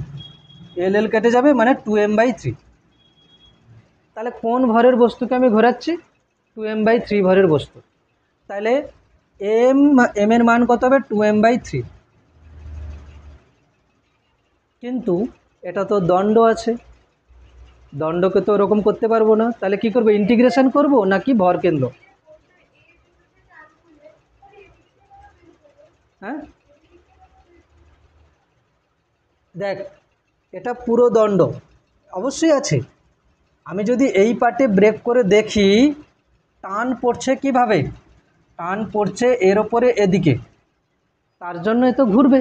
L কেটে যাবে, মানে 2M/3। তাহলে কোন ভরের বস্তুকে আমি ঘোরাচ্ছি? 2M/3 ভরের বস্তু। তাহলে এম এর মান কত হবে? 2M/3। কিন্তু এটা তো দণ্ড আছে, দণ্ডকে তো ওরকম করতে পারবো না। তাহলে কি করবো? ইন্টিগ্রেশন করব নাকি ভর কেন্দ্র? হ্যাঁ দেখ, এটা পুরো দণ্ড অবশ্যই আছে। আমি যদি এই পার্টে ব্রেক করে দেখি, টান পড়ছে কিভাবে? টান পড়ছে এর ওপরে এদিকে, তার জন্য এ তো ঘুরবে।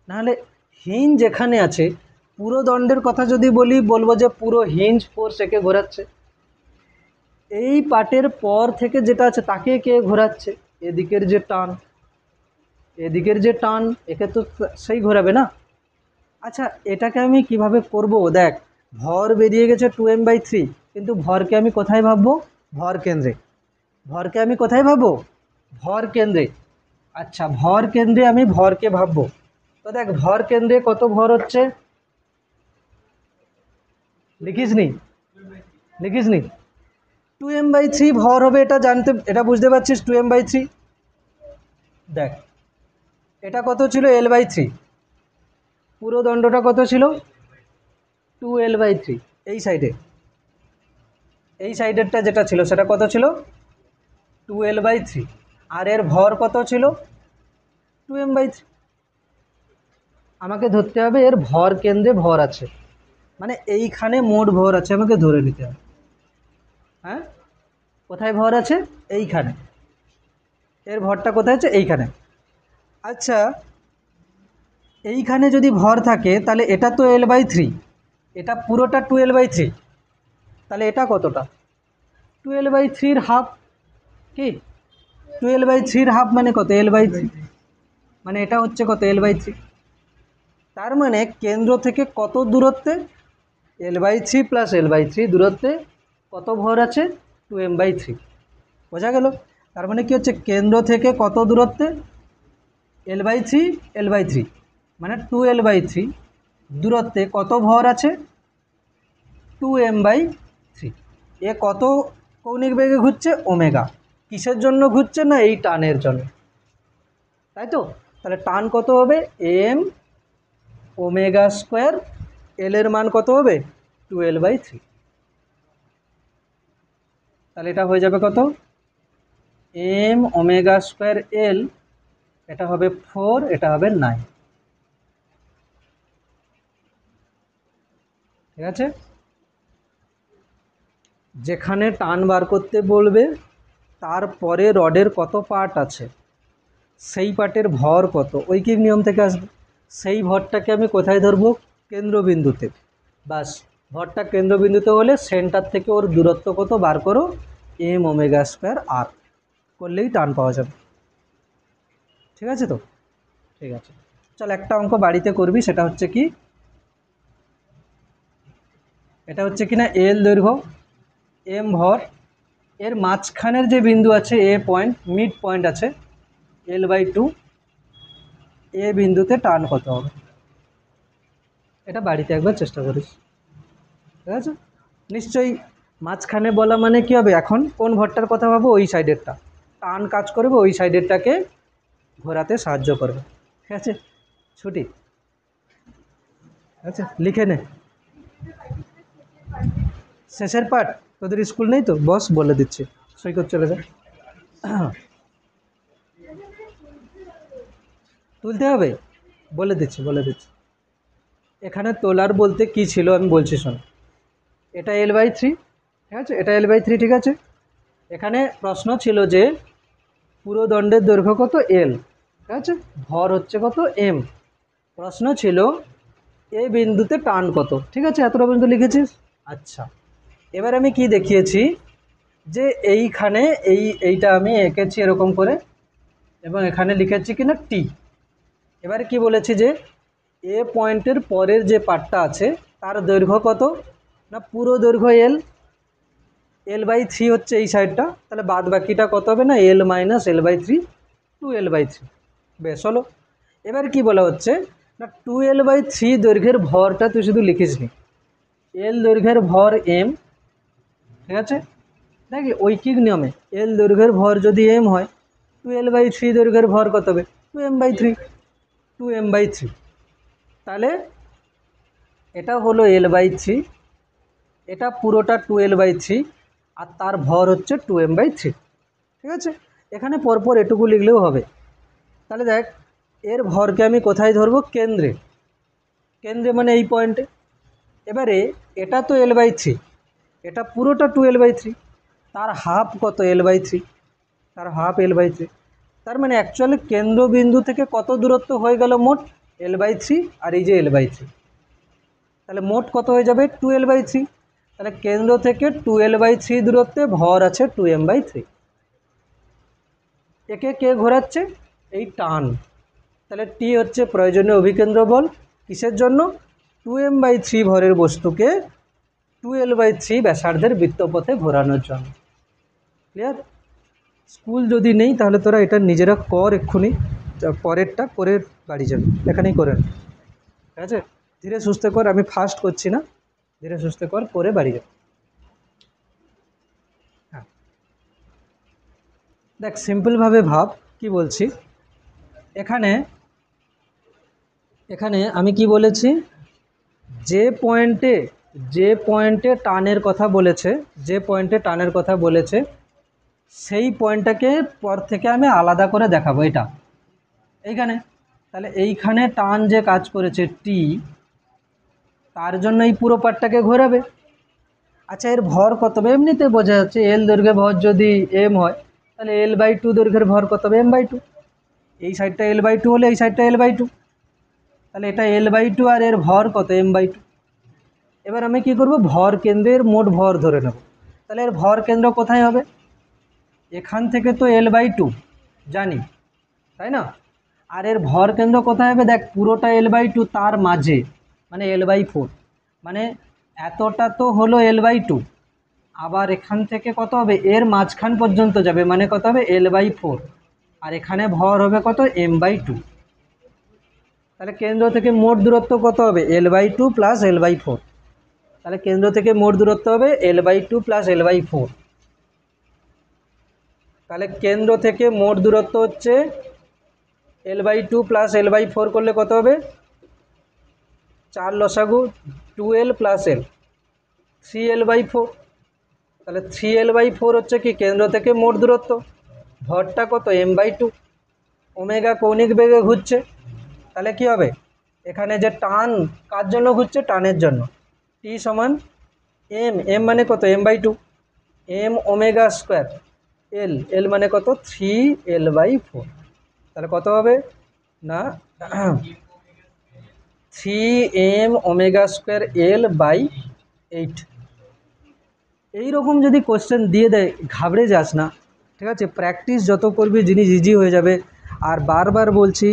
নাহলে হিঞ্জ যেখানে আছে, পুরো দণ্ডের কথা যদি বলি, বলবো যে পুরো হিঞ্জ ফোর্স একে ঘোরাচ্ছে। এই পার্টের পর থেকে যেটা আছে তাকে কে ঘোরাচ্ছে? এদিকের যে টান, এদিকের যে টান, একে তো সেই ঘোরাবে না। আচ্ছা, এটাকে আমি কিভাবে করব? দেখ, ভর বেরিয়ে গেছে 2M/3, কিন্তু ভরকে আমি কোথায় ভাববো? ভর কেন্দ্রে। ভরকে আমি কোথায় ভাববো? ভর কেন্দ্রে। আচ্ছা, ভর কেন্দ্রে আমি ভরকে ভাববো। তো দেখ, ভর কেন্দ্রে কত ভর হচ্ছে? লিখিসনি? লিখিসনি? 2M/3 ভর হবে, এটা জানতে, এটা বুঝতে পারছিস? 2M/3। দেখ, এটা কত ছিল? L/3। পুরো দণ্ডটা কত ছিল? 2L/3। এই সাইডে, এই সাইডেরটা যেটা ছিল সেটা কত ছিল? 2L/3। আর এর ভর কত ছিল? 2M/3। আমাকে ধরতে হবে এর ভর কেন্দ্রে ভর আছে, মানে এইখানে মোট ভর আছে, আমাকে ধরে নিতে হবে। হ্যাঁ, কোথায় ভর আছে? এইখানে। এর ভরটা কোথায় আছে? এইখানে। আচ্ছা, এইখানে যদি ভর থাকে তাহলে এটা তো L/3, এটা পুরোটা 2L/3, তাহলে এটা কতটা? 2L/3 half. কি 2L/3 হাফ মানে কত? L/3, মানে এটা হচ্ছে কত? L/3। তার মানে কেন্দ্র থেকে কত দূরত্বে? L/3 প্লাস L/3 দূরত্বে কত ভর আছে? 2M/3। বোঝা গেল? তার মানে কি হচ্ছে, কেন্দ্র থেকে কত দূরত্বে? L/3, L/3, মানে 2L/3 দূরত্বে কত ভর আছে? 2M/3। এ কত কৌণিক বেগে ঘুরছে? ওমেগা। কিসের জন্য ঘুরছে? না এই টানের জন্য, তাই তো? তাহলে টান কত হবে? M omega square. এল এর মান কত হবে? 2L/3। তাহলে এটা হয়ে যাবে কত? M ওমেগা স্কোয়ার L, এটা হবে 4, এটা হবে 9। ঠিক আছে? যেখানে টান বার করতে বলবে, তারপরে রডের কত পার্ট আছে, সেই পার্টের ভর কত, ঐকিক নিয়ম থেকে আসবে। সেই ভরটাকে আমি কোথায় ধরবো? কেন্দ্রবিন্দুতে। বাস, ভরটা কেন্দ্রবিন্দুতে হলে সেন্টার থেকে ওর দূরত্ব কত বার করো, M ওমেগা স্কোয়ার R, করলেই টান পাওয়া যাবে। ঠিক আছে তো? ঠিক আছে, চল একটা অঙ্ক বাড়িতে করবি। সেটা হচ্ছে কি, এটা হচ্ছে কি না L দৈর্ঘ্য, M ভর, এর মাঝখানের যে বিন্দু আছে A পয়েন্ট, মিড পয়েন্ট আছে L/2, এ বিন্দুতে টান কত হবে? এটা বাড়িতে একবার চেষ্টা করিস। ঠিক আছে? নিশ্চয়ই মাঝখানে বলা মানে কি হবে, এখন কোন ভরটার কথা ভাবো, ওই সাইডেরটা টান কাজ করবে, ওই সাইডেরটাকে ঘোরাতে সাহায্য করবে। ঠিক আছে, ছুটি। আচ্ছা লিখে নে শেষের পার্ট। তোদের স্কুল নেই তো, বস বলে দিচ্ছি, সৈকত চলে যা। তুলতে হবে, বলে দিচ্ছি। এখানে তোলার বলতে কি ছিল আমি বলছি শোন। এটা L/3, ঠিক আছে, এটা L/3, ঠিক আছে। এখানে প্রশ্ন ছিল যে পুরো দণ্ডের দৈর্ঘ্য কত L, ঠিক আছে, ভর হচ্ছে কত M। প্রশ্ন ছিল এ বিন্দুতে টান কত, ঠিক আছে, এতটা পর্যন্ত লিখেছিস। আচ্ছা, এবার আমি কি দেখিয়েছি যে এইখানে এইটা আমি এঁকেছি এরকম করে, এবং এখানে লিখেছি কিনা টি। এবারে কি বলেছি যে এ পয়েন্টের পরের যে পার্টটা আছে তার দৈর্ঘ্য কত না, পুরো দৈর্ঘ্য L/3 হচ্ছে এই সাইডটা, তাহলে বাদ বাকিটা কত হবে না L - L/3, 2L/3। বেশ হলো। এবার কি বলা হচ্ছে না 2L/3 দৈর্ঘ্যের ভরটা তুই শুধু লিখিস নি, L দৈর্ঘ্যের ভর M, ঠিক আছে, নাকি ঐকিক নিয়মে L দৈর্ঘ্যের ভর যদি M হয় 2L/3 দৈর্ঘ্যের ভর কত হবে 2M/3। তাহলে এটা হলো L/3, এটা পুরোটা 2L/3, আর তার ভর হচ্ছে 2M/3, ঠিক আছে। এখানে পরপর এটুকু লিখলেও হবে। তাহলে দেখ এর ভরকে আমি কোথায় ধরবো, কেন্দ্রে, কেন্দ্রে মানে এই পয়েন্টে। এবারে এটা তো L/3, এটা পুরোটা 2L/3, তার হাফ কত L/3, তার হাফ L/3। তার মানে অ্যাকচুয়ালি কেন্দ্রবিন্দু থেকে কত দূরত্ব হয়ে গেল মোট L/3, আর এই যে L/3, তাহলে মোট কত হয়ে যাবে 2L/3। তাহলে কেন্দ্র থেকে 2L/3 দূরত্বে ভর আছে 2M/3। একে কে ঘোরাচ্ছে, এই টান। তাহলে টি হচ্ছে প্রয়োজনীয় অভিকেন্দ্র বল, কিসের জন্য 2M/3 ভরের বস্তুকে 2L/3 ব্যাসার্ধের বৃত্তপথে ঘোরানোর জন্য। ক্লিয়ার? স্কুল যদি নেই তাহলে তোরা এটা নিজেরা কর, এক্ষুনি পরেরটা করে বাড়ি যাবে, এখানেই করে, ঠিক আছে। ধীরে সুস্থে কর, আমি ফাস্ট করছি না, ধীরে সুস্থে কর, করে বাড়ি যাবে। হ্যাঁ দেখ সিম্পলভাবে ভাব কি বলছি। এখানে আমি কি বলেছি, যে পয়েন্টে টানের কথা বলেছে, সেই পয়েন্টটাকে পর থেকে আমি আলাদা করে দেখাবো। এইখানে তাহলে এইখানে টান যে কাজ করেছে টি, তার জন্য এই পুরো পার্টটাকে ঘোরাবে। আচ্ছা এর ভর কত হবে, এমনিতে বোঝা যাচ্ছে L দৈর্ঘ্যের ভর যদি M হয় তাহলে L/2 দৈর্ঘ্যের ভর কত হবে M/2। এই সাইডটা L/2 হলে এই সাইডটা L/2, তাহলে এটা L/2 আর এর ভর কত M/2। এবার আমি কি করব, ভর কেন্দ্রের মোট ভর ধরে নেব। তাহলে এর ভর কেন্দ্র কোথায় হবে, এখান থেকে তো L/2 জানি, তাই না, আর এর ভর কেন্দ্র কোথায় হবে, দেখ পুরোটা L/2, তার মাঝে মানে L/4, মানে এতটা তো হলো L/2, আবার এখান থেকে কত হবে এর মাঝখান পর্যন্ত যাবে, মানে কত হবে L/4, আর এখানে ভর হবে কত M/2। তাহলে কেন্দ্র থেকে মোট দূরত্ব কত হবে L/2 প্লাস L/4। তাহলে কেন্দ্র থেকে মোট দূরত্ব হবে L/2 প্লাস L/4। তাহলে কেন্দ্র থেকে মোট দূরত্ব হচ্ছে L/2 প্লাস L/4 করলে কত হবে, 4 লসাগু 2L প্লাস L, 3L/4। তাহলে 3L/4 হচ্ছে কি কেন্দ্র থেকে মোট দূরত্ব, ভরটা কত M/2, ওমেগা কৌণিক বেগে ঘুরছে। তাহলে কি হবে, এখানে যে টান কার জন্য ঘুরছে, টানের জন্য, টি সমান M মানে কত M/2, M omega square, L মানে কত 3L/4। তাহলে কত হবে না 3M ওমেগা স্কোয়ার L/8। এইরকম যদি কোশ্চেন দিয়ে দেয় ঘাবড়ে যাস না, ঠিক আছে, প্র্যাকটিস যত করবি জিনিস ইজি হয়ে যাবে। আর বারবার বলছি,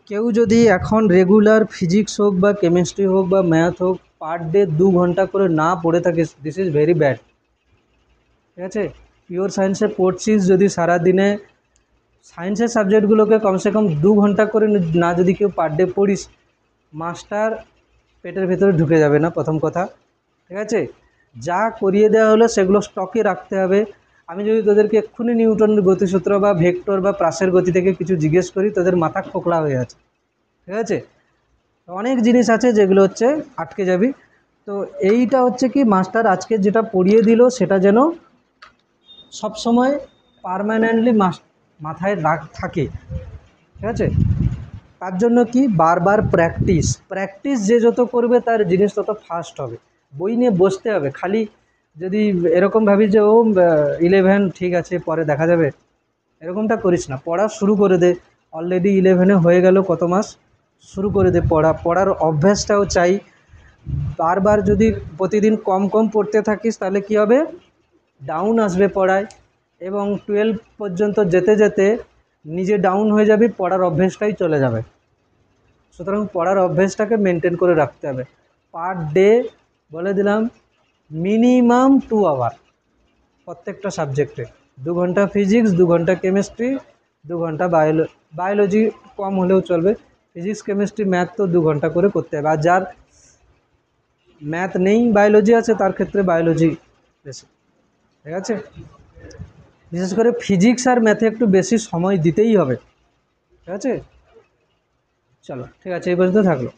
কেউ যদি এখন রেগুলার ফিজিক্স হোক বা কেমিস্ট্রি হোক বা ম্যাথ হোক পার ডে 2 ঘন্টা করে না পড়ে থাকিস, দিস ইজ ভেরি ব্যাড, ঠিক আছে। পিওর সায়েন্সে পড়ছিস, যদি সারাদিনে সায়েন্সের সাবজেক্টগুলোকে কমসে কম 2 ঘন্টা করে না যদি কেউ পার ডে পড়িস, মাস্টার পেটের ভেতরে ঢুকে যাবে না, প্রথম কথা, ঠিক আছে। যা করিয়ে দেওয়া হলো সেগুলো স্টকে রাখতে হবে। আমি যদি তোদেরকে এক্ষুনি নিউটনের গতিসূত্র বা ভেক্টর বা প্রাসের গতি থেকে কিছু জিজ্ঞেস করি, তোদের মাথা খোকলা হয়ে আছে, ঠিক আছে? অনেক জিনিস আছে যেগুলো হচ্ছে আটকে যাবি। তো এইটা হচ্ছে কি, মাস্টার আজকে যেটা পড়িয়ে দিল সেটা যেন সবসময় পার্মানেন্টলি মাথায় থাকে, ঠিক আছে? তার জন্য কি, বারবার প্র্যাকটিস। প্র্যাকটিস যে যত করবে তার জিনিস তত ফাস্ট হবে। বই নিয়ে বসতে হবে খালি। যদি এরকম ভাবি যে ও 11 ঠিক আছে পরে দেখা যাবে, এরকমটা করিস না। পড়া শুরু করে দে। অলরেডি 11-এ হয়ে গেল কত মাস, শুরু করে দে পড়ার অভ্যাসটাও চাই। বারবার যদি প্রতিদিন কম কম পড়তে থাকিস তাহলে কি হবে, ডাউন আসবে পড়ায়, এবং 12 পর্যন্ত যেতে যেতে নিজে ডাউন হয়ে যাবি, পড়ার অভ্যেসটাই চলে যাবে। সুতরাং পড়ার অভ্যেসটাকে মেনটেন করে রাখতে হবে। পার ডে বলে দিলাম মিনিমাম 2 আওয়ার প্রত্যেকটা সাবজেক্টে। 2 ঘন্টা ফিজিক্স, 2 ঘন্টা কেমিস্ট্রি, 2 ঘন্টা বায়োলজি কম হলেও চলবে। ফিজিক্স কেমিস্ট্রি ম্যাথ তো 2 ঘন্টা করে করতে হবে। আর যার ম্যাথ নেই বায়োলজি আছে তার ক্ষেত্রে বায়োলজি বেশি, ঠিক আছে? বিশেষ করে ফিজিক্স আর ম্যাথে একটু বেশি সময় দিতেই হবে, ঠিক আছে? চলো, ঠিক আছে, এই পর্যন্ত থাকলো।